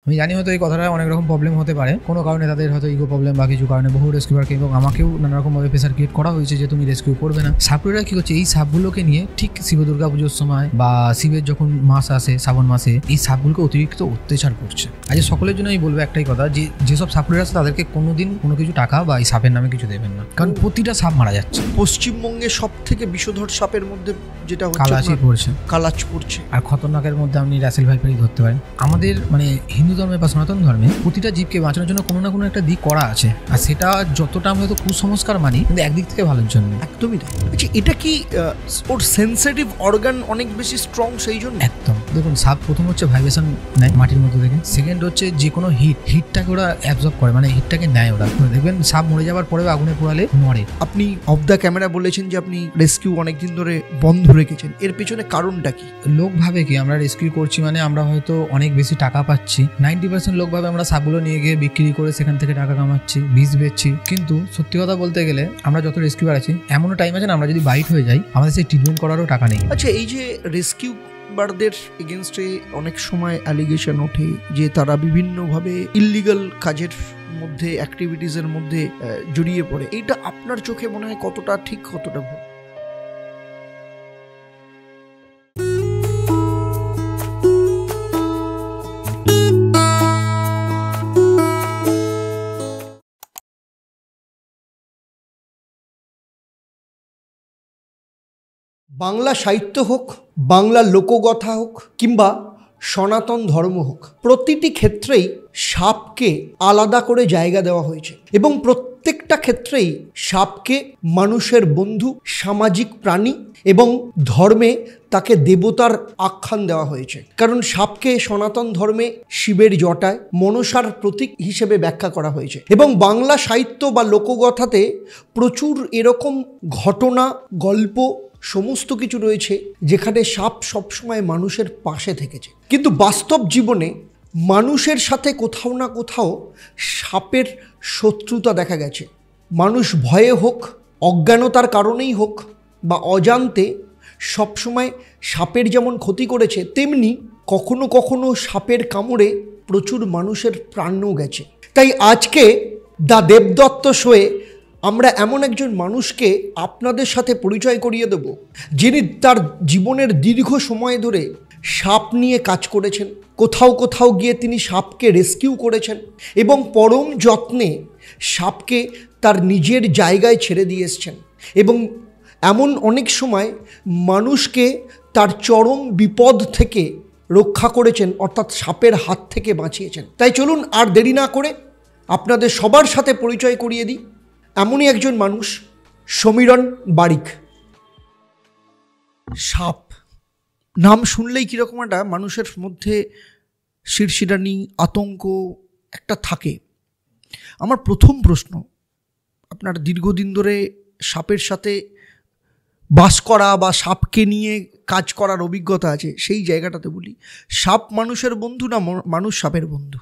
আমি জানি হয়তো এই কথাটা অনেক রকম প্রবলেম হতে পারে, কোনো কারণে তাদের হয়তো ইগো প্রবলেম বা কিছু কারণে বহু রেস্কিউয়ারকে এবং আমাকেও নানা রকমভাবে প্রেসার ক্রিয়েট করা হয়েছে যে তুমি রেস্কিউ করবে না। সাপুরেরা কী করছে, এই সাপগুলোকে নিয়ে ঠিক শিব দুর্গা পুজোর সময় বা শিবের যখন মাস আসে শ্রাবণ মাসে এই সাপগুলোকে অতিরিক্ত অত্যাচার করছে। আজ সকলের জন্য আমি বলবো একটাই কথা, যে যেসব সাপুরেরা আছে তাদেরকে কোনোদিন কোনো কিছু টাকা বা এই সাপের নামে কিছু দেবেন না, কারণ প্রতিটা সাপ মারা যাচ্ছে। পশ্চিমবঙ্গে সব থেকে বিষধর সাপের মধ্যে যেটা কালাচি পড়ছে, কালাচ পড়ছে, আর খতরনাকের মধ্যে আপনি রাসেল ভাইপারই ধরতে পারেন। আমাদের মানে হিন্দু ধর্মে বা সনাতন ধর্মে প্রতিটা জীবকে বাঁচানোর জন্য কোনো না কোনো একটা দিক করা আছে, আর সেটা যতটা আমরা হয়তো কুসংস্কার মানি কিন্তু একদিক থেকে ভালোর জন্য। একদমই তাই। আচ্ছা, এটা কি ওর সেন্সিটিভ অর্গান অনেক বেশি স্ট্রং সেই জন্য? একদম। দেখুন, সাপ প্রথম হচ্ছে ভাইব্রেশন নেয় মাটির মধ্যে থেকে, সেকেন্ড হচ্ছে যে কোনো হিটটাকে ওরা অ্যাবজর্ব করে, মানে হিটটাকে নেয় ওরা। দেখবেন সাপ মরে যাওয়ার পরেও আগুনে পোড়ালে মরে। আপনি অফ দ্য ক্যামেরা বলেছেন যে আপনি রেস্কিউ অনেকদিন ধরে বন্ধ রেখেছেন, এর পেছনে কারণটা কি? লোক ভাবে কি আমরা রেস্কিউ করছি মানে আমরা হয়তো অনেক বেশি টাকা পাচ্ছি। 90% লোক ভাবে আমরা সাপগুলো নিয়ে গিয়ে বিক্রি করে সেখান থেকে টাকা কামাচ্ছি, বীজ বেচছি। কিন্তু সত্যি কথা বলতে গেলে আমরা যত রেস্কিউয়ার আছি, এমনও টাইম আছে না আমরা যদি বাইট হয়ে যাই আমাদের সেই ট্রিটমেন্ট করারও টাকা নেই। আচ্ছা, এই যে রেস্কিউ বারদের এগেনস্টে অনেক সময় অ্যালিগেশন ওঠে যে তারা বিভিন্নভাবে ইল্লিগাল কাজের মধ্যে, অ্যাক্টিভিটিসের মধ্যে জড়িয়ে পড়ে, এইটা আপনার চোখে মনে হয় কতটা ঠিক, কতটা ভুল? বাংলা সাহিত্য হোক, বাংলা লোকগাথা হোক কিংবা সনাতন ধর্ম হোক, প্রতিটি ক্ষেত্রেই সাপকে আলাদা করে জায়গা দেওয়া হয়েছে এবং প্রত্যেকটা ক্ষেত্রেই সাপকে মানুষের বন্ধু, সামাজিক প্রাণী এবং ধর্মে তাকে দেবতার আখ্যান দেওয়া হয়েছে। কারণ সাপকে সনাতন ধর্মে শিবের জটায় মনসার প্রতীক হিসেবে ব্যাখ্যা করা হয়েছে এবং বাংলা সাহিত্য বা লোকগাথাতে প্রচুর এরকম ঘটনা, গল্প, সমস্ত কিছু রয়েছে যেখানে সাপ সবসময় মানুষের পাশে থেকেছে। কিন্তু বাস্তব জীবনে মানুষের সাথে কোথাও না কোথাও সাপের শত্রুতা দেখা গেছে। মানুষ ভয়ে হোক, অজ্ঞানতার কারণেই হোক বা অজান্তে সবসময় সাপের যেমন ক্ষতি করেছে, তেমনি কখনো কখনো সাপের কামড়ে প্রচুর মানুষের প্রাণও গেছে। তাই আজকে দ্য দেবদত্ত শোয়ে আমরা এমন একজন মানুষকে আপনাদের সাথে পরিচয় করিয়ে দেব, যিনি তার জীবনের দীর্ঘ সময় ধরে সাপ নিয়ে কাজ করেছেন। কোথাও কোথাও গিয়ে তিনি সাপকে রেস্কিউ করেছেন এবং পরম যত্নে সাপকে তার নিজের জায়গায় ছেড়ে দিয়ে এসছেন এবং এমন অনেক সময় মানুষকে তার চরম বিপদ থেকে রক্ষা করেছেন, অর্থাৎ সাপের হাত থেকে বাঁচিয়েছেন। তাই চলুন আর দেরি না করে আপনাদের সবার সাথে পরিচয় করিয়ে দিই এমনই একজন মানুষ, সমীরণ বারিক। সাপ নাম শুনলেই কীরকম একটা মানুষের মধ্যে শিরশিরানি, আতঙ্ক একটা থাকে। আমার প্রথম প্রশ্ন, আপনার দীর্ঘদিন ধরে সাপের সাথে বাস করা বা সাপকে নিয়ে কাজ করার অভিজ্ঞতা আছে, সেই জায়গাটাতে বলি, সাপ মানুষের বন্ধু না মানুষ সাপের বন্ধু?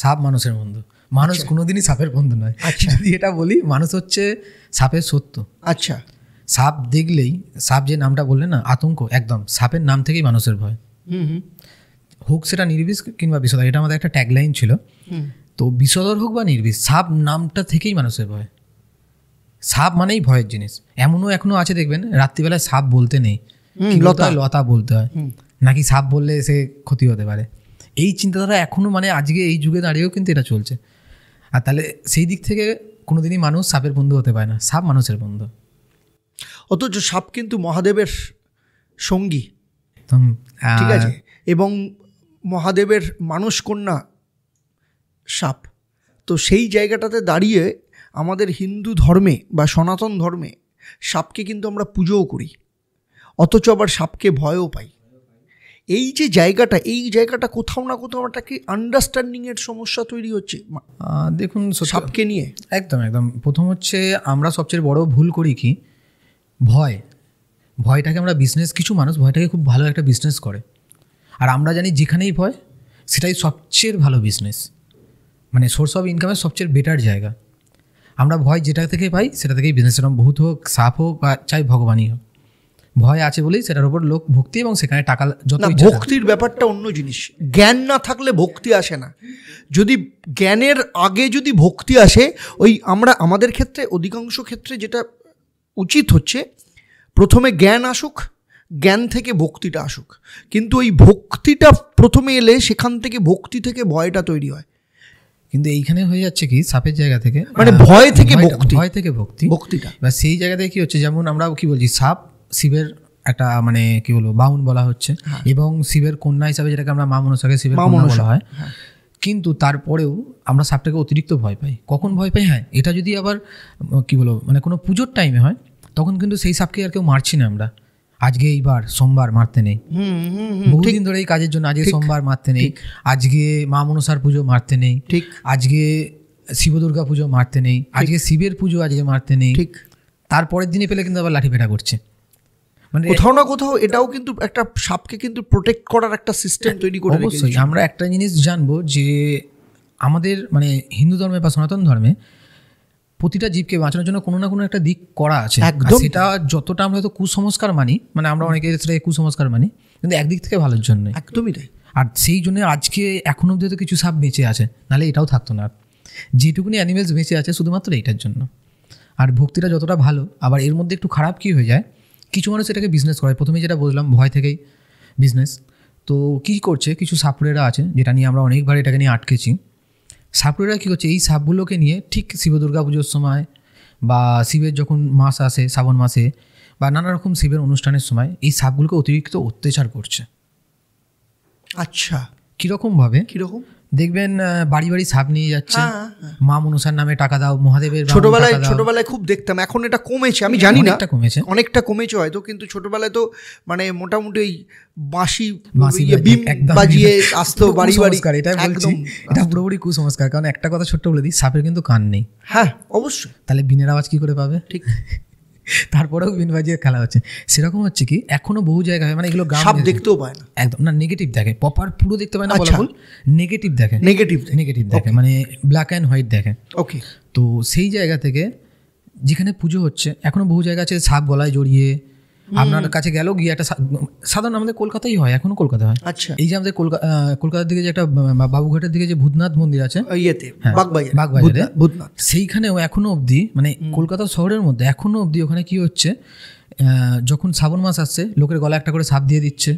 সাপ মানুষের বন্ধু, মানুষ কোনোদিনই সাপের বন্ধু নয়। আচ্ছা, যদি এটা বলি, মানুষ হচ্ছে সাপের শত্রু। আচ্ছা, সাপ দেখলেই, সাপ যে নামটা বললেন না, আতঙ্ক, একদম সাপের নাম থেকেই মানুষের ভয়। হোক সেটা নির্বিষ কিংবা বিষধর, এটা আমাদের একটা ট্যাগলাইন ছিল। তো বিষধর হোক বা নির্বিষ, সাপ নামটা থেকেই মানুষের ভয়। সাপ মানেই ভয়ের জিনিস। এমনও এখনো আছে দেখবেন রাত্রিবেলায় সাপ বলতে নেই, লতা বলতে হয়, নাকি সাপ বললে সে ক্ষতি হতে পারে। এই চিন্তাধারা এখনো মানে আজকে এই যুগে দাঁড়িয়েও কিন্তু এটা চলছে। আর তাহলে সেই দিক থেকে কোনোদিনই মানুষ সাপের বন্ধু হতে পারে না, সাপ মানুষের বন্ধু। অথচ সাপ কিন্তু মহাদেবের সঙ্গী, ঠিক আছে, এবং মহাদেবের মানস কন্যা সাপ। তো সেই জায়গাটাতে দাঁড়িয়ে আমাদের হিন্দু ধর্মে বা সনাতন ধর্মে সাপকে কিন্তু আমরা পুজোও করি, অথচ আবার সাপকে ভয়ও পাই। এই যে জায়গাটা, এই জায়গাটা কোথাও না কোথাও একটা কি আন্ডারস্ট্যান্ডিংয়ের সমস্যা তৈরি হচ্ছে দেখুন সাপকে নিয়ে। একদম একদম। প্রথম হচ্ছে আমরা সবচেয়ে বড় ভুল করি কি, ভয়টাকে আমরা বিজনেস, কিছু মানুষ ভয়টাকে খুব ভালো একটা বিজনেস করে। আর আমরা জানি যেখানেই ভয় সেটাই সবচেয়ে ভালো বিজনেস, মানে সোর্স অফ ইনকামের সবচেয়ে বেটার জায়গা। আমরা ভয় যেটা থেকে পাই সেটা থেকেই বিজনেস, এরকম ভূত হোক, সাপ হোক বা চাই ভগবানই হোক। ভয় আছে বলেই সেটার উপর লোক ভক্তি এবং সেখানে টাকা যত না, ইচ্ছা ভক্তির ব্যাপারটা অন্য জিনিস। জ্ঞান না থাকলে ভক্তি আসে না। যদি জ্ঞানের আগে যদি ভক্তি আসে, ওই আমাদের ক্ষেত্রে অধিকাংশ ক্ষেত্রে যেটা উচিত হচ্ছে প্রথমে জ্ঞান আসুক, জ্ঞান থেকে ভক্তিটা আসুক। কিন্তু ওই ভক্তিটা প্রথমে এলে সেখান থেকে ভক্তি থেকে ভয়টা তৈরি হয়। কিন্তু এইখানে হয়ে যাচ্ছে কি সাপের জায়গা থেকে মানে ভয় থেকে ভক্তি, ভয় থেকে ভক্তি, ভক্তিটা বা সেই জায়গা থেকে কি হচ্ছে, যেমন আমরা কি বলছি সাপ শিবের একটা মানে কি বলবো বাউন বলা হচ্ছে, এবং শিবের কন্যা হিসাবে যেটাকে আমরা মা মনসাকে শিবের কন্যা বলা হয়। কিন্তু তারপরেও আমরা সাপটাকে অতিরিক্ত ভয় পাই। কখন ভয় পাই? হ্যাঁ, এটা যদি আবার কি বলবো মানে কোনো পুজোর টাইমে হয় তখন কিন্তু সেই সাপকে আর কেউ মারছি না আমরা। আজকে এইবার সোমবার মারতে নেই, বহুদিন ধরে এই কাজের জন্য আজকে সোমবার মারতে নেই, আজকে মা মনসার পুজো মারতে নেই, ঠিক, আজকে শিব দুর্গা পুজো মারতে নেই, আজকে শিবের পুজো আজকে মারতে নেই, ঠিক। তারপরের দিনে পেলে কিন্তু আবার লাঠি পেটা করছে। মানে কোথাও না কোথাও এটাও কিন্তু একটা সাপকে কিন্তু প্রোটেক্ট করার একটা সিস্টেম তৈরি করে রেখেছে। অবশ্যই আমরা একটা জিনিস জানবো যে আমাদের মানে হিন্দু ধর্মে বা সনাতন ধর্মে প্রতিটা জীবকে বাঁচানোর জন্য কোনো না কোনো একটা দিক করা আছে। সেটা যতটা আমরা হয়তো কুসংস্কার মানি, মানে আমরা অনেকে সেটাকে কুসংস্কার মানি, কিন্তু একদিক থেকে ভালোর জন্য। একদমই তাই। আর সেই জন্য আজকে এখনো অব্দি তো কিছু সাপ বেঁচে আছে, নাহলে এটাও থাকতো না। যেটুকুনি অ্যানিমেলস বেঁচে আছে শুধুমাত্র এইটার জন্য। আর ভক্তিটা যতটা ভালো, আবার এর মধ্যে একটু খারাপ কী হয়ে যায়, কিছু মানুষ এটাকে বিজনেস করে। প্রথমে যেটা বললাম ভয় থেকেই বিজনেস। তো কী করছে কিছু সাপুরেরা আছে, যেটা নিয়ে আমরা অনেকবার এটাকে নিয়ে আটকেছি। সাপুরেরা কী করছে, এই সাপগুলোকে নিয়ে ঠিক শিব দুর্গা পুজোর সময় বা শিবের যখন মাস আসে শ্রাবণ মাসে বা নানা রকম শিবের অনুষ্ঠানের সময় এই সাপগুলোকে অতিরিক্ত অত্যাচার করছে। আচ্ছা, কীরকমভাবে? কীরকম দেখবেন বাড়ি বাড়ি সাপ নিয়ে যাচ্ছে, মা মনসার নামে টাকা দাও, মহাদেবের। ছোটবেলায় খুব দেখতাম, এখন এটা কমেছে, আমি জানি না, অনেকটা কমেছে হয়তো, কিন্তু ছোটবেলায় তো মানে মোটামুটি বাঁশি বাজিয়ে আসতো বাড়ি বাড়ি। এটা বলছি, এটা পুরোপুরি কুসংস্কার। কারণ একটা কথা ছোট্ট বলে দিই, সাপের কিন্তু কান নেই। হ্যাঁ অবশ্যই, তাহলে বিনের আওয়াজ কি করে পাবে? ঠিক। তারপরেও বিন বাজিয়ে খেলা হচ্ছে। সেরকম হচ্ছে কি এখনো বহু জায়গায় মানে এগুলো সাপ দেখতেও পায় না, একদম না, নেগেটিভ দেখে, প্রপার পুরো দেখতে পায় না, বলা ভুল, নেগেটিভ দেখে, নেগেটিভ দেখে, মানে ব্ল্যাক অ্যান্ড হোয়াইট দেখে। ওকে। তো সেই জায়গা থেকে যেখানে পুজো হচ্ছে এখনো বহু জায়গা আছে সাপ গলায় জড়িয়ে আপনার কাছে গেল, গিয়ে একটা সাধারণ আমাদের কলকাতায় হয়, এখনো কলকাতা হয়। আচ্ছা, এই যে আমাদের কলকাতার দিকে যে একটা বাবুঘাটের দিকে যে ভূতনাথ মন্দির আছে, বাগবাজারে, সেইখানেও এখনো অবধি মানে কলকাতা শহরের মধ্যে এখনো অবধি ওখানে কি হচ্ছে, যখন শ্রাবণ মাস আসছে লোকের গলা একটা করে সাপ দিয়ে দিচ্ছে,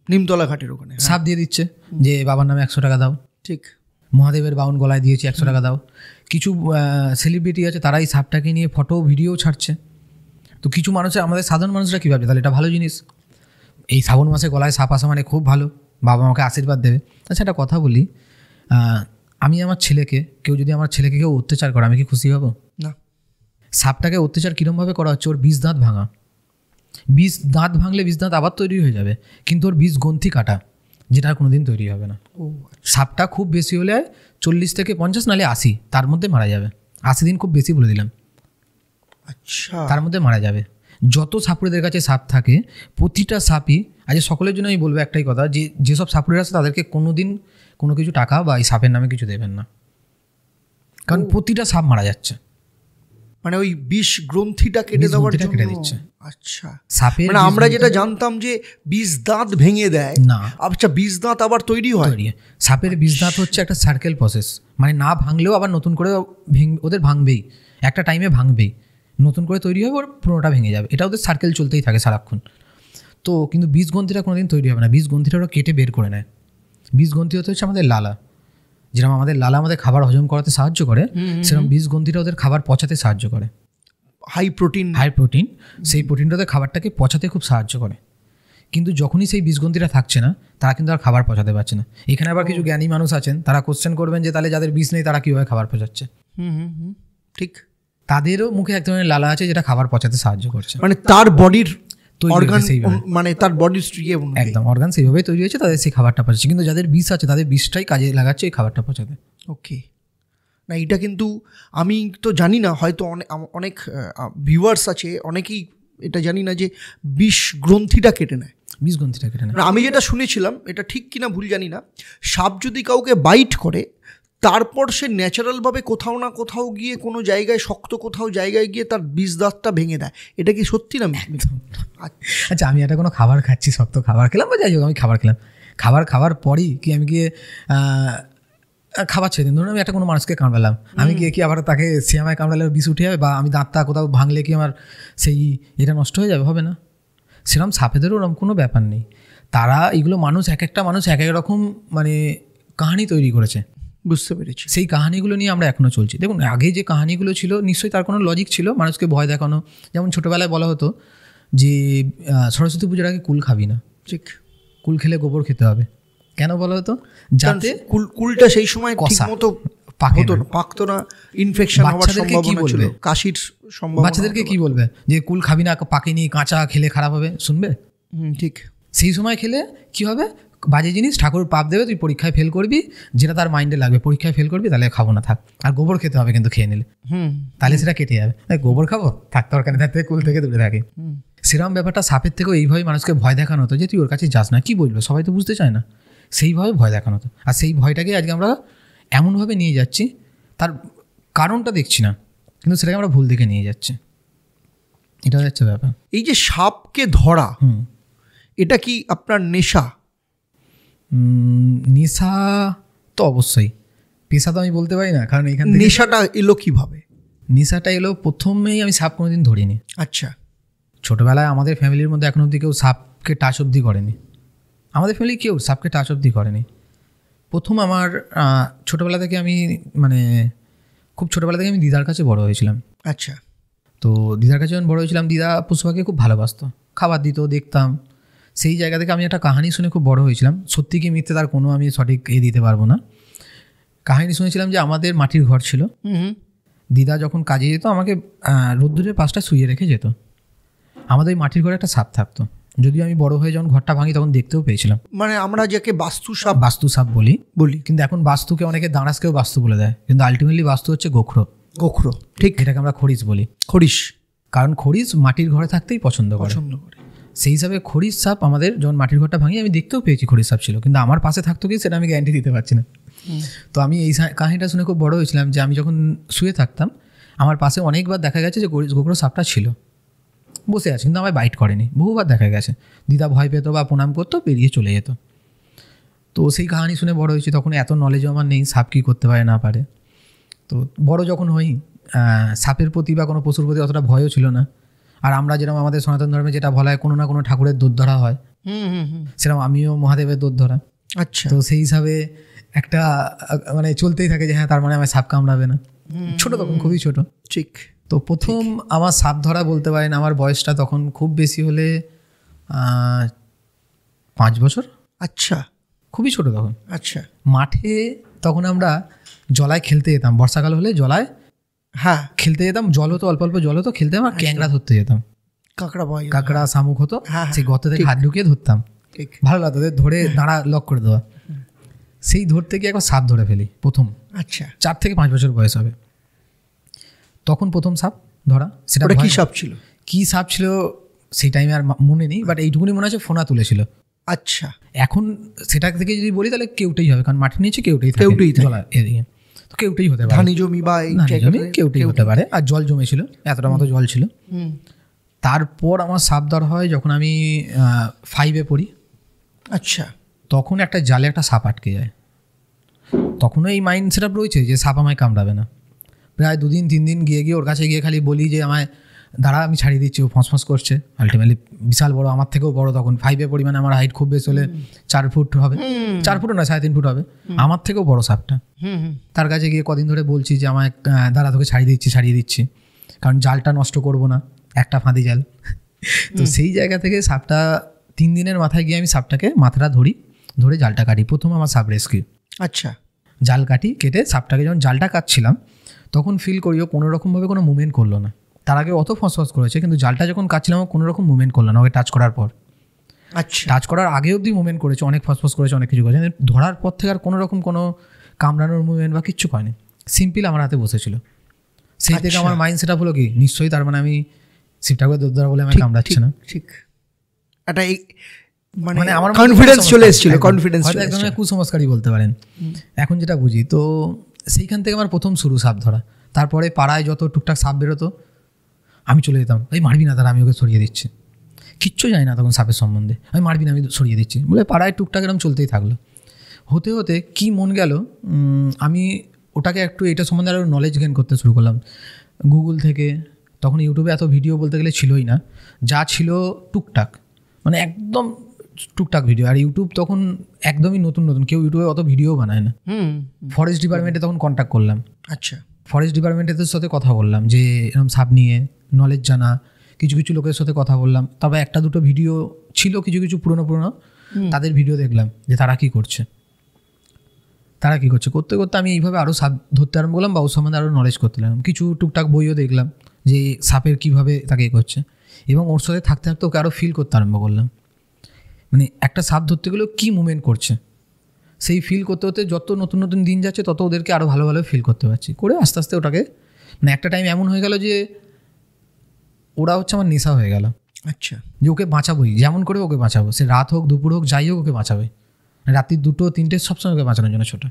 নিমতলা ঘাটের ওখানে সাপ দিয়ে দিচ্ছে যে বাবার নামে 100 টাকা দাও। ঠিক। মহাদেবের বাউন গলায় দিয়েছি 100 টাকা দাও। কিছু সেলিব্রিটি আছে তারা এই সাপটাকে নিয়ে ফটো ভিডিও ছাড়ছে। তো কিছু মানুষের, আমাদের সাধারণ মানুষরা কী ভাবছে, তাহলে এটা ভালো জিনিস, এই শ্রাবণ মাসে গলায় সাপ আসা মানে খুব ভালো, বাবা আমাকে আশীর্বাদ দেবে। আচ্ছা একটা কথা বলি, আমি আমার ছেলেকে, কেউ যদি আমার ছেলেকে কেউ অত্যাচার করে আমি কি খুশি হব? না। সাপটাকে অত্যাচার কীরকমভাবে করা হচ্ছে, ওর 20 দাঁত ভাঙা, 20 দাঁত ভাঙলে 20 দাঁত আবার তৈরি হয়ে যাবে, কিন্তু ওর 20 গ্রন্থি কাটা, যেটা কোনো দিন তৈরি হবে না। সাপটা খুব বেশি হলে 40 থেকে 50 নাহলে 80, তার মধ্যে মারা যাবে। 80 দিন খুব বেশি বলে দিলাম। আচ্ছা, তার মধ্যে মারা যাবে। যত সাপুরেদের কাছে সাপ থাকে প্রতিটা সাপই, আজ সকলের জন্য আমি বলবো একটাই কথা, যে যেসব সাপুরের আছে তাদেরকে কোনো দিন কোনো কিছু টাকা বা এই সাপের নামে কিছু দেবেন না, কারণ প্রতিটা সাপ মারা যাচ্ছে। মানে ওই 20 গ্রন্থিটা কেটে দেওয়ার জন্য কেটে দিচ্ছে। আচ্ছা, সাপের মানে আমরা যেটা জানতাম যে 20 দাঁত ভেঙে দেয় না, আচ্ছা 20 দাঁত আবার তৈরি হয়। সাপের 20 দাঁত হচ্ছে একটা সার্কেল প্রসেস, মানে না ভাঙলেও আবার নতুন করে ওদের ভাঙবেই, একটা টাইমে ভাঙবেই, নতুন করে তৈরি হবে, ওর পুরোটা ভেঙে যাবে, এটা ওদের সার্কেল চলতেই থাকে সারাক্ষণ। তো কিন্তু 20 গ্রন্থিটা কোনোদিন তৈরি হবে না, 20 গ্রন্থিটা ওরা কেটে বের করে নেয়। 20 গ্রন্থি হতে হচ্ছে আমাদের লালা, যেরকম আমাদের লালা আমাদের খাবার হজম করাতে সাহায্য করে, সেরকম 20 গ্রন্থিটা ওদের খাবার পচাতে সাহায্য করে। হাই প্রোটিন, সেই প্রোটিনটা ওদের খাবারটাকে পচাতে খুব সাহায্য করে। কিন্তু যখনই সেই 20 গ্রন্থিটা থাকছে না, তারা কিন্তু আর খাবার পচাতে পারছে না। এখানে আবার কিছু জ্ঞানী মানুষ আছেন, তারা কোশ্চেন করবেন যে তাহলে যাদের 20 নেই তারা কীভাবে খাবার পচাচ্ছে। ঠিক, তাদেরও মুখে এক ধরনের লালা আছে যেটা খাবার পচাতে সাহায্য করছে, মানে তার বডির অর্গান, মানে তার বডির একদম অর্গান সেইভাবেই তৈরি হয়েছে, তাদের সেই খাবারটা পচাচ্ছে। কিন্তু যাদের বিষ আছে তাদের বিষটাই কাজে লাগাচ্ছে এই খাবারটা পচাতে। ওকে, না এটা কিন্তু আমি তো জানি না, হয়তো অনেক ভিউয়ার্স আছে অনেকেই এটা জানি না যে 20 গ্রন্থিটা কেটে নেয়। 20 গ্রন্থিটা কেটে নেয়, আমি যেটা শুনেছিলাম, এটা ঠিক কিনা ভুল জানি না, সাপ যদি কাউকে বাইট করে তারপর সে ন্যাচারালভাবে কোথাও না কোথাও গিয়ে কোনো জায়গায় শক্ত কোথাও জায়গায় গিয়ে তার বিষ দাঁতটা ভেঙে দেয়। এটা কি সত্যি না? আচ্ছা, আমি একটা কোনো খাবার খাচ্ছি, শক্ত খাবার খেলাম বা যাই হোক আমি খাবার খেলাম, খাবার পরই কি আমি গিয়ে খাবার ছেড়ে দিন, ধরুন আমি একটা কোনো মানুষকে কামড়ালাম, আমি গিয়ে কি আবার তাকে সে আমায় কামড়ালে বিষ উঠে যাবে, বা আমি দাঁতটা কোথাও ভাঙলে কি আমার সেই এটা নষ্ট হয়ে যাবে? হবে না। সেরকম সাপেদেরও ওরকম কোনো ব্যাপার নেই। তারা এগুলো মানুষ এক একটা মানুষ এক এক রকম মানে কাহিনী তৈরি করেছে। বুঝতে পেরেছি। সেই কাহিনিগুলো নিয়ে আমরা এখনও চলছি। দেখুন আগে যে কাহিনিগুলো ছিল নিশ্চয়ই তার কোনো লজিক ছিল, মানুষকে ভয় দেখানো। যেমন ছোটোবেলায় বলা হতো যে সরস্বতী পুজোর আগে কুল খাবি না, ঠিক, কুল খেলে গোবর খেতে হবে। কেন বলা হতো? যাতে কুলটা সেই সময় ঠিকমতো পাকতো না, ইনফেকশন হওয়ার সম্ভাবনা ছিল, কাশির সম্ভাবনা। বাচ্চাদেরকে কি বলবে যে কুল খাবি না, পাকেনি, কাঁচা খেলে খারাপ হবে, শুনবে? ঠিক। সেই সময় খেলে কি হবে? বাজে জিনিস, ঠাকুর পাপ দেবে, তুই পরীক্ষায় ফেল করবি, যেটা তার মাইন্ডে লাগবে, পরীক্ষায় ফেল করবি, তাহলে খাবো না থাক। আর গোবর খেতে হবে কিন্তু খেয়ে নিলে, তাহলে সেটা কেটে যাবে। গোবর খাবো থাক, দরকার থাকতে কুল থেকে দূরে থাকে। সেরকম ব্যাপারটা সাপের থেকেও এইভাবে মানুষকে ভয় দেখানো হতো যে তুই ওর কাছে যাস না, কি বলবে, সবাই তো বুঝতে চায় না, সেইভাবে ভয় দেখানো হতো। আর সেই ভয়টাকে আজকে আমরা এমনভাবে নিয়ে যাচ্ছি, তার কারণটা দেখছি না, কিন্তু সেটাকে আমরা ভুল দিকে নিয়ে যাচ্ছি। এটা হচ্ছে ব্যাপার। এই যে সাপকে ধরা, এটা কি আপনার নেশা? নেশা তো অবশ্যই, পেশা তো আমি বলতে পারি না, কারণ এখানে নেশাটা এলো কিভাবে? নেশাটা এলো প্রথমেই আমি সাপ কোনোদিন ধরিনি। আচ্ছা। ছোটোবেলায় আমাদের ফ্যামিলির মধ্যে এখনো অবধি কেউ সাপকে টাচ অবধি করেনি, আমাদের ফ্যামিলি কেউ সাপকে টাচ অবধি করেনি। প্রথম আমার ছোটোবেলা থেকে আমি মানে খুব ছোটোবেলা থেকে আমি দিদার কাছে বড় হয়েছিলাম। আচ্ছা। তো দিদার কাছে যখন বড় হয়েছিলাম, দিদা পশু পাখি খুব ভালোবাসতো, খাবার দিত, দেখতাম। সেই জায়গা থেকে আমি একটা কাহিনী শুনে খুব বড় হয়েছিলাম। সত্যি কি মিথ্যে তার কোনো আমি সঠিক দিতে পারবো না। কাহিনী শুনেছিলাম যে আমাদের মাটির ঘর ছিল, দিদা যখন কাজে যেত আমাকে রোদ্দুরের পাশটা শুয়ে রেখে যেত। আমাদের মাটির ঘরে একটা সাপ থাকতো, যদিও আমি বড় হয়ে যখন ঘরটা ভাঙি তখন দেখতেও পেয়েছিলাম। মানে আমরা যাকে বাস্তু সাপ বলি, কিন্তু এখন বাস্তুকে অনেকে দাঁড়াসকেও বাস্তু বলে দেয়, কিন্তু আলটিমেটলি বাস্তু হচ্ছে গোখরো, ঠিক, এটাকে আমরা খরিশ বলি। কারণ খরিশ মাটির ঘরে থাকতেই পছন্দ করে। সেই হিসাবে খরিশ সাপ আমাদের যখন মাটির ঘরটা ভাঙি আমি দেখতেও পেয়েছি খরিশ সাপ ছিল, কিন্তু আমার পাশে থাকতো কি সেটা আমি গ্যারান্টি দিতে পারছি না। তো আমি এই কাহিনীটা শুনে খুব বড় হয়েছিলাম যে আমি যখন শুয়ে থাকতাম আমার পাশে অনেকবার দেখা গেছে যে গোখরো সাপটা ছিল, বসে আছে, কিন্তু আমায় বাইট করেনি। বহুবার দেখা গেছে দিদা ভয় পেতো বা প্রণাম করতো, বেরিয়ে চলে যেত। তো সেই কাহিনী শুনে বড় হয়েছি, তখন এত নলেজও আমার নেই সাপ কী করতে পারে না পারে। তো বড় যখন হই, সাপের প্রতি বা কোনো পশুর প্রতি অতটা ভয়ও ছিল না। আর আমরা যেরকম আমাদের সনাতন ধর্মে যেটা বলা হয় কোনো না কোনো ঠাকুরের দোধ ধরা হয়, সেরকম আমিও মহাদেবের দোধ ধরা। আচ্ছা। তো সেই হিসাবে একটা মানে চলতেই থাকে যে হ্যাঁ তার মানে আমার সাপ কামড়াবে না। ছোটো তখন, খুবই ছোটো, ঠিক। তো প্রথম আমার সাপ ধরা বলতে পারেন আমার বয়সটা তখন খুব বেশি হলে 5 বছর। আচ্ছা। খুবই ছোটো তখন। আচ্ছা। মাঠে তখন আমরা জলায় খেলতে যেতাম, বর্ষাকাল হলে জলায় খেলতে যেতাম, জল হতো, অল্প অল্প জল হতো, খেলতে যেতাম, আর ক্যাংড়া ধরতে যেতাম। কাঁকড়া শামুক হতো, সেই গর্ত থেকে হাত ঢুকিয়ে ধরতাম, ভালো লাগতো ধরে দাঁড়া লক করে দেওয়া। সেই ধরতে গিয়ে একবার সাপ ধরে ফেলি প্রথম। আচ্ছা। 4 থেকে 5 বছর বয়স হবে তখন প্রথম সাপ ধরা। সেটা কি সাপ ছিল? কি সাপ ছিল সেই টাইমে আর মনে নেই, বাট এইটুকুনি মনে আছে ফোনা তুলেছিল। আচ্ছা। এখন সেটা থেকে যদি বলি তাহলে কেউটেই হবে, কারণ মাটির নিচে কেউটেই এদিকে, তো কেউটেই হতে পারে, ধানি জমি বা কেউটেই হতে পারে। আর জল জমেছিল, এতটা মতো জল ছিল। তারপর আমার সাপ ধরা হয় যখন আমি 5-এ পড়ি। আচ্ছা। তখন একটা জালে একটা সাপ আটকে যায়। তখনও এই মাইন্ড সেট আপ রয়েছে যে সাপ আমায় কামড়াবে না। প্রায় 2-3 দিন গিয়ে ওর কাছে গিয়ে খালি বলি যে আমায় দাঁড়া আমি ছাড়িয়ে দিচ্ছি, ও ফসফস করছে। আলটিমেটলি বিশাল বড়, আমার থেকেও বড় তখন, 5-এ পরিমাণে আমার হাইট খুব বেশি হলে 4 ফুট হবে, 4 ফুটও না 3.5 ফুট হবে, আমার থেকেও বড় সাপটা। তার কাছে গিয়ে কদিন ধরে বলছি যে আমায় দাঁড়া তোকে ছাড়িয়ে দিচ্ছি, কারণ জালটা নষ্ট করবো না, একটা ফাঁদি জাল। তো সেই জায়গা থেকে সাপটা 3 দিনের মাথায় গিয়ে আমি সাপটাকে মাথাটা ধরে জালটা কাটি। প্রথম আমার সাপ রেস্কিউ। আচ্ছা। জাল কেটে সাপটাকে যখন জালটা কাটছিলাম তখন ফিল করিও কোনো রকমভাবে কোনো মুভমেন্ট করলো না। তার আগে অত ফসফস করেছে, কিন্তু জালটা যখন কাটছিলাম কোনো রকম মুভমেন্ট করলো না ওকে টাচ করার পর। আচ্ছা। টাচ করার আগে অবধি মুভমেন্ট করেছে, অনেক ফসফস করেছে, অনেক কিছু করেছে, ধরার পর থেকে আর কোনো রকম কোনো কামড়ানোর মুভমেন্ট বা কিচ্ছু করেনি, সিম্পল আমার হাতে বসেছিল। সেই থেকে আমার মাইন্ড সেট আপ হলো কি নিশ্চয়ই তার মানে আমি শিবঠাকুরের দোধ ধরা বলে আমি কামড়াচ্ছে না। ঠিক, একটা মানে আমার কনফিডেন্স চলে এসেছিল, কনফিডেন্স হয়তো একদম কুসংস্কারই বলতে পারেন এখন যেটা বুঝি। তো সেইখান থেকে আমার প্রথম শুরু সাপ ধরা। তারপরে পাড়ায় যত টুকটাক সাপ বেরোতো আমি চলে যেতাম, এই মারবি না, তারা আমি ওকে সরিয়ে দিচ্ছি, কিচ্ছু জানি না তখন সাপের সম্বন্ধে, আমি মারবি না, আমি সরিয়ে দিচ্ছি বলে পাড়ায় টুকটাক এরকম চলতেই থাকলো। হতে হতে কি মন গেল, আমি ওটাকে একটু এটা সম্বন্ধে আরও নলেজ গেইন করতে শুরু করলাম গুগল থেকে। তখন ইউটিউবে এত ভিডিও বলতে গেলে ছিলই না, যা ছিল টুকটাক, মানে একদম টুকটাক ভিডিও। আর ইউটিউব তখন একদমই নতুন নতুন, কেউ ইউটিউবে অত ভিডিও বানায় না। ফরেস্ট ডিপার্টমেন্টে তখন কন্ট্যাক্ট করলাম। আচ্ছা, ফরেস্ট ডিপার্টমেন্টের সাথে কথা বললাম যে এরকম সাপ নিয়ে নলেজ জানা, কিছু কিছু লোকের সাথে কথা বললাম। তবে একটা দুটো ভিডিও ছিল কিছু কিছু পুরনো তাদের ভিডিও দেখলাম যে তারা কী করছে করতে করতে আমি এইভাবে আরও সাপ ধরতে আরম্ভ করলাম, বা ওর সম্বন্ধে আরও নলেজ করতে লাগলাম। কিছু টুকটাক বইও দেখলাম যে সাপের কীভাবে তাকে করছে, এবং ওর সাথে থাকতে থাকতে ওকে আরও ফিল করতে আরম্ভ করলাম, মানে একটা সাপ ধরতে গেলেও কী মুভমেন্ট করছে, সেই ফিল করতে হতে যত নতুন নতুন দিন যাচ্ছে তত ওদেরকে আরও ভালো ফিল করতে পারছি। করে আস্তে আস্তে ওটাকে, মানে একটা টাইম এমন হয়ে গেল যে ওরা হচ্ছে আমার নেশা হয়ে গেল। আচ্ছা, যে ওকে বাঁচাবোই, যেমন করে ওকে বাঁচাবো, সে রাত হোক দুপুর হোক যাই হোক ওকে বাঁচাবে, রাত্রি 2টো 3টে সবসময় ওকে বাঁচানোর জন্য ছোটো।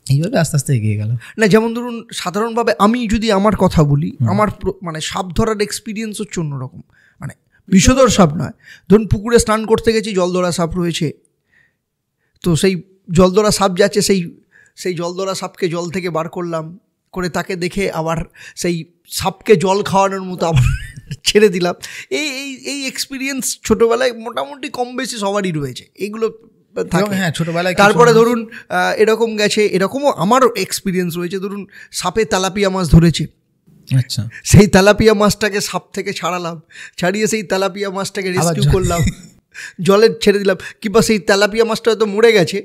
এইভাবে আস্তে আস্তে এগিয়ে গেল। না, যেমন ধরুন সাধারণভাবে আমি যদি আমার কথা বলি, আমার মানে সাপ ধরার এক্সপিরিয়েন্স হচ্ছে অন্যরকম, মানে বিষধর সাপ নয়। ধরুন পুকুরে স্নান করতে গেছি, জলদরা সাপ রয়েছে, তো সেই জলদরা সাপ যাচ্ছে, সেই জলদরা সাপকে জল থেকে বার করলাম, করে তাকে দেখে আবার সেই সাপকে জল খাওয়ানোর মতো আবার ছেড়ে দিলাম। এই এক্সপিরিয়েন্স ছোটোবেলায় মোটামুটি কম বেশি সবারই রয়েছে, এইগুলো থাকে। হ্যাঁ, ছোটোবেলায়। তারপরে ধরুন এরকম গেছে, এরকমও আমারও এক্সপিরিয়েন্স রয়েছে। ধরুন সাপে তেলাপিয়া মাছ ধরেছে, আচ্ছা, সেই তেলাপিয়া মাছটাকে সাপ থেকে ছাড়িয়ে সেই তেলাপিয়া মাছটাকে রেস্কিউ করলাম, জলে ছেড়ে দিলাম। কিংবা সেই তেলাপিয়া মাছটা হয়তো মরে গেছে,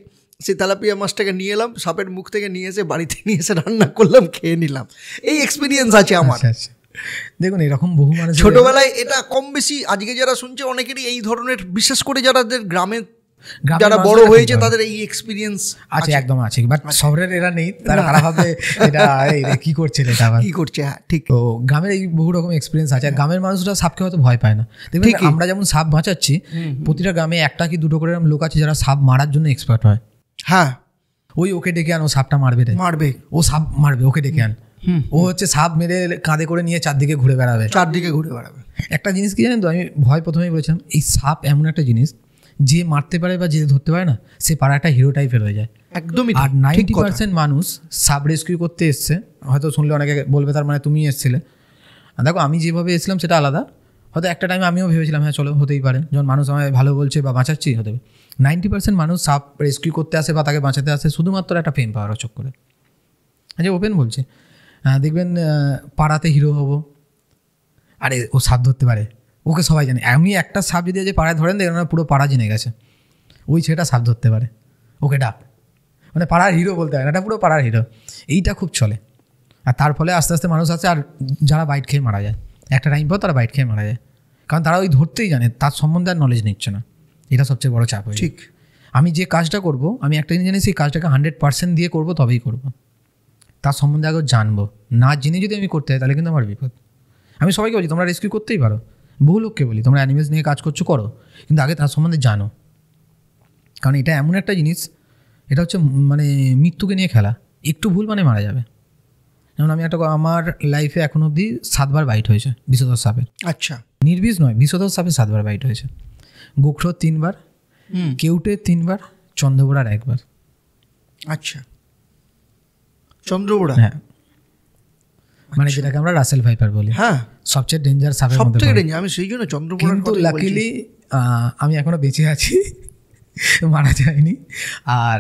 সেই তেলাপিয়া মাছটাকে নিয়ে এলাম, সাপের মুখ থেকে নিয়ে এসে বাড়িতে নিয়ে এসে রান্না করলাম, খেয়ে নিলাম। এই এক্সপিরিয়েন্স আছে আমার। দেখুন এরকম বহু মানুষ ছোটোবেলায় এটা কম বেশি, আজকে যারা শুনছে অনেকেরই এই ধরনের, বিশেষ করে যাদের গ্রামে যারা বড় হয়েছে তাদের এই এক্সপিরিয়েন্স আছে, একদম আছে। বাট শহরের এরা নেই, তারা ভাবে এটা কি করছে, এটা কি করছে। হ্যাঁ ঠিক। তো গ্রামের এই বহু রকম এক্সপিরিয়েন্স আছে। আর গ্রামের মানুষরা সাপকে হয়তো ভয় পায় না। দেখবেন আমরা যেমন সাপ বাঁচাচ্ছি, প্রতিটা গ্রামে একটা কি দুটো করে লোক আছে যারা সাপ মারার জন্য এক্সপার্ট হয়। হ্যাঁ, ওকে ডেকে আন, ও সাপটা মারবে, ও সাপ মারবে, ওকে ডেকে আন। ও হচ্ছে সাপ মেরে কাঁধে করে নিয়ে চারদিকে ঘুরে বেড়াবে। একটা জিনিস কি জানেন তো, আমি ভয় প্রথমেই বলেছিলাম, এই সাপ এমন একটা জিনিস যে মারতে পারে বা যে ধরতে পারে না, সে পাড়া একটা হিরো টাইপের হয়ে যায় একদমই। আর 90% মানুষ সাপ রেস্কিউ করতে এসছে, হয়তো শুনলে অনেকে বলবে তার মানে তুমি এসেছিলে। দেখো আমি যেভাবে এসেছিলাম সেটা আলাদা, হয়তো একটা টাইমে আমিও ভেবেছিলাম হ্যাঁ চলো হতেই পারে, যখন মানুষ আমায় ভালো বলছে বা বাঁচাচ্ছি হতে পারে। 90% মানুষ সাপ রেস্কিউ করতে আসে বা তাকে বাঁচাতে আসে শুধুমাত্র একটা ফেম পাওয়ার চক্করে। আচ্ছা ওপেন বলছে, দেখবেন পাড়াতে হিরো হবো, আরে ও সাপ ধরতে পারে, ওকে সবাই জানে। এমনি একটা সাপ যদি যে পাড়ায় ধরেন, দেখেন পুরো পাড়া জেনে গেছে ওই ছেলেটা সাপ ধরতে পারে, ওকে ডাক, মানে পাড়ার হিরো বলতে হয় না, এটা পুরো পাড়ার হিরো। এইটা খুব চলে। আর তার ফলে আস্তে আস্তে মানুষ আছে, আর যারা বাইট খেয়ে মারা যায়, একটা টাইম পর তারা বাইট খেয়ে মারা যায়, কারণ তারা ওই ধরতেই জানে, তার সম্বন্ধে আর নলেজ নিচ্ছে না। এটা সবচেয়ে বড় চাপ হয়। ঠিক, আমি যে কাজটা করব, আমি একটা জিনিস জানি, সেই কাজটাকে 100% দিয়ে করবো, তবেই করবো। তার সম্বন্ধে আগে জানবো, না জেনে যদি আমি করতে হয় তাহলে কিন্তু আমার বিপদ। আমি সবাইকে বলি তোমরা রেস্কিউ করতেই পারো, বহু লোককে বলি তোমরা অ্যানিমেলস নিয়ে কাজ করছো করো, কিন্তু আগে তার সম্বন্ধে জানো, কারণ এটা এমন একটা জিনিস, এটা হচ্ছে মানে মৃত্যুকে নিয়ে খেলা, একটু ভুল মানে মারা যাবে। যেমন আমি আমার লাইফে এখন অবধি 7বার বাইট হয়েছে বিষধর সাপের। আচ্ছা, নির্বিষ নয়, বিষধর সাপে 7বার বাইট হয়েছে। গোখরোর 3বার, কেউটে 3বার, চন্দ্রবোড়ার 1বার। আচ্ছা, চন্দ্রবোড়া, হ্যাঁ, মানে যেটাকে আমরা রাসেল ভাইপার বলি। হ্যাঁ, সবচেয়ে ডেঞ্জার সাপের মধ্যে ডেঞ্জার। আমি সেই জন্য চন্দ্রবোড়া, কিন্তু লাকিলি আমি এখনো বেঁচে আছি, মারা যায়নি। আর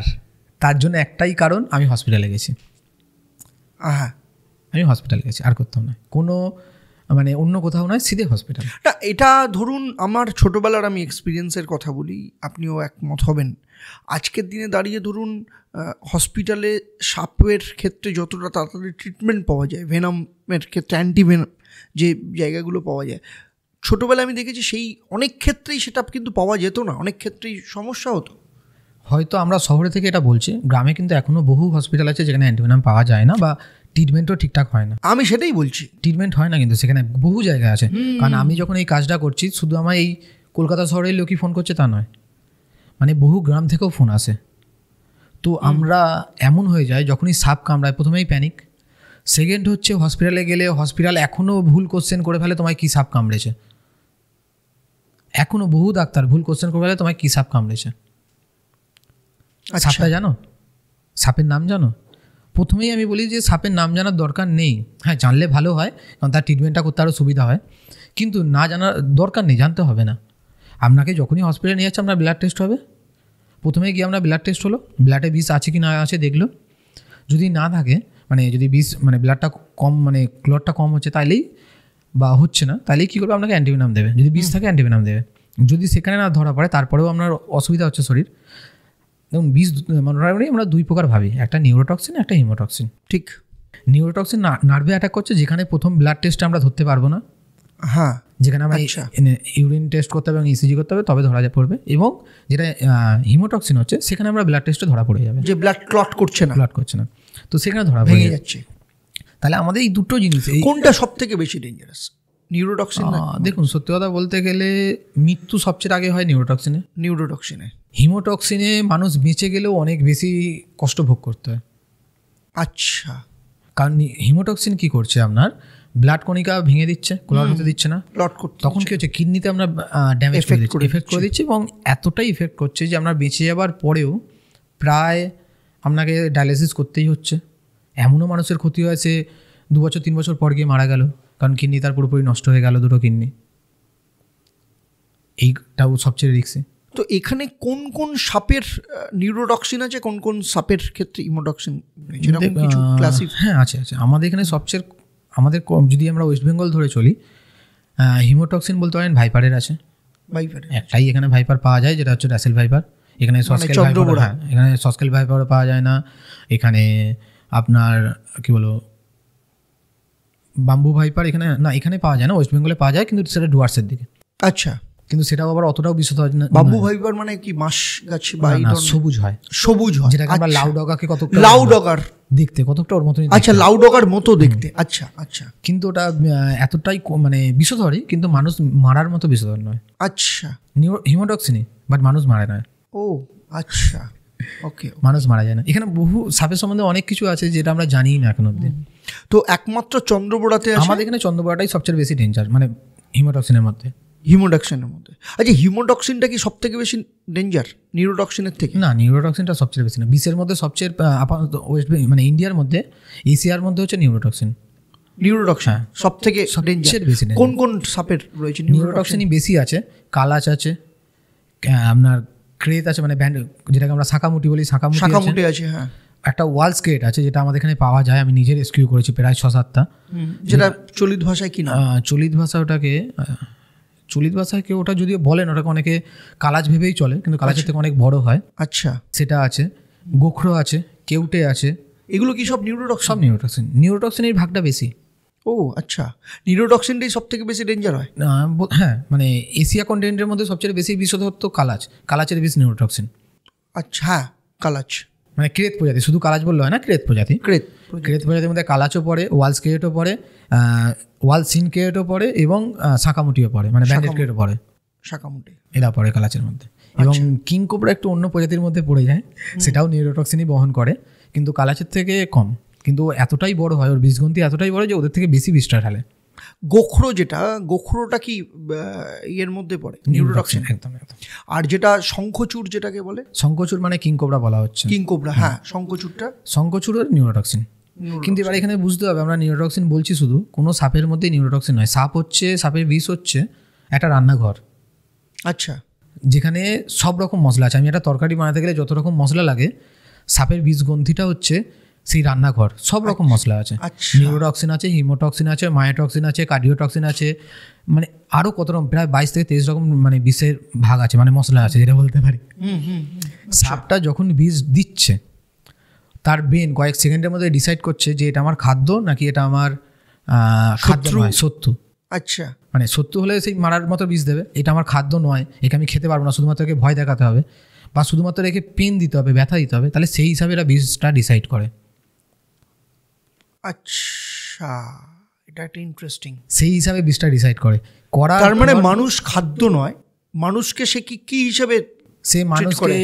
তার জন্য একটাই কারণ, আমি হসপিটালে গেছি। হ্যাঁ, আমি হসপিটালে গেছি, আর করতাম না কোনো, মানে অন্য কোথাও নয়, সিধে হসপিটাল। না, এটা ধরুন আমার ছোটোবেলার আমি এক্সপিরিয়েন্সের কথা বলি, আপনিও একমত হবেন। আজকের দিনে দাঁড়িয়ে ধরুন হসপিটালে সাপের ক্ষেত্রে যতটা তাড়াতাড়ি ট্রিটমেন্ট পাওয়া যায়, ভেনামের ক্ষেত্রে অ্যান্টিভেনাম যে জায়গাগুলো পাওয়া যায়, ছোটোবেলায় আমি দেখেছি সেই অনেক ক্ষেত্রেই সেটা কিন্তু পাওয়া যেত না, অনেক ক্ষেত্রেই সমস্যা হতো। হয়তো আমরা শহরে থেকে এটা বলছি, গ্রামে কিন্তু এখনও বহু হসপিটাল আছে যেখানে অ্যান্টিভেনাম পাওয়া যায় না, বা ট্রিটমেন্টও ঠিকঠাক হয় না। আমি সেটাই বলছি, ট্রিটমেন্ট হয় না, কিন্তু সেখানে বহু জায়গায় আছে। কারণ আমি যখন এই কাজটা করছি, শুধু আমার এই কলকাতা শহরের লোকই ফোন করছে তা নয়, মানে বহু গ্রাম থেকেও ফোন আসে। তো আমরা এমন হয়ে যায় যখনই সাপ কামড়ায় প্রথমেই প্যানিক, সেকেন্ড হচ্ছে হসপিটালে গেলে হসপিটাল এখনও ভুল কোশ্চেন করে ফেলে তোমায় কী সাপ কামড়েছে, এখনও বহু ডাক্তার ভুল কোশ্চেন করে ফেলে তোমায় কী সাপ কামড়েছে। সাপটা জানো, সাপের নাম জানো? প্রথমেই আমি বলি যে সাপের নাম জানার দরকার নেই, হ্যাঁ জানলে ভালো হয়, কারণ তার ট্রিটমেন্টটা করতে আরও সুবিধা হয়, কিন্তু না জানার দরকার নেই, জানতে হবে না। আপনাকে যখনই হসপিটালে নিয়ে যাচ্ছে আপনার ব্লাড টেস্ট হবে, প্রথমে গিয়ে আমরা ব্লাড টেস্ট হলো, ব্লাডে বিষ আছে কি না আছে দেখলো, যদি না থাকে মানে যদি বিষ মানে ব্লাডটা কম মানে ক্লটটা কম হচ্ছে তাইলেই বা হচ্ছে না, তাইলেই কী করবে আপনাকে অ্যান্টিভেনাম দেবে, যদি বিষ থাকে অ্যান্টিভেনাম দেবে। যদি সেখানে না ধরা পড়ে তারপরেও আপনার অসুবিধা হচ্ছে শরীর, দেখুন বিষ মোটামুটি আমরা দুই প্রকার ভাবি, একটা নিউরোটক্সিন একটা হিমোটক্সিন। ঠিক, নিউরোটক্সিন নার্ভে অ্যাটাক করছে, যেখানে প্রথম ব্লাড টেস্টটা আমরা ধরতে পারবো না, হ্যাঁ যেখানে আমরা ইউরিন টেস্ট করতে হবে এবং ইসিজি করতে হবে তবে ধরা পড়বে, এবং যেটা হিমোটক্সিন হচ্ছে সেখানে আমরা ব্লাড টেস্টে ধরা পড়ে যাবে যে ব্লাড ক্লট করছে না, ব্লাড করছে না, তো সেখানে ধরা ভেঙে যাচ্ছে। তাহলে আমাদের এই দুটো জিনিস, কোনটা সব থেকে বেশি ডেঞ্জারাস, নিউরোটক্সিন? দেখুন সত্যি কথা বলতে গেলে মৃত্যু সবচেয়ে আগে হয় নিউরোটক্সিনে। নিউরোটক্সিনে, হিমোটক্সিনে মানুষ বেঁচে গেলেও অনেক বেশি কষ্ট ভোগ করতে হয়। আচ্ছা, কারণ হিমোটক্সিন কি করছে, আপনার ব্লাড কণিকা ভেঙে দিচ্ছে, ক্লট হতে দিচ্ছে না, ক্লট করতে, তখন কি হচ্ছে কিডনিতে আমরা ড্যামেজ করে দিচ্ছি, এফেক্ট করে দিচ্ছি, এবং এতটাই ইফেক্ট করছে যে আমরা বেঁচে যাবার পরেও প্রায় আপনাকে ডায়ালিসিস করতেই হচ্ছে। এমনও মানুষের ক্ষতি হয়েছে 2 বছর 3 বছর পর গিয়ে মারা গেল, কারণ কিডনি তার পুরোপুরি নষ্ট হয়ে গেল, দুটো কিডনি। এইটাও সবচেয়ে রিস্কি। তো এখানে কোন কোন সাপের নিউরোটক্সিন আছে, কোন কোন সাপের ক্ষেত্রে হিমোটক্সিন, হ্যাঁ আছে আছে আমাদের এখানে সবচেয়ে আমাদের যদি আমরা ওয়েস্ট বেঙ্গল ধরে চলি, হিমোটক্সিন বলতে পারেন ভাইপারের আছে, ভাইপারের একটাই এখানে ভাইপার পাওয়া যায় যেটা হচ্ছে র্যাসেল ভাইপার। এখানে সসকেল ভাইপার, হ্যাঁ এখানে সসকেল ভাইপারও পাওয়া যায় না, এখানে আপনার কি বলো বাম্বু ভাইপার এখানে না, এখানে পাওয়া যায় না, ওয়েস্ট বেঙ্গলে পাওয়া যায় কিন্তু সেটা ডুয়ার্সের দিকে। আচ্ছা, কিন্তু সেটাও আবার অতটাও বিশুদ্ধ হয় না। বাম্বু ভাইপার মানে কি মাস গাছ বা সবুজ হয়, সবুজ হয়, যেটাকে আমরা লাউ ডগাকে কত লাউ ডগার দেখতে কতটা ওর মতনই, আচ্ছা লাউ ডগার মতো দেখতে, আচ্ছা আচ্ছা, কিন্তু ওটা এতটাই মানে বিষধরই, কিন্তু মানুষ মারার মতো বিষধর নয়। আচ্ছা, হিমোটক্সিনই, বাট মানুষ মারে না। ও আচ্ছা, ওকে, মানুষ মারা যায় না। এখানে বহু সাপের সম্বন্ধে অনেক কিছু আছে যেটা আমরা জানি না এখন অব্দি। তো একমাত্র চন্দ্রবোড়াতে আমাদের এখানে চন্দ্রবোড়াটাই সবচেয়ে বেশি ডেঞ্জার, মানে হিমোটক্সিনের মধ্যে। হিমোটক্সিনের মধ্যে, আচ্ছা হিমোটক্সিনটা কি সব থেকে বেশি ডেঞ্জার নিউরোটক্সিনের থেকে? না, নিউরোটক্সিনটা সবচেয়ে বেশি না, বিষের মধ্যে সবচেয়ে আপাতত ওয়েস্ট মানে ইন্ডিয়ার মধ্যে এশিয়ার মধ্যে হচ্ছে নিউরোটক্সিন। নিউরোটক্সিন সব থেকে সবচেয়ে বেশি। কোন কোন সাপের রয়েছে নিউরোটক্সিনই বেশি আছে? কালাচ আছে, আপনার ক্রেত আছে, মানে ব্যান্ড যেটাকে আমরা শাঁকামুটি বলি, শাঁকামুটি আছে, হ্যাঁ। একটা ওয়াল স্কেট আছে যেটা আমাদের এখানে পাওয়া যায়, আমি নিজে রেস্কিউ করেছি প্রায় 6-7টা। যেটা চলিত ভাষায় কি না, চলিত ভাষা ওটাকে, চলিত ভাষায় কেউ ওটা যদিও বলেন ওটাকে অনেকে কালাচ ভেবেই চলে, কিন্তু কালাচের থেকে অনেক বড় হয়। আচ্ছা, সেটা আছে, গোখরো আছে, কেউটে আছে। এগুলো কি সব নিউরোটক্সিন? সব নিউরোটক্সিন। নিউরোটক্সিনের ভাগটা বেশি। ও আচ্ছা, নিউরোটক্সিনটাই সব থেকে বেশি ডেঞ্জার হয়? হ্যাঁ, মানে এশিয়া কন্টিনেন্টের মধ্যে সবচেয়ে বেশি বিষধর তো কালাচ, কালাচের বেশি নিউরোটক্সিন। আচ্ছা, হ্যাঁ কালাচ মানে ক্রেত প্রজাতি, শুধু কালাচ বললে হয় না, ক্রেত প্রজাতি। ক্রেত প্রজাতির মধ্যে কালাচও পড়ে, ওয়াল স্কেটও পড়ে, ওয়াল সিন কেটও পড়ে, এবং শাঁকামুটিও পড়ে, মানে ব্যান্ডেড কেটও পড়ে, শাঁকামুটি এরা পড়ে কালাচের মধ্যে। এবং কিং কোবরা একটু অন্য প্রজাতির মধ্যে পড়ে যায়, সেটাও নিউরোটক্সিনই বহন করে, কিন্তু কালাচের থেকে কম, কিন্তু এতটাই বড় হয়, ওর বিষগন্তি এতটাই বড় যে ওদের থেকে বেশি বিষটা ঢালে। গোখরো, যেটা গোখরোটা কি এর মধ্যে পড়ে? নিউরোটক্সিন, একদম একদম। আর যেটা শঙ্খচূড় যেটাকে বলে, শঙ্খচূড় মানে কিং কোবরা বলা হচ্ছে, কিং কোবরা, হ্যাঁ শঙ্খচূড়ের নিউরোটক্সিন। কিন্তু এবার এখানে বুঝতে হবে আমরা নিউরোটক্সিন বলছি শুধু, কোনো সাপের মধ্যেই নিউরোটক্সিন নয়। সাপ হচ্ছে, সাপের বিষ হচ্ছে একটা রান্নাঘর। আচ্ছা, যেখানে সব রকম মশলা আছে। আমি একটা তরকারি বানাতে গেলে যত রকম মশলা লাগে, সাপের বিষ গ্রন্থিটা হচ্ছে সেই রান্নাঘর, সব রকম মশলা আছে। নিউরোটক্সিন আছে, হিমোটক্সিন আছে, মায়োটক্সিন আছে, কার্ডিওটক্সিন আছে, মানে আরও কত রকম, প্রায় 22 থেকে 23 রকম মানে বিষের ভাগ আছে, মানে মশলা আছে যেটা বলতে পারি। সাপটা যখন বিষ দিচ্ছে, তার ব্রেন কয়েক সেকেন্ডের মধ্যে ডিসাইড করছে যে এটা আমার খাদ্য নাকি এটা আমার খাদ্য নয়, শত্রু। আচ্ছা, মানে শত্রু হলে সেই মারার মতো বিষ দেবে, এটা আমার খাদ্য নয়, একে আমি খেতে পারবো না, শুধুমাত্র একে ভয় দেখাতে হবে বা শুধুমাত্র একে পেন দিতে হবে, ব্যথা দিতে হবে, তাহলে সেই হিসাবে এরা বিষটা ডিসাইড করে। আচ্ছা, এটা একটা ইন্টারেস্টিং। সেই হিসাবে বিষটা ডিসাইড করে। তার মানে মানুষ খাদ্য নয়, মানুষকে সে কি হিসাবে সে মানুষকে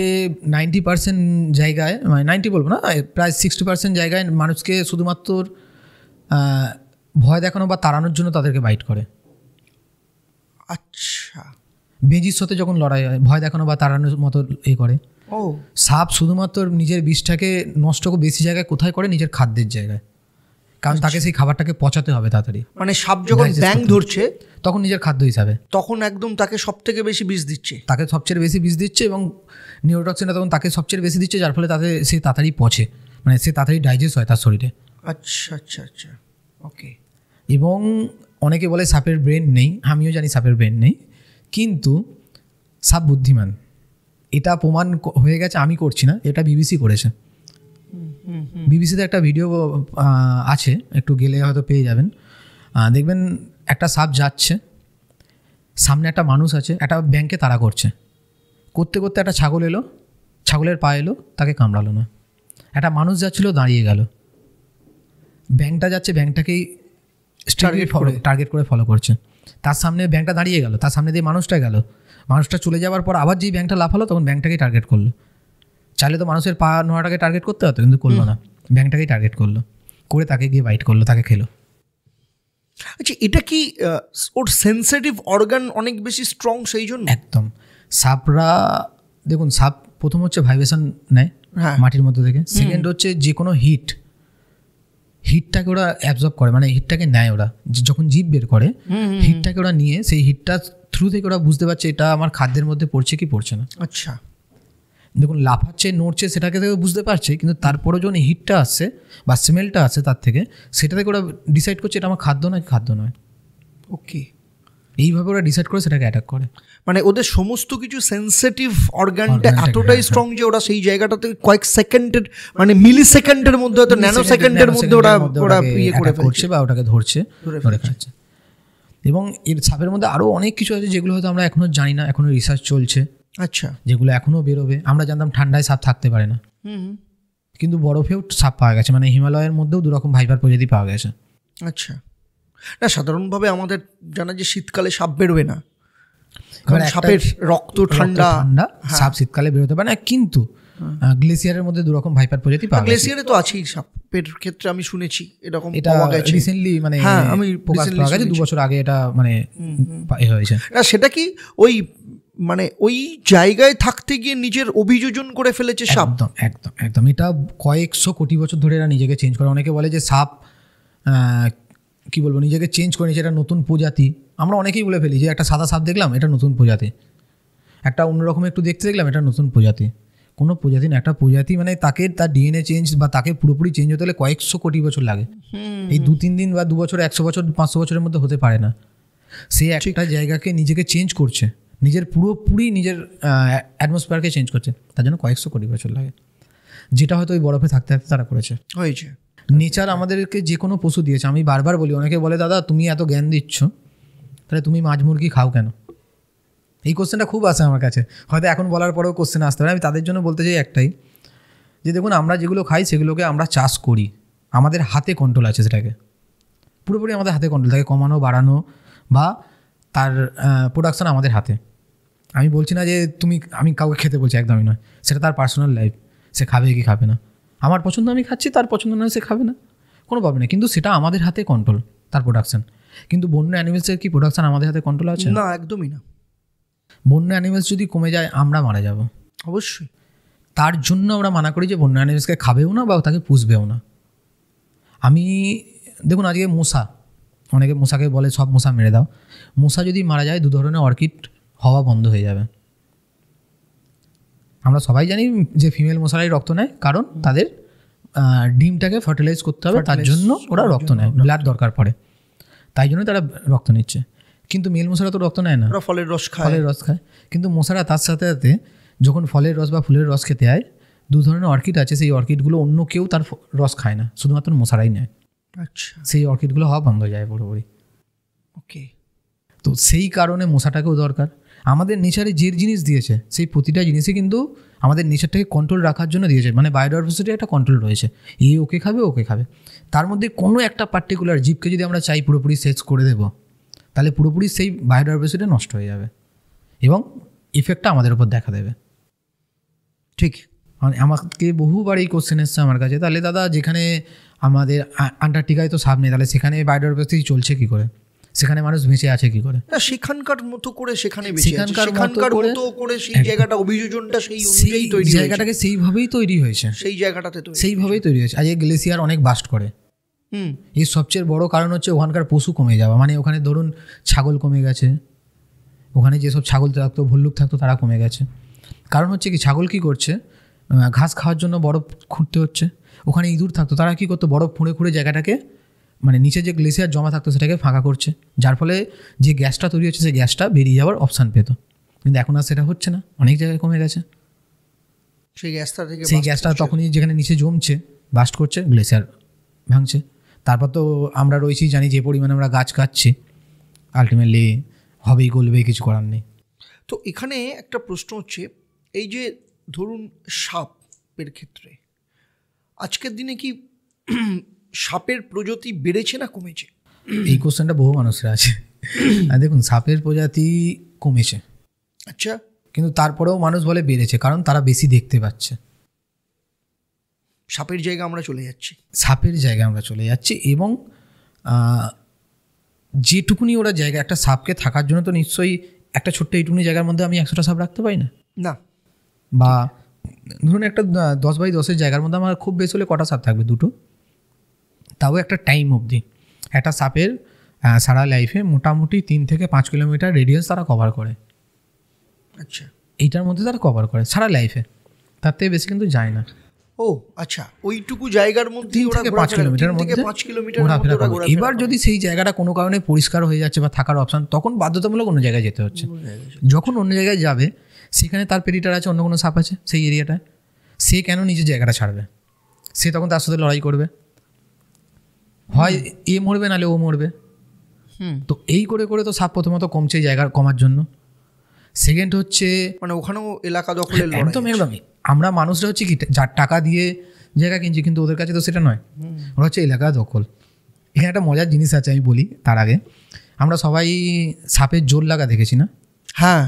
90% জায়গায়, মানে 90 বলবো না, প্রায় 60% জায়গায় মানুষকে শুধুমাত্র ভয় দেখানো বা তাড়ানোর জন্য তাদেরকে বাইট করে। আচ্ছা, বেজির সাথে যখন লড়াই হয় ভয় দেখানো বা তাড়ানোর মতো করে। সাপ শুধুমাত্র নিজের বিষটাকে নষ্ট বেশি জায়গায় কোথায় করে? নিজের খাদ্যের জায়গায়, কারণ তাকে সেই খাবারটাকে পচাতে হবে তাড়াতাড়ি। মানে সাপ যখন ব্যাং ধরছে তখন নিজের খাদ্য হিসাবে তখন একদম তাকে সব থেকে বেশি বিষ দিচ্ছে, তাকে সবচেয়ে বেশি বিষ দিচ্ছে, এবং নিউরোটক্সিনটা তখন তাকে সবচেয়ে বেশি দিচ্ছে, যার ফলে তাতে সে তাড়াতাড়ি পচে, মানে সে তাড়াতাড়ি ডাইজেস্ট হয় তার শরীরে। আচ্ছা আচ্ছা আচ্ছা, ওকে। এবং অনেকে বলে সাপের ব্রেন নেই, আমিও জানি সাপের ব্রেন নেই, কিন্তু সাপ বুদ্ধিমান, এটা প্রমাণ হয়ে গেছে। আমি করছি না, এটা বিবিসি করেছে। বিবিসিতে একটা ভিডিও আছে, একটু গেলে হয়তো পেয়ে যাবেন। দেখবেন একটা সাপ যাচ্ছে, সামনে একটা মানুষ আছে, একটা ব্যাঙকে তাড়া করছে, করতে করতে একটা ছাগল এলো, ছাগলের পা এলো, তাকে কামড়ালো না। একটা মানুষ যাচ্ছিল, দাঁড়িয়ে গেল, ব্যাঙটা যাচ্ছে, ব্যাঙটাকেই টার্গেট করে ফলো করছে। তার সামনে ব্যাঙটা দাঁড়িয়ে গেল, তার সামনে দিয়ে মানুষটা গেল, মানুষটা চলে যাওয়ার পর আবার যেই ব্যাঙটা লাফালো তখন ব্যাঙটাকেই টার্গেট করলো। চাইলে তো মানুষের পা নোয়াটাকে টার্গেট করতে হতো, কিন্তু করলো না, ব্যাঙটাকেই টার্গেট করলো, করে তাকে গিয়ে বাইট করলো, তাকে খেলো। আচ্ছা, এটা কি ওর সেন্সিটিভ অর্গান অনেক বেশি স্ট্রং সেই জন্য? একদম। সাপরা দেখুন, সাপ প্রথম হচ্ছে ভাইব্রেশন নেয় মাটির মধ্যে থেকে, সেকেন্ড হচ্ছে যে কোনো হিটটাকে ওরা অ্যাবজর্ব করে, মানে হিটটাকে নেয় ওরা, যখন জীব বের করে হিটটাকে ওরা নিয়ে সেই হিটটা থ্রু থেকে ওরা বুঝতে পারছে এটা আমার খাদ্যের মধ্যে পড়ছে কি পড়ছে না। আচ্ছা, দেখুন লাফাচ্ছে নড়ছে সেটাকে থেকে বুঝতে পারছে, কিন্তু তারপরে যখন হিটটা আসছে বা স্মেলটা আসছে তার থেকে, সেটা থেকে ওরা ডিসাইড করছে এটা আমার খাদ্য নাকি খাদ্য নয়। ওকে, এইভাবে ওরা ডিসাইড করে সেটাকে অ্যাটাক করে। মানে ওদের সমস্ত কিছু সেন্সিটিভ অর্গানটা এতটাই স্ট্রং যে ওরা সেই জায়গাটাতে কয়েক সেকেন্ডের, মানে মিলি সেকেন্ডের মধ্যে, হয়তো ন্যানো সেকেন্ডের মধ্যে ওরা ইয়ে করে ফেলছে বা ওটাকে ধরছে, ধরে খাচ্ছে। এবং এর সাপের মধ্যে আরও অনেক কিছু আছে যেগুলো হয়তো আমরা এখনও জানি না, এখনও রিসার্চ চলছে। আচ্ছা, যেগুলো এখনও বেরোবে। আমরা জানতাম ঠান্ডায় সাপ থাকতে পারে না, কিন্তু বরফেও সাপ পাওয়া গেছে, মানে হিমালয়ের মধ্যেও দুরকম ভাইপার প্রজাতি পাওয়া গেছে। আচ্ছা, না সাধারণভাবে আমাদের জানা যে শীতকালে সাপ বেরোবে না, কারণ সাপের রক্ত ঠান্ডা, সাপ শীতকালে বেরোতে পারে না, কিন্তু গ্লেসিয়ারের মধ্যে দুরকম ভাইপার প্রজাতি পাওয়া গেছে। গ্লেসিয়ারে তো আছেই সাপের ক্ষেত্রে আমি শুনেছি এরকম এটা রিসেন্টলি, মানে আমি প্রকাশ পাওয়া গেছে 2 বছর আগে, এটা মানে হয়েছে। না সেটা কি ওই মানে ওই জায়গায় থাকতে গিয়ে নিজের অভিযোজন করে ফেলেছে সাপ? একদম একদম একদম। এটা কয়েকশো কোটি বছর ধরে এরা নিজেকে চেঞ্জ করে। অনেকে বলে যে সাপ কি বলবো, নিজেকে চেঞ্জ করে নিয়েছে, এটা নতুন প্রজাতি। আমরা অনেকেই বলে ফেলি যে একটা সাদা সাপ দেখলাম এটা নতুন প্রজাতি, একটা অন্যরকম একটু দেখতে দেখলাম এটা নতুন প্রজাতি। কোনো প্রজাতি না, একটা প্রজাতি মানে তাকে তার ডিএনএ চেঞ্জ বা তাকে পুরোপুরি চেঞ্জ হতে হলে কয়েকশো কোটি বছর লাগে। এই 2-3 দিন বা 2 বছর, 100 বছর, 500 বছরের মধ্যে হতে পারে না। সে একটা জায়গাকে নিজেকে চেঞ্জ করছে, নিজের পুরোপুরি নিজের অ্যাটমসফিয়ারকে চেঞ্জ করছে, তার জন্য কয়েকশো কোটি বছর লাগে, যেটা হয়তো ওই বরফে থাকতে থাকতে তারা করেছে। হয়েছে। নেচার আমাদেরকে যে কোনো পশু দিয়েছে। আমি বারবার বলি, অনেকে বলে দাদা তুমি এত জ্ঞান দিচ্ছ, তাহলে তুমি মাছ মুরগি খাও কেন? এই কোশ্চেনটা খুব আসে আমার কাছে, হয়তো এখন বলার পরেও কোশ্চেন আসতে পারে। আমি তাদের জন্য বলতে চাই একটাই, যে দেখুন আমরা যেগুলো খাই সেগুলোকে আমরা চাষ করি, আমাদের হাতে কন্ট্রোল আছে, সেটাকে পুরোপুরি আমাদের হাতে কন্ট্রোল থাকে, কমানো বাড়ানো বা তার প্রোডাকশান আমাদের হাতে। আমি বলছি না যে আমি কাউকে খেতে বলছি, একদমই নয়, সেটা তার পার্সোনাল লাইফ, সে খাবে কি খাবে না। আমার পছন্দ আমি খাচ্ছি, তার পছন্দ নয় সে খাবে না, কোনো প্রবলেম নেই, কিন্তু সেটা আমাদের হাতে কন্ট্রোল, তার প্রোডাকশান। কিন্তু বন্য অ্যানিমেলসের কি প্রোডাকশান আমাদের হাতে কন্ট্রোল আছে? না, একদমই না। বন্য অ্যানিমেলস যদি কমে যায় আমরা মারা যাব অবশ্যই। তার জন্য আমরা মানা করি যে বন্য অ্যানিমেলসকে খাবেও না বা তাকে পুষবেও না। আমি দেখুন আজকে মশা, অনেকে মশাকে বলে সব মশা মেরে দাও। মশা যদি মারা যায় 2 ধরনের অর্কিড হওয়া বন্ধ হয়ে যাবে। আমরা সবাই জানি যে ফিমেল মশারাই রক্ত নেয়, কারণ তাদের ডিমটাকে ফার্টিলাইজ করতে হবে, তার জন্য ওরা রক্ত নেয়, ব্লাড দরকার পড়ে, তাই জন্য তারা রক্ত নিচ্ছে। কিন্তু মেল মশারা তো রক্ত নেয় না, ফলের রস খায়। কিন্তু মশারা তার সাথে সাথে যখন ফলের রস বা ফুলের রস খেতে হয়, 2 ধরনের অর্কিড আছে, সেই অর্কিডগুলো অন্য কেউ তার রস খায় না, শুধুমাত্র মশারাই নেয়। আচ্ছা, সেই অর্কিডগুলো হওয়া বন্ধ হয়ে যায় পুরোপুরি। ওকে। তো সেই কারণে মশাটাকেও দরকার। আমাদের নেচারে যে জিনিস দিয়েছে সেই প্রতিটা জিনিসই কিন্তু আমাদের নেচারটাকে কন্ট্রোল রাখার জন্য দিয়েছে, মানে বায়োডাইভার্সিটি একটা কন্ট্রোল রয়েছে, ওকে খাবে। তার মধ্যে কোনো একটা পার্টিকুলার জীবকে যদি আমরা চাই পুরোপুরি শেষ করে দেবো, তাহলে পুরোপুরি সেই বায়োডাইভার্সিটি নষ্ট হয়ে যাবে এবং ইফেক্টটা আমাদের উপর দেখা দেবে। ঠিক। মানে আমাকে বহুবার এই কোশ্চেন এসছে আমার কাছে, তাহলে দাদা যেখানে আমাদের আন্টার্কটিকায় তো সাপ নেই, তাহলে সেখানে বায়োডাইভার্সিটি চলছে কি করে, সেখানে মানুষ বেঁচে আছে কি করে? না, সেখানকার মতো করে সেখানে সেখানকার মতো করে সেই জায়গাটা, অভিযোজনটা সেই অনুযায়ী তৈরি, জায়গাটাকে সেইভাবেই তৈরি হয়েছে, সেই জায়গাটাতে সেইভাবেই তৈরি হয়েছে। আজকে গ্লেসিয়ার অনেক বাস্ট করে, এর সবচেয়ে বড় কারণ হচ্ছে ওখানকার পশু কমে যাওয়া। মানে ওখানে ধরুন ছাগল কমে গেছে, ওখানে যেসব ছাগল থাকতো, ভল্লুক থাকতো, তারা কমে গেছে। কারণ হচ্ছে কি, ছাগল কি করছে, ঘাস খাওয়ার জন্য বরফ খুঁড়তে হচ্ছে। ওখানে ইঁদুর থাকতো, তারা কি করতো, বরফ খুঁড়ে খুঁড়ে জায়গাটাকে, মানে নিচে যে গ্লেসিয়ার জমা থাকতো সেটাকে ফাঁকা করছে, যার ফলে যে গ্যাসটা তৈরি হচ্ছে সেই গ্যাসটা বেরিয়ে যাওয়ার অপশান পেত। কিন্তু এখন আর সেটা হচ্ছে না, অনেক জায়গায় কমে গেছে। সেই গ্যাসটা তখনই যেখানে নিচে জমছে, বাস্ট করছে, গ্লেসিয়ার ভাঙছে। তারপর তো আমরা রয়েছি, জানি যে পরিমাণে আমরা গাছ কাটছি, আলটিমেটলি হবেই, গলবে, কিছু করার নেই। তো এখানে একটা প্রশ্ন হচ্ছে, এই যে ধরুন সাপের ক্ষেত্রে আজকের দিনে কি সাপের প্রজাতি বেড়েছে না কমেছে? এই কোশ্চেনটা বহু মানুষরা আছে। দেখুন, সাপের প্রজাতি কমেছে, আচ্ছা, কিন্তু তারপরেও মানুষ বলে বেড়েছে, কারণ তারা বেশি দেখতে পাচ্ছে। সাপের জায়গায় আমরা চলে যাচ্ছি, এবং যেটুকুনি ওরা জায়গা, একটা সাপকে থাকার জন্য তো নিশ্চয়ই একটা ছোট্ট এইটুকুনি জায়গার মধ্যে আমি 100টা সাপ রাখতে পারি না। বা ধরুন একটা 10x10 জায়গার মধ্যে আমার খুব বেশি হলে কটা সাপ থাকবে, 2টো, তাও একটা টাইম অবধি। একটা সাপের সারা লাইফে মোটামুটি 3 থেকে 5 কিলোমিটার রেডিয়াস তারা কভার করে। আচ্ছা, এইটার মধ্যে তারা কভার করে সারা লাইফে, তার থেকে বেশি কিন্তু যায় না। ও আচ্ছা, ওইটুকু জায়গার মধ্যে 5 কিলোমিটার মধ্যে ঘোরাফেরা করে। এবার যদি সেই জায়গাটা কোনো কারণে পরিষ্কার হয়ে যাচ্ছে বা থাকার অপশান, তখন বাধ্যতামূলক অন্য জায়গায় যেতে হচ্ছে। যখন অন্য জায়গায় যাবে, সেখানে তার প্রেডিটার আছে, অন্য কোনো সাপ আছে সেই এরিয়াটায়, সে কেন নিজের জায়গাটা ছাড়বে? সে তখন তার সাথে লড়াই করবে, হয় এ মরবে নাহলে ও মরবে। তো এই করে করে তো সাপ প্রথমত কমছে জায়গা কমার জন্য। সেকেন্ড হচ্ছে, মানে ওখানেও এলাকা দখলের লড়াই। একদমই আমরা মানুষরা হচ্ছে কি, যার টাকা দিয়ে জায়গা কিনছি, কিন্তু ওদের কাছে তো সেটা নয়, ওরা হচ্ছে এলাকা দখল। এখানে একটা মজার জিনিস আছে, আমি বলি তার আগে। আমরা সবাই সাপের জোর লাগা দেখেছি না? হ্যাঁ,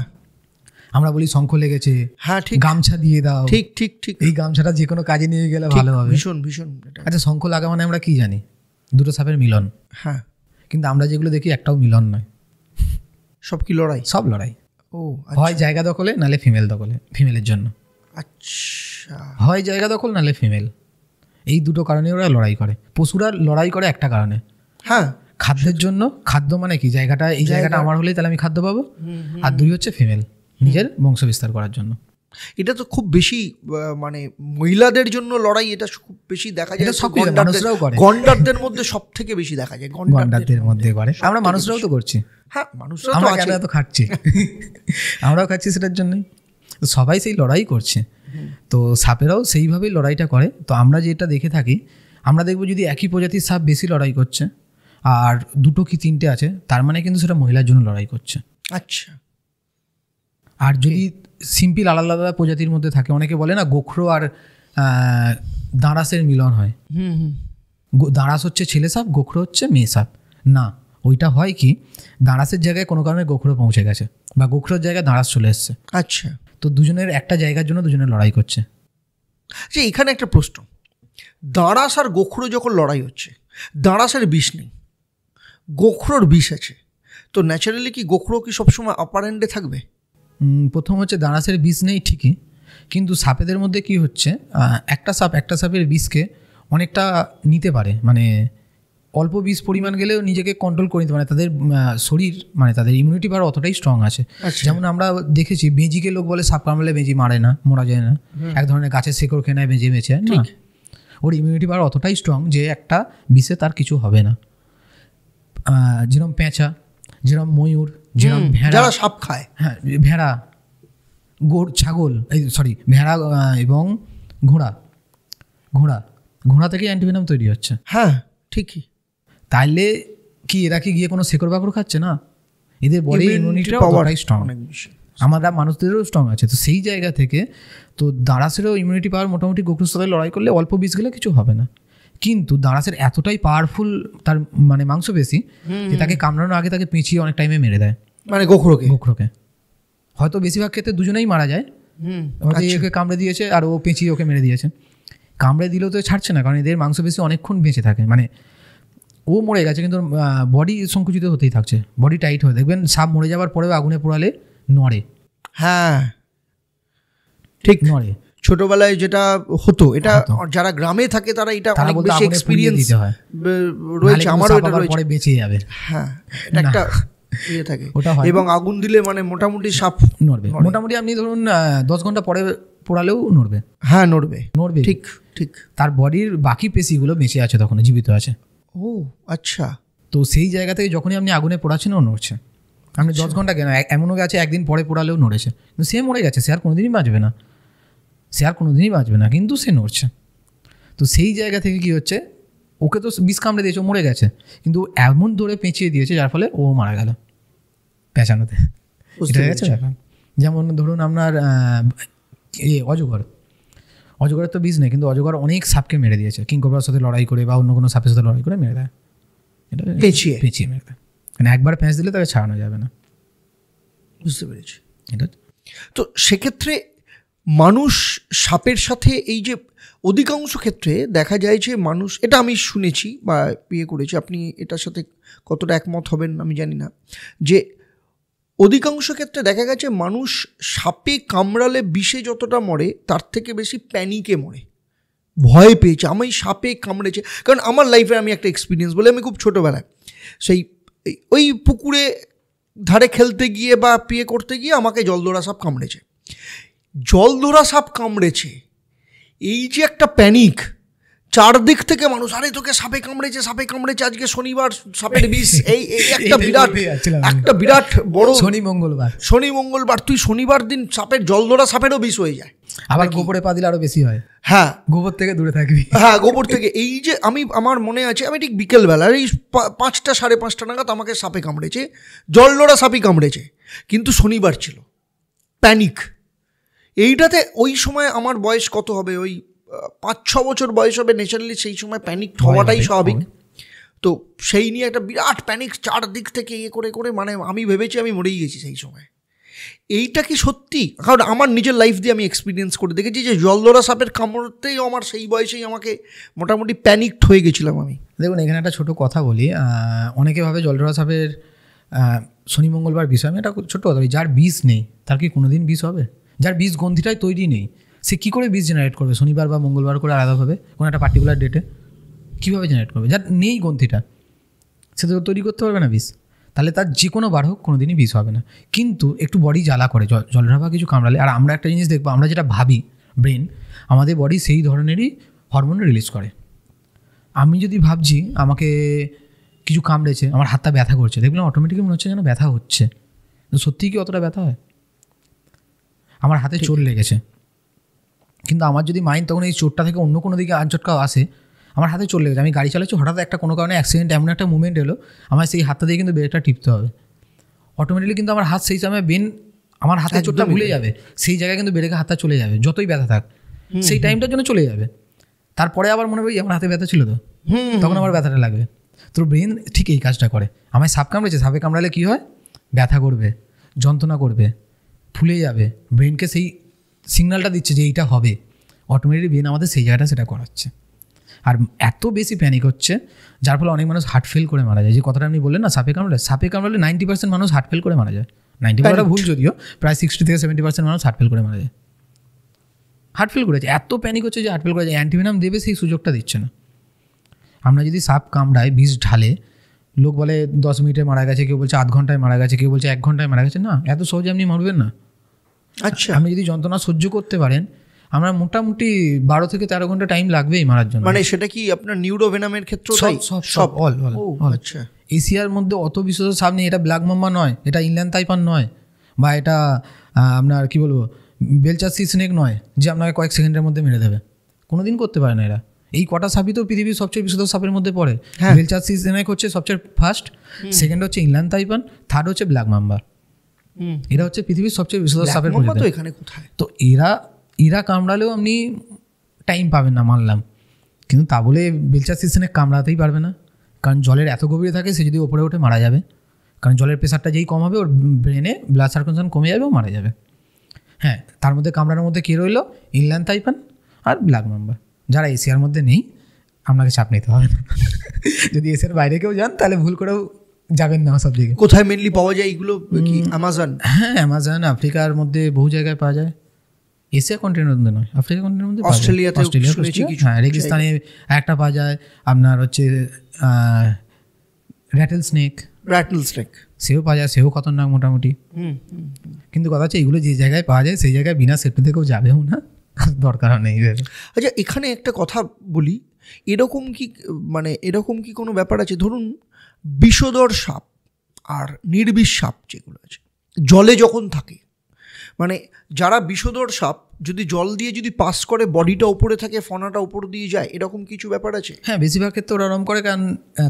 আমরা বলি শঙ্খ লেগেছে, হ্যাঁ ঠিক, গামছা দিয়ে দাও। ঠিক ঠিক ঠিক, এই গামছাটা যে কোনো কাজে নিয়ে গেলে ভালো হবে, ভীষণ ভীষণ। আচ্ছা, শঙ্খ লাগা মানে আমরা কি জানি? দুটো সাপের মিলন। হ্যাঁ, কিন্তু আমরা যেগুলো দেখি একটাও মিলন নয়, সব কি লড়াই? সব লড়াই। ও, হয় জায়গা দখলে, নালে ফিমেল দখলে, ফিমেলের জন্য। আচ্ছা, হয় জায়গা দখল, নালে ফিমেল। এই দুটো কারণে ওরা লড়াই করে। পশুরা লড়াই করে একটা কারণে, হ্যাঁ, খাদ্যের জন্য। খাদ্য মানে কি, জায়গাটা, এই জায়গাটা আমার হলেই তাহলে আমি খাদ্য পাবো। আর 2 হচ্ছে ফিমেল, নিজের বংশ বিস্তার করার জন্য। এটা তো খুব বেশি, মানে মহিলাদের জন্য লড়াই, এটা খুব বেশি দেখা যায়। মানুষরাও করে, গন্ডারদের মধ্যে সব থেকে বেশি দেখা যায়, গন্ডারদের মধ্যে করে। আমরা মানুষরাও তো করছি। হ্যাঁ, মানুষরা তো খাচ্ছি, আমরাও খাচ্ছি, সেটার জন্যই সবাই সেই লড়াই করছে। তো সাপেরাও সেইভাবেই লড়াইটা করে। তো আমরা যেটা দেখে থাকি, আমরা দেখবো যদি একই প্রজাতির সাপ বেশি লড়াই করছে আর 2 কি 3টে আছে, তার মানে কিন্তু সেটা মহিলার জন্য লড়াই করছে। আচ্ছা, আর যদি সিম্পল আলাদা আলাদা প্রজাতির মধ্যে থাকে, অনেকে বলে না গোখরো আর দাঁড়াসের মিলন হয়। দাঁড়াস হচ্ছে ছেলে সাপ, গোখরো হচ্ছে মেয়ে সাপ। না, ওইটা হয় কি, দাঁড়াসের জায়গায় কোনো কারণে গোখরো পৌঁছে গেছে, বা গোখরোর জায়গায় দাঁড়াস চলে এসছে। আচ্ছা, তো দুজনের একটা জায়গার জন্য দুজনের লড়াই করছে। যে এখানে একটা প্রশ্ন, দাঁড়াস আর গোখরো যখন লড়াই হচ্ছে, দাঁড়াসের বিষ নেই, গোখরোর বিষ আছে, তো ন্যাচারালি কি গোখরো কি সবসময় আপার এন্ডে থাকবে? প্রথম হচ্ছে দাঁড়াসের বিষ নেই ঠিকই, কিন্তু সাপেদের মধ্যে কি হচ্ছে, একটা সাপের বিষকে অনেকটা নিতে পারে, মানে অল্প বিষ পরিমাণ গেলেও নিজেকে কন্ট্রোল করে নিতে পারে। তাদের শরীর, মানে তাদের ইমিউনিটি পাওয়ার অতটাই স্ট্রং আছে। যেমন আমরা দেখেছি, বেজিকে লোক বলে সাপ কামড়ালে বেজি মারে না, মরা যায় না, এক ধরনের গাছের শেকড় খেয়ে নেয়, বেজে বেঁচে না। ওর ইমিউনিটি পাওয়ার অতটাই স্ট্রং যে একটা বিষে তার কিছু হবে না। যেরকম পেঁচা, যেরকম ময়ূর, যেরকম ভেড়া, যারা সাপ খায়, হ্যাঁ, ভেড়া, ছাগল, ভেড়া এবং ঘোড়া থেকে অ্যান্টিভেনাম তৈরি হচ্ছে। হ্যাঁ ঠিকই। তাইলে কি এরা কি গিয়ে কোনো শেকড় বাকড় খাচ্ছে না? এদের বডি ইমিউনিটি পাওয়ারটাই স্ট্রং, আমরা মানুষদেরও স্ট্রং আছে। তো সেই জায়গা থেকে তো দাঁড়াসেরও ইমিউনিটি পাওয়ার মোটামুটি গোখরোর সাথে লড়াই করলে অল্প বিষ গেলে কিছু হবে না। কিন্তু দাঁড়াসের এতটাই পাওয়ারফুল, তার মানে মাংস বেশি, যে তাকে কামড়ানোর আগে তাকে পেঁচিয়ে অনেক টাইমে মেরে দেয়, মানে গোখরোকে। হয়তো বেশিরভাগ ক্ষেত্রে দুজনেই মারা যায়, ওকে কামড়ে দিয়েছে আর ও পেঁচিয়ে ওকে মেরে দিয়েছে। কামড়ে দিলেও তো ছাড়ছে না, কারণ এদের মাংসপেশি অনেকক্ষণ বেঁচে থাকে, মানে ও মরে গেছে কিন্তু বডি সংকুচিত হতেই থাকছে, বডি টাইট হয়ে, দেখবেন সাপ মরে যাওয়ার পরেও আগুনে পোড়ালে নড়ে। হ্যাঁ ঠিক নড়ে। ছোটবেলায় যেটা হতো, এটা যারা গ্রামে থাকে তারা এটা অনেক বেশি এক্সপেরিয়েন্স রয়েছে, আমারও এটা রয়েছে, পরে বেঁচে যাবে। হ্যাঁ এটা একটা ইয়ে থাকে, এবং আগুন দিলে মানে মোটামুটি সাপ নড়বে, মোটামুটি আপনি ধরুন 10 ঘন্টা পরে পোড়ালেও নড়বে। হ্যাঁ নড়বে নড়বে, ঠিক ঠিক। তার বডির বাকি পেশিগুলো বেঁচে আছে, তখন জীবিত আছে। ও আচ্ছা। তো সেই জায়গা থেকে যখনই আপনি আগুনে পোড়াচ্ছেন ও নড়ছে। আপনি 10 ঘন্টা কেন, এমনও গেছে একদিন পরে পোড়ালেও নড়েছে, কিন্তু সে মরে গেছে, সে আর কোনোদিনই বাঁচবে না, কিন্তু সে নড়ছে। তো সেই জায়গা থেকে কি হচ্ছে, ওকে তো বিষ কামড়ে দিয়েছে, ও মরে গেছে, কিন্তু এমন ধরে পেঁচিয়ে দিয়েছে যার ফলে ও মারা গেল পেঁচানোতে। যেমন ধরুন আপনার অজগরের তো বিষ নেই, কিন্তু অজগর অনেক সাপকে মেরে দিয়েছে, কিংকবরার সাথে লড়াই করে বা অন্য কোনো সাপের সাথে লড়াই করে মেরে দেয়, এটা পেঁচিয়ে মেরে দেয়, মানে একবার প্যাঁচ দিলে তাকে ছাড়ানো যাবে না। বুঝতে পেরেছি এটা। তো সেক্ষেত্রে মানুষ সাপের সাথে এই যে অধিকাংশ ক্ষেত্রে দেখা যায় যে মানুষ, এটা আমি শুনেছি বা ইয়ে করেছি, আপনি এটার সাথে কতটা একমত হবেন আমি জানি না, যে অধিকাংশ ক্ষেত্রে দেখা গেছে মানুষ সাপে কামড়ালে বিষে যতটা মরে তার থেকে বেশি প্যানিকে মরে, ভয় পেয়েছে আমি সাপে কামড়েছে। কারণ আমার লাইফে আমি একটা এক্সপিরিয়েন্স বলে, আমি খুব ছোটোবেলায় সেই ওই পুকুরে ধারে খেলতে গিয়ে বা পিয়ে করতে গিয়ে আমাকে জলদোড়া সাপ কামড়েছে। এই যে একটা প্যানিক, চারদিক থেকে মানুষ, আরে তোকে সাপে কামড়েছে, আজকে শনিবার, সাপের বিষ, এই একটা বিরাট বড় শনি মঙ্গলবার তুই শনিবার দিন সাপের জলদোড়া সাপেরও বিষ হয়ে যায়, আবার গোবরে পা দিলে আরো বেশি হয়। হ্যাঁ গোবর থেকে দূরে থাকবি, হ্যাঁ গোবর থেকে। এই যে আমার মনে আছে, আমি ঠিক বিকেলবেলা এই 5টা 5:30 নাগাদ আমাকে সাপে কামড়েছে, জলদোড়া সাপই কামড়েছে, কিন্তু শনিবার ছিল, প্যানিক। এইটাতে ওই সময় আমার বয়স কত হবে, ওই 5-6 বছর বয়স হবে, ন্যাচারালি সেই সময় প্যানিক হওয়াটাই স্বাভাবিক। তো সেই নিয়ে একটা বিরাট প্যানিক, চারদিক থেকে ইয়ে করে করে, মানে আমি ভেবেছি আমি মরেই গেছি সেই সময়। এইটা কি সত্যি? কারণ আমার নিজের লাইফ দিয়ে আমি এক্সপিরিয়েন্স করে দেখেছি যে জলদোড়া সাপের কামড়তেই আমার সেই বয়সেই আমাকে মোটামুটি প্যানিকড হয়ে গেছিলাম আমি। দেখুন এখানে একটা ছোটো কথা বলি, অনেকে ভাবে জলদোড়া সাপের শনি মঙ্গলবার বিষ, আমি একটা ছোট্ট কথা বলি, যার বিষ নেই তার কি কোনোদিন বিষ হবে? যার বিষ গ্রন্থিটাই তৈরি নেই, সে কী করে বিষ জেনারেট করবে শনিবার বা মঙ্গলবার করে আলাদাভাবে কোনো একটা পার্টিকুলার ডেটে? কীভাবে জেনারেট করবে? যার নেই গ্রন্থিটা, সে তো তৈরি করতে পারবে না বিষ, তাহলে তার যে কোনো বার হোক কোনো দিনই বিষ হবে না। কিন্তু একটু বডি জ্বালা করে জলরা বা কিছু কামড়ালে, আর আমরা একটা জিনিস দেখবো, আমরা যেটা ভাবি ব্রেন, আমাদের বডি সেই ধরনেরই হরমোন রিলিজ করে। আমি যদি ভাবছি আমাকে কিছু কামড়েছে, আমার হাতটা ব্যথা করছে, দেখলাম অটোমেটিকলি মনে হচ্ছে যেন ব্যথা হচ্ছে, তো সত্যিই কি অতটা ব্যথা হয়? আমার হাতে চোট লেগেছে, কিন্তু আমার যদি মাইন্ড তখন এই চোটটা থেকে অন্য কোনো দিকে আঁচটকাও আসে, আমার হাতে চলে গেছে, আমি গাড়ি চালাচ্ছি, হঠাৎ একটা কোনো কারণে অ্যাক্সিডেন্ট, এমন একটা মুভমেন্ট এলো, আমার সেই হাতটা দিয়ে কিন্তু ব্রেকটা টিপতে হবে, অটোমেটিকলি কিন্তু আমার হাত সেই সময় আমার হাতে চোটটা ভুলে যাবে, সেই জায়গায় কিন্তু ব্রেকে হাতটা চলে যাবে, যতই ব্যথা থাক সেই টাইমটার জন্য চলে যাবে। তারপরে আবার মনে হবে আমার হাতে ব্যথা ছিল তো, তখন আমার ব্যথাটা লাগবে। তো ব্রেন ঠিক এই কাজটা করে। আমায় সাপ কামড়েছে, সাপে কামড়ালে কী হয়? ব্যথা করবে, যন্ত্রণা করবে, ফুলে যাবে, ব্রেনকে সেই সিগন্যালটা দিচ্ছে যে এইটা হবে, অটোমেটিক ব্রেন আমাদের সেই জায়গাটা সেটা করাচ্ছে। আর এত বেশি প্যানিক হচ্ছে যার ফলে অনেক মানুষ হার্ট ফেল করে মারা যায়। যে কথাটা আপনি বললেন না, সাপে কামড়ালে 90% মানুষ হার্ট ফেল করে মারা যায়। 90% ভুল যদিও, প্রায় 60 থেকে 70% মানুষ হার্ট ফেল করে মারা যায়। হার্ট ফেল করেছে, এত প্যানিক হচ্ছে যে হার্ট ফেল করেছে। অ্যান্টিভেনাম দেবে সেই সুযোগটা দিচ্ছে না। আমরা যদি সাপ কামড়ায়, বিষ ঢালে, লোক বলে 10 মিনিটে মারা গেছে, কেউ বলছে 8 ঘন্টায় মারা গেছে, কেউ বলছে 1 ঘন্টায় মারা গেছে। না, এত সহজে আপনি মরবেন না। আচ্ছা, আপনি যদি যন্ত্রণা সহ্য করতে পারেন, আমরা মোটামুটি 12 থেকে 13 ঘন্টা টাইম লাগবেই মারার জন্য। মানে সেটা কি আপনার নিউরোভেনামের ক্ষেত্রে? সব অল। আচ্ছা, এশিয়ার মধ্যে অত বিশেষ সাপ নেই। এটা ব্ল্যাক মাম্বা নয়, এটা ইনল্যান্ড তাইপান নয়, বা এটা আপনার কি বলবো বেলচার সি স্নেক নয় যে আপনাকে কয়েক সেকেন্ডের মধ্যে মেরে দেবে। কোনোদিন করতে পারে না এরা। এই কটা সাপই তো পৃথিবীর সবচেয়ে বিশুদ্ধ সাপের মধ্যে পড়ে। বেলচার সি স্নেক হচ্ছে সবচেয়ে ফার্স্ট, সেকেন্ড হচ্ছে ইনল্যান্ড তাইপান, থার্ড হচ্ছে ব্ল্যাক মাম্বা। এরা হচ্ছে পৃথিবীর সবচেয়ে বিশুদ্ধ সাপের মধ্যে। তো এখানে কোথায়? তো এরা কামড়ালেও আপনি টাইম পাবেন না মানলাম, কিন্তু তা বলে বেলচার সি স্নেক কামড়াতেই পারবে না, কারণ জলের এত গভীরে থাকে, সে যদি ওপরে উঠে মারা যাবে, কারণ জলের প্রেশারটা যেই কম হবে ওর ব্রেনে ব্লাড সার্কুলেশন কমে যাবে, ও মারা যাবে। হ্যাঁ, তার মধ্যে কামরানোর মধ্যে কী রইলো? ইনল্যান্ড তাইপান আর ব্ল্যাক মাম্বা। যারা এশিয়ার মধ্যে নেই আপনাকে চাপ নিতে হবে না। যদি এশিয়ার বাইরে কেউ যান তাহলে ভুল করেও যাবেন না সব দিকে। কোথায় মেনলি পাওয়া যায় এগুলো? কি অ্যামাজন? হ্যাঁ, অ্যামাজন, আফ্রিকার মধ্যে বহু জায়গায় পাওয়া যায়। এশিয়া কন্টিনেন্টের মধ্যে নয়, আফ্রিকা কন্টিনেন্টের মধ্যে, অস্ট্রেলিয়াতে, হ্যাঁ রেগিস্তানে একটা পাওয়া যায়। আপনার হচ্ছে র্যাটেল স্নেক সেও পাওয়া যায়, সেও খতরনাক মোটামুটি। কিন্তু কথা হচ্ছে এগুলো যে জায়গায় পাওয়া যায় সেই জায়গায় বিনা সেফটি থেকেও যাবেও না, দরকার নেই। আচ্ছা, এখানে একটা কথা বলি, এরকম কি কোনো ব্যাপার আছে, ধরুন বিষধর সাপ আর নির্বিষ সাপ যেগুলো আছে জলে যখন থাকে, মানে যারা বিষধর সাপ যদি জল দিয়ে যদি পাস করে বডিটা ওপরে থাকে, ফনাটা ওপর দিয়ে যায়, এরকম কিছু ব্যাপার আছে? হ্যাঁ, বেশিরভাগ ক্ষেত্রে ওরা ওরম করে, কারণ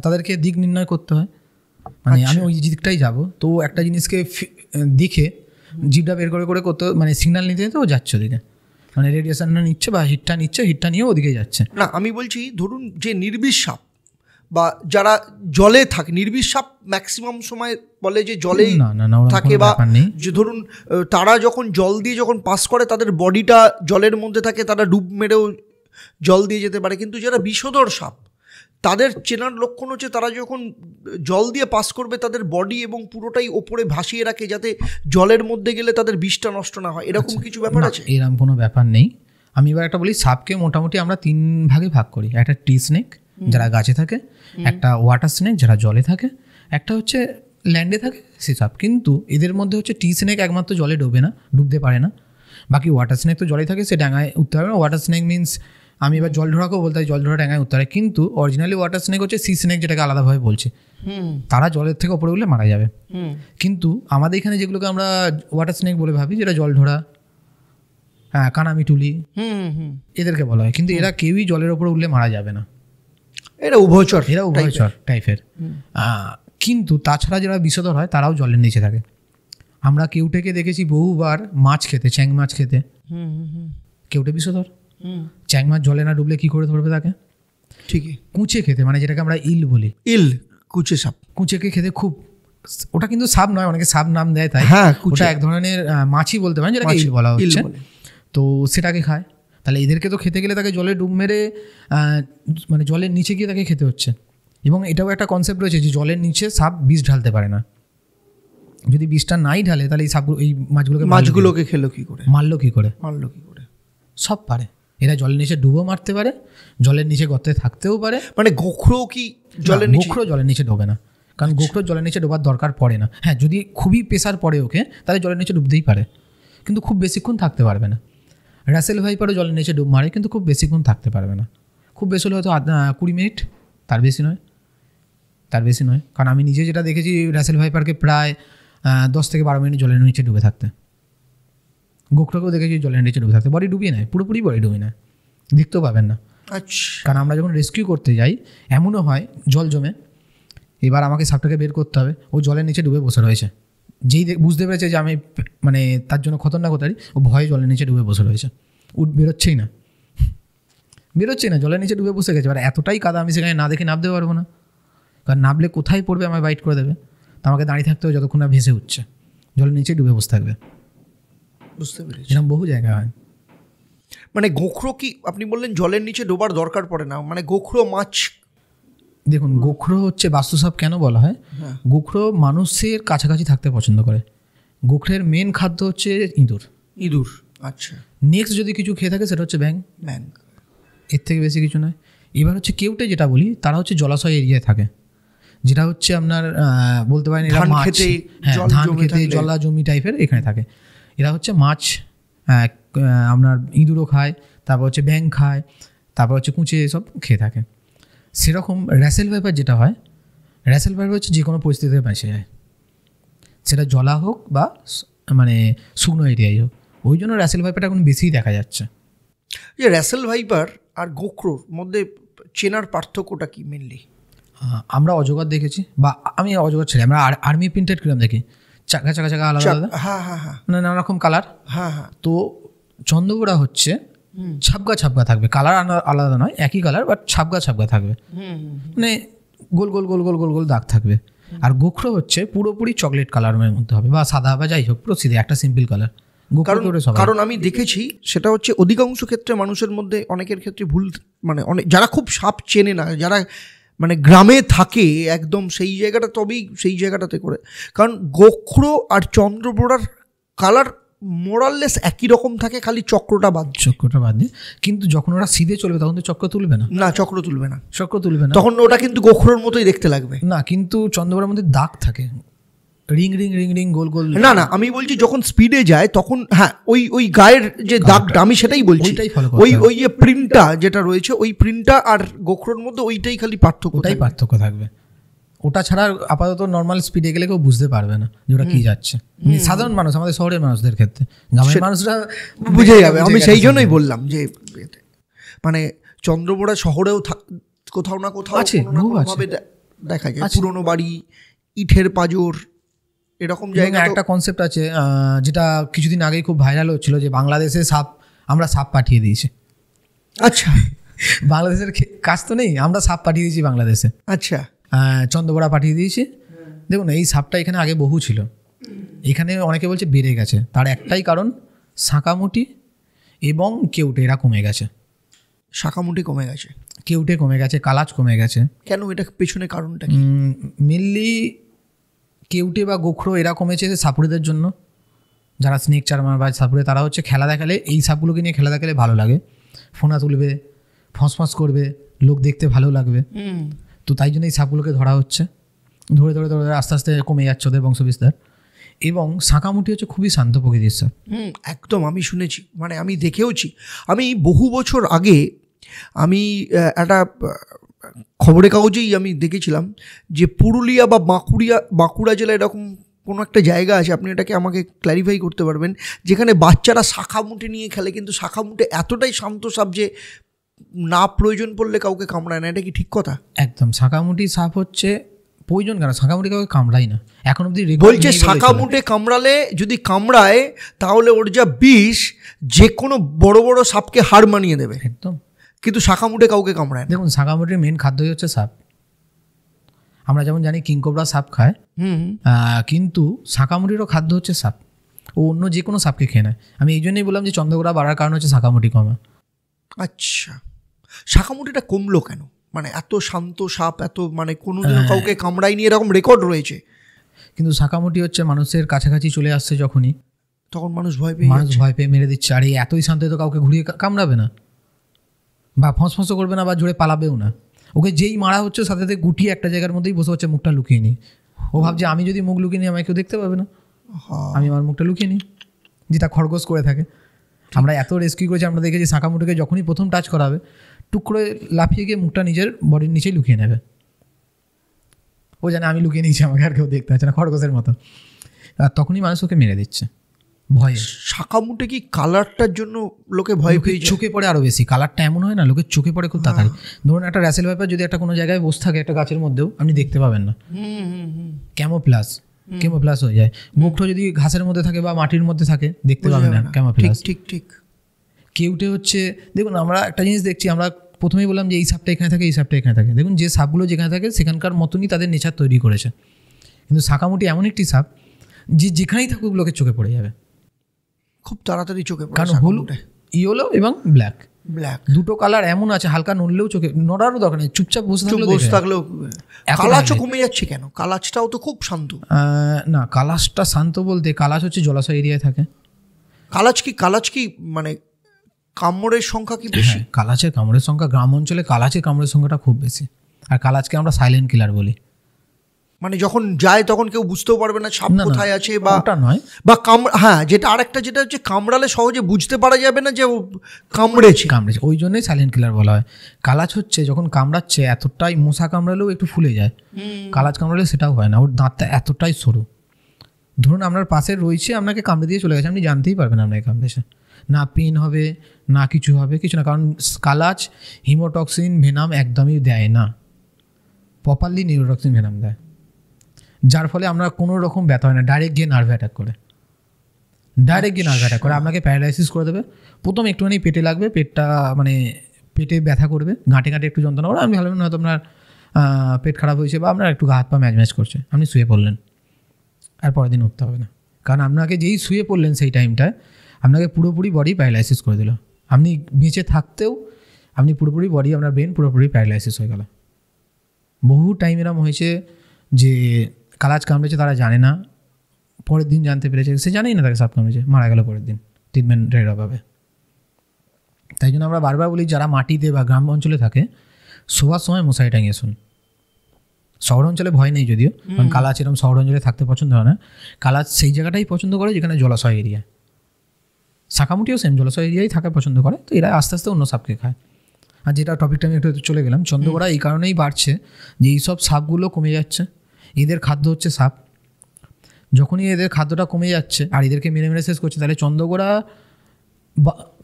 তাদেরকে দিক নির্ণয় করতে হয়। মানে আমি ওই দিকটাই যাব, তো একটা জিনিসকে দেখে জিভটা বের করে করে করতে, মানে সিগন্যাল নিতে নিতে ও যাচ্ছে ওদিকে, মানে রেডিয়েশনটা নিচ্ছে বা হিটটা নিয়ে ওদিকে যাচ্ছে। না, আমি বলছি ধরুন যে নির্বিষ সাপ বা যারা জলে থাকে, নির্বিষ সাপ ম্যাক্সিমাম সময় বলে যে জলেই থাকে, বা যে ধরুন তারা যখন জল দিয়ে যখন পাস করে তাদের বডিটা জলের মধ্যে থাকে, তারা ডুব মেরেও জল দিয়ে যেতে পারে। কিন্তু যারা বিষধর সাপ তাদের চেনার লক্ষণ হচ্ছে তারা যখন জল দিয়ে পাস করবে তাদের বডি এবং পুরোটাই ওপরে ভাসিয়ে রাখে, যাতে জলের মধ্যে গেলে তাদের বিষটা নষ্ট না হয়। এরকম কিছু ব্যাপার আছে? এরকম কোনো ব্যাপার নেই। আমি এবার একটা বলি, সাপকে মোটামুটি আমরা 3 ভাগে ভাগ করি। একটা ট্রি স্নেক যারা গাছে থাকে, একটা ওয়াটার স্নেক যারা জলে থাকে, একটা হচ্ছে ল্যান্ডে থাকে সে সাপ। কিন্তু এদের মধ্যে হচ্ছে ট্রি স্নেক একমাত্র জলে ডুবতে পারে না। বাকি ওয়াটার স্নেক তো জলে থাকে, সে ডাঙায় উঠতে পারে না। ওয়াটার স্নেক মিনস, আমি এবার জল ঢোড়াকেও বলতে হয় জল ঢোড়া ডাঙায় উঠতে পারে, কিন্তু অরিজিনালি ওয়াটার স্নেক হচ্ছে সি স্নেক, যেটাকে আলাদাভাবে বলছে। তারা জলের থেকে ওপরে উঠলে মারা যাবে। কিন্তু আমাদের এখানে যেগুলোকে আমরা ওয়াটার স্নেক বলে ভাবি, যেটা জল ঢোড়া, হ্যাঁ কানামিটুলি, এদেরকে বলা হয়। কিন্তু এরা কেউই জলের ওপরে উঠলে মারা যাবে না, এরা উভয়চর টাইপের। কিন্তু তাছাড়া যারা বিষধর হয় তারাও জলের নিচে থাকে। আমরা কেউটেকে দেখেছি বহুবার মাছ খেতে, চ্যাং মাছ খেতে। কেউটে বিষধর। চ্যাং মাছ জলে না ডুবলে কি করে ধরবে তাকে? ঠিকই। কুঁচে খেতে, মানে যেটাকে আমরা ইল বলি, কুঁচে সাপ, কুঁচেকে খেতে খুব, ওটা কিন্তু সাপ নয়, অনেকে সাপ নাম দেয়, তাই ওটা এক ধরনের মাছই বলতে পারেন, যেটাকে ইল বলা হচ্ছে। তো সেটাকে খায়। তাহলে এদেরকে তো খেতে গেলে তাকে জলে ডুব মেরে, মানে জলের নিচে গিয়ে তাকে খেতে হচ্ছে। এবং এটাও একটা কনসেপ্ট রয়েছে যে জলের নিচে সাপ বিষ ঢালতে পারে না। যদি বিষটা নাই ঢালে তাহলে এই সাপগুলো, এই মাছগুলোকে খেলো কি করে, মারলো কি করে? সব পারে। এরা জলের নিচে ডুবো মারতে পারে, জলের নিচে গর্তে থাকতেও পারে। মানে গোখরো কি গোখরো জলের নিচে ডোবে না, কারণ গোখরো জলের নিচে ডোবার দরকার পড়ে না। হ্যাঁ, যদি খুবই প্রেসার পড়ে ওকে, তাহলে জলের নিচে ডুবতেই পারে, কিন্তু খুব বেশিক্ষণ থাকতে পারবে না। রাসেল ভাইপারও জলের নিচে ডুব মারে, কিন্তু খুব বেশিক্ষণ থাকতে পারবে না। খুব বেশি হলে হয়তো 20 মিনিট, তার বেশি নয়। কারণ আমি নিজে যেটা দেখেছি, রাসেল ভাইপারকে প্রায় 10 থেকে 12 মিনিট জলের নিচে ডুবে থাকতে। গোখরোকেও দেখেছি জলের নিচে ডুবে থাকতে, বডি ডুবিয়ে নেয়, পুরোপুরি বডি ডুবিয়ে নেয়, দেখতেও পাবেন না। কারণ আমরা যখন রেস্কিউ করতে যাই এমনও হয় জল জমে, এবার আমাকে সাপটাকে বের করতে হবে, ও জলের নিচে ডুবে বসে রয়েছে। যেই বুঝতে পেরেছে যে আমি মানে তার জন্য খতরনাক হতারি, ও ভয়ে জলের নিচে ডুবে বসে রয়েছে, বেরোচ্ছেই না, জলের নিচে ডুবে বসে গেছে। এবার এতটাই কাদা, আমি সেখানে না দেখে নামতে পারবো না, কারণ নামলে কোথায় পড়বে আমায় বাইট করে দেবে। তো আমাকে দাঁড়িয়ে থাকতে হবে যতক্ষণ না ভেসে উঠছে, জলের নিচে ডুবে বসে থাকবে। বুঝতে পেরেছি। এরকম বহু জায়গায় হয়। মানে গোখরো কি আপনি বললেন জলের নিচে ডোবার দরকার পড়ে না, মানে গোখরো মাছ, দেখুন গোখরো হচ্ছে বাস্তুসাপ কেন বলা হয়? গোখরো মানুষের কাছাকাছি থাকতে পছন্দ করে। গোখরের মেন খাদ্য হচ্ছে ইঁদুর। আচ্ছা। নেক্সট যদি কিছু খেয়ে থাকে সেটা হচ্ছে ব্যাঙ, এর থেকে বেশি কিছু নয়। এবার হচ্ছে কেউটে যেটা বলি, তারা হচ্ছে জলাশয় এরিয়ায় থাকে, যেটা হচ্ছে আপনার বলতে পারেন এরা মাছ, ধান খেতে জলা জমি টাইপের এখানে থাকে। এরা হচ্ছে মাছ, আপনার ইঁদুরও খায়, তারপর হচ্ছে ব্যাঙ খায়, তারপর হচ্ছে কুঁচে এসব খেয়ে থাকে। সেরকম রাসেল ভাইপার যেটা হয়, রাসেল ভাইপার হচ্ছে যে কোনো পরিস্থিতিতে বেঁচে যায়, সেটা জলা হোক বা মানে শুকনো এরিয়াই হোক। ওই জন্য রাসেল ভাইপারটা এখন বেশিই দেখা যাচ্ছে। যে রাসেল ভাইপার আর গোখরোর মধ্যে চেনার পার্থক্যটা কি মেনলি? আমরা অজগর দেখেছি, বা আমি অজগর ছেড়ে আমরা আর্মি প্রিন্টেড কিরম দেখি, চাকা আলাদা আলাদা, মানে নানা রকম কালার। তো চন্দ্রবোড়া হচ্ছে ছাপগা থাকবে, কালার আলাদা নয়, একই কালার, বাট ছাপগা থাকবে, মানে গোল গোল দাগ থাকবে। আর গোখরো হচ্ছে পুরোপুরি চকলেট কালারের মধ্যে হবে, বা সাদা বা যাই হোক, পুরো সিধে একটা সিম্পল কালার। কারণ আমি দেখেছি সেটা হচ্ছে অধিকাংশ ক্ষেত্রে মানুষের মধ্যে অনেকের ক্ষেত্রে ভুল, মানে অনেক যারা খুব সাপ চেনে না, যারা মানে গ্রামে থাকে একদম সেই জায়গাটা, তবেই সেই জায়গাটাতে করে। কারণ গোখরো আর চন্দ্রবোড়ার কালার মোরাললেস একই রকম থাকে, খালি চক্রটা বাদ দিয়ে। কিন্তু যখন ওরা সিধে চলবে তখন তো চক্র তুলবে না, চক্র তুলবে না, তখন ওটা কিন্তু গোখরোর মতোই দেখতে লাগবে না। কিন্তু চন্দ্রবোড়ার মধ্যে দাগ থাকে, রিং রিং রিং রিং গোল গোল। না আমি বলছি যখন স্পিডে যায় তখন হ্যাঁ ওই গায়ের যে দাগটা, আমি সেটাই বলছি, ওই যে প্রিন্টটা যেটা রয়েছে, ওই প্রিন্টটা আর গোখরোর মধ্যে ওইটাই খালি পার্থক্য থাকবে। ওটা ছাড়া আপাতত নর্মাল স্পিডে গেলে কেউ বুঝতে পারবে না যে ওটা কি যাচ্ছে। সাধারণ মানুষ, আমাদের শহরের মানুষদের ক্ষেত্রে, গ্রামের মানুষরা বুঝে যাবে। আমি সেই জন্যই বললাম যে মানে চন্দ্রবোড়া শহরেও কোথাও না কোথাও দেখা যায় পুরোনো বাড়ি, ইটের পাঁজর, এরকম জায়গা। একটা কনসেপ্ট আছে যেটা কিছুদিন আগেই খুব ভাইরাল হচ্ছিল, যে বাংলাদেশে আমরা সাপ পাঠিয়ে দিয়েছি। আচ্ছা, বাংলাদেশের কাজ তো নেই, আমরা সাপ পাঠিয়ে দিয়েছি বাংলাদেশে। আচ্ছা, চন্দ্রবোড়া পাঠিয়ে দিয়েছি। দেখুন এই সাপটা এখানে আগে বহু ছিল, এখানে অনেকে বলছে বেড়ে গেছে। তার একটাই কারণ, শাঁকামুটি এবং কেউটে এরা কমে গেছে। শাঁকামুটি কমে গেছে, কেউটে কমে গেছে, কালাচ কমে গেছে। কেন? এটা পেছনে কারণটা কি? মেনলি কেউটে বা গোখরো এরা কমেছে সাপুড়েদের জন্য। যারা স্নেক চার্মার বা সাপুড়ে, তারা হচ্ছে খেলা দেখালে, এই সাপগুলোকে নিয়ে খেলা দেখালে ভালো লাগে, ফোনা তুলবে, ফসফস করবে, লোক দেখতে ভালো লাগবে। তো তাই জন্য এই সাপগুলোকে ধরা হচ্ছে, ধরে ধরে ধরে আস্তে আস্তে কমে যাচ্ছে ওদের বংশবিস্তার। এবং শাঁকামুটি হচ্ছে খুবই শান্ত প্রকৃতির সাপ। একদম, আমি শুনেছি, মানে আমি দেখেওছি। আমি বহু বছর আগে আমি একটা খবরের কাগজেই আমি দেখেছিলাম যে পুরুলিয়া বা বাঁকুড়া জেলায় এরকম কোনো একটা জায়গা আছে, আপনি এটাকে আমাকে ক্ল্যারিফাই করতে পারবেন, যেখানে বাচ্চারা শাঁখামুটি নিয়ে খেলে, কিন্তু শাঁখামুটি এতটাই শান্ত সাপ যে না প্রয়োজন পড়লে কাউকে কামড়ায় না। এটা কি ঠিক কথা? একদম, শাঁখামুটি সাপ হচ্ছে প্রয়োজন কেন, শাঁখামুটি কাউকে কামড়ায় না এখন অব্দি। বলছে শাঁখামুটে কামড়ালে, যদি কামড়ায় তাহলে ওর যা বিষ যে কোনো বড় বড় সাপকে হার মানিয়ে দেবে। একদম, কিন্তু শাঁখামুটে কাউকে কামড়ায়। দেখুন শাঁখামুটির মেন খাদ্যই হচ্ছে সাপ। আমরা যেমন জানি কিংকোবরা সাপ খায়, কিন্তু শাঁখামুটিরও খাদ্য হচ্ছে সাপ। ও অন্য যে কোনো সাপকে খেয়ে নেয়। আমি এই জন্যই বললাম যে চন্দ্রগোড়া বাড়ার কারণ হচ্ছে শাঁখামুটি কমা। আচ্ছা, শাঁখামুটিটা কমলো কেন? মানে এত শান্ত সাপ, এত মানে কোনোদিনও কাউকে কামড়ায়নি এরকম রেকর্ড রয়েছে, কিন্তু শাঁখামুটি হচ্ছে মানুষের কাছাকাছি চলে আসছে যখনই, তখন মানুষ ভয় পেয়ে মেরে দিচ্ছে। আর এই এতই শান্ত তো কাউকে ঘুরিয়ে কামড়াবে না, বা ফসফসও করবে না, বা জোরে পালাবেও না। ওকে যেই মারা হচ্ছে সাথে সাথে গুটিয়ে একটা জায়গার মধ্যেই বসে হচ্ছে মুখটা লুকিয়ে নিই। ও ভাবছে আমি যদি মুখ লুকিয়ে নিই আমাকে কেউ দেখতে পাবে না, আমি আমার মুখটা লুকিয়ে নিই, যেটা খরগোশ করে থাকে। আমরা এত রেস্কিউ করেছি, আমরা দেখেছি শাঁখামুটিকে যখনই প্রথম টাচ করা হবে টুক করে লাফিয়ে গিয়ে মুখটা নিজের বডির নিচেই লুকিয়ে নেবে। ও জানে আমি লুকিয়ে নিয়েছি, আমাকে আর কেউ দেখতে পাচ্ছে না, খরগোশের মতো। আর তখনই মানুষ ওকে মেরে দিচ্ছে ভয়ে। শাঁখামুটে কি কালারটার জন্য লোকে ভয় পেয়ে চোখে পড়ে আরও বেশি। কালারটা এমন হয় না, লোকের চোখে পড়ে খুব তাড়াতাড়ি। ধরুন একটা র্যাসেল ভাইপার যদি একটা কোনো জায়গায় বসে থাকে একটা গাছের মধ্যেও, আপনি দেখতে পাবেন না, ক্যামোপ্লাস হয়ে যায়। গোখরো যদি ঘাসের মধ্যে থাকে বা মাটির মধ্যে থাকে দেখতে পাবেন না, ক্যামোপ্লাস। ঠিক। কেউটে হচ্ছে, দেখুন আমরা একটা জিনিস দেখছি, আমরা প্রথমেই বললাম যে এই সাপটা এখানে থাকে, এই সাপটা এখানে থাকে। দেখুন যে সাপগুলো যেখানে থাকে সেখানকার মতনই তাদের নেচার তৈরি করেছে। কিন্তু শাঁখামুটি এমন একটি সাপ যে যেখানেই থাকুক লোকের চোখে পড়ে যাবে খুব তাড়াতাড়ি চোখে পড়ে। কারণ হলুদ, ইয়েলো এবং ব্ল্যাক দুটো কালার এমন আছে, হালকা নড়লেও চোখে, নড়ারও দরকার নেই, চুপচাপ বসে থাকলেও। কালাচও কমে যাচ্ছে কেন? কালাচটাও তো খুব শান্ত। না, কালাচটা শান্ত বলতে, কালাচ হচ্ছে জলাশয় এরিয়ায় থাকে। কালাচ কি মানে কামড়ের সংখ্যা কি বেশি? কালাচের কামড়ের সংখ্যা, গ্রাম অঞ্চলে কালাচের কামড়ের সংখ্যাটা খুব বেশি। আর কালাচকে আমরা সাইলেন্ট কিলার বলি। মানে যখন যায় তখন কেউ বুঝতেও পারবে না সাপ কোথায় আছে, বা ওটা নয়, বা হ্যাঁ যেটা আরেকটা যেটা হচ্ছে কামড়ালে সহজে বুঝতে পারা যাবে না যে ও কামড়েছে, ওই জন্যই সাইলেন্ট কিলার বলা হয়। কালাচ হচ্ছে যখন কামড়াচ্ছে এতটাই, মশা কামড়ালেও একটু ফুলে যায়, কালাচ কামড়ালে সেটাও হয় না, ওর দাঁতটা এতটাই সরু। ধরুন আপনার পাশে রয়েছে, আপনাকে কামড়ে দিয়ে চলে গেছে, আপনি জানতেই পারবেন আপনাকে কামড়েছে, না পেন হবে না কিছু হবে, কিছু না। কারণ কালাচ হিমোটক্সিন ভেনাম একদমই দেয় না, প্রপারলি নিউরোটক্সিন ভেনাম দেয়, যার ফলে আমরা কোনো রকম ব্যথা হয় না। ডাইরেক্ট গিয়ে নার্ভ অ্যাটাক করে, আপনাকে প্যারালাইসিস করে দেবে। প্রথম একটুখানি পেটে লাগবে, পেটটা মানে পেটে ব্যথা করবে, গাঁটে গাঁটে একটু যন্ত্রণা করে, আপনি ভাবলেন হয়তো আপনার পেট খারাপ হয়েছে বা আপনার একটু হাত পা ম্যাচ করছে, আপনি শুয়ে পড়লেন, আর পরের দিন উঠতে হবে না। কারণ আপনাকে যেই শুয়ে পড়লেন সেই টাইমটায় আপনাকে পুরোপুরি বডি প্যারালাইসিস করে দিল। আপনি বেঁচে থাকতেও আপনি পুরোপুরি বডি, আপনার ব্রেন পুরোপুরি প্যারালাইসিস হয়ে গেল। বহু টাইম এরম হয়েছে যে কালাজ কামড়েছে, তারা জানে না, পরের দিন জানতে পেরেছে, সে জানেই না তাকে সাপ কামড়েছে, মারা গেল পরের দিন ট্রিটমেন্টের অভাবে। তাই জন্য আমরা বারবার বলি যারা মাটিতে বা গ্রাম অঞ্চলে থাকে শোয়ার সময় মশারি টাঙিয়ে শুন। শহর অঞ্চলে ভয় নেই যদিও, কারণ কালাচ এরকম শহর অঞ্চলে থাকতে পছন্দ হয় না। কালাচ সেই জায়গাটাই পছন্দ করে যেখানে জলাশয় এরিয়া। শাঁকামুটিও সেম জলাশয় এরিয়াই থাকা পছন্দ করে, তো এরা আস্তে আস্তে অন্য সাপকে খায়। আর যেটা টপিকটা আমি একটু চলে গেলাম, চন্দ্রগোড়া এই কারণেই বাড়ছে যে এইসব সাপগুলো কমে যাচ্ছে, এদের খাদ্য হচ্ছে সাপ। যখনই এদের খাদ্যটা কমে যাচ্ছে আর এদেরকে মেরে মেরে শেষ করছে, তাহলে চন্দ্রগোড়া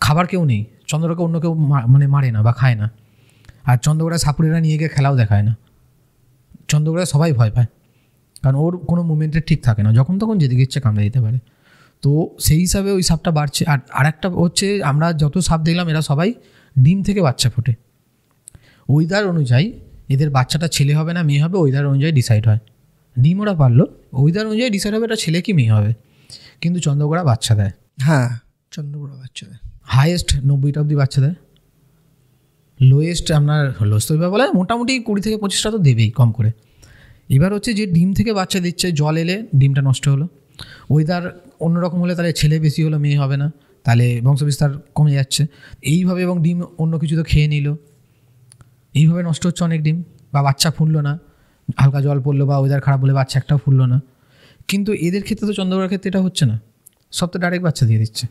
খাবার কেউ নেই, চন্দ্রগোড়াকে অন্য কেউ মানে মারে না বা খায় না। আর চন্দ্রগোড়া সাপুরেরা নিয়ে গিয়ে খেলাও দেখায় না, চন্দ্রগোড়া সবাই ভয় পায়, কারণ ওর কোনো মুভমেন্টে ঠিক থাকে না, যখন তখন যেদিকে ইচ্ছে কামড়ে দিতে পারে। তো সেই হিসাবে ওই সাপটা বাড়ছে। আর আরেকটা হচ্ছে, আমরা যত সাপ দেখলাম এরা সবাই ডিম থেকে বাচ্চা ফোটে। ওয়েদার অনুযায়ী এদের বাচ্চাটা ছেলে হবে না মেয়ে হবে, ওয়েদার অনুযায়ী ডিসাইড হয়। ডিম ওরা পারলো, ওয়েদার অনুযায়ী ডিসাইড হবে এটা ছেলে কি মেয়ে হবে। কিন্তু চন্দ্রগোড়া বাচ্চা দেয়। হ্যাঁ, চন্দ্রগোড়া বাচ্চা দেয়। হাইয়েস্ট 90টা অবধি বাচ্চা দেয়, লোয়েস্ট আপনার লোয়েস্ট বলে মোটামুটি 20 থেকে 25টা তো দেবেই কম করে। এবার হচ্ছে যে ডিম থেকে বাচ্চা দিচ্ছে, জল এলে ডিমটা নষ্ট হলো, ওয়েদার অন্যরকম হলে তাহলে ছেলে বেশি হলো মেয়ে হবে না, তাহলে বংশবিস্তার কমে যাচ্ছে এইভাবে। এবং ডিম অন্য কিছু তো খেয়ে নিল, এইভাবে নষ্ট হচ্ছে অনেক ডিম। বা বাচ্চা ফুললো না, হালকা জল পড়লো বা ওয়েদার খারাপ বলে বাচ্চা একটাও ফুললো না। কিন্তু এদের ক্ষেত্রে তো চন্দ্রগোড়ার ক্ষেত্রে এটা হচ্ছে না, সব তো ডাইরেক্ট বাচ্চা দিয়ে দিচ্ছে।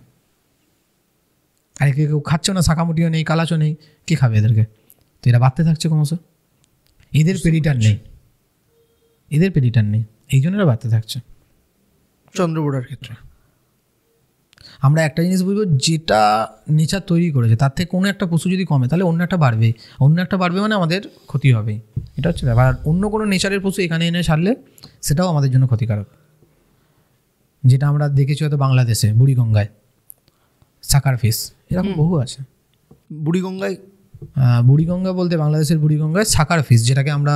আর কেউ খাচ্ছেও না, শাঁকামুটিও নেই, কালাচও নেই, কে খাবে এদেরকে? তো এরা বাড়তে থাকছে ক্রমশ, এদের পেরিটার নেই, এদের পেরিটার নেই, এই জন্য এরা বাড়তে থাকছে চন্দ্রগোড়ার ক্ষেত্রে। আমরা একটা জিনিস বুঝবো, যেটা নেচার তৈরি করেছে তার থেকে কোনো একটা পশু যদি কমে তাহলে অন্য একটা বাড়বে, অন্য একটা বাড়বে মানে আমাদের ক্ষতি হবেই, এটা হচ্ছে ব্যাপার। আর অন্য কোনো নেচারের পশু এখানে এনে ছাড়লে সেটাও আমাদের জন্য ক্ষতিকারক। যেটা আমরা দেখেছি হয়তো বাংলাদেশে বুড়িগঙ্গায় সাকার ফিশ, এরকম বহু আছে। বুড়িগঙ্গা বলতে বাংলাদেশের বুড়িগঙ্গায় সাকার ফিশ, যেটাকে আমরা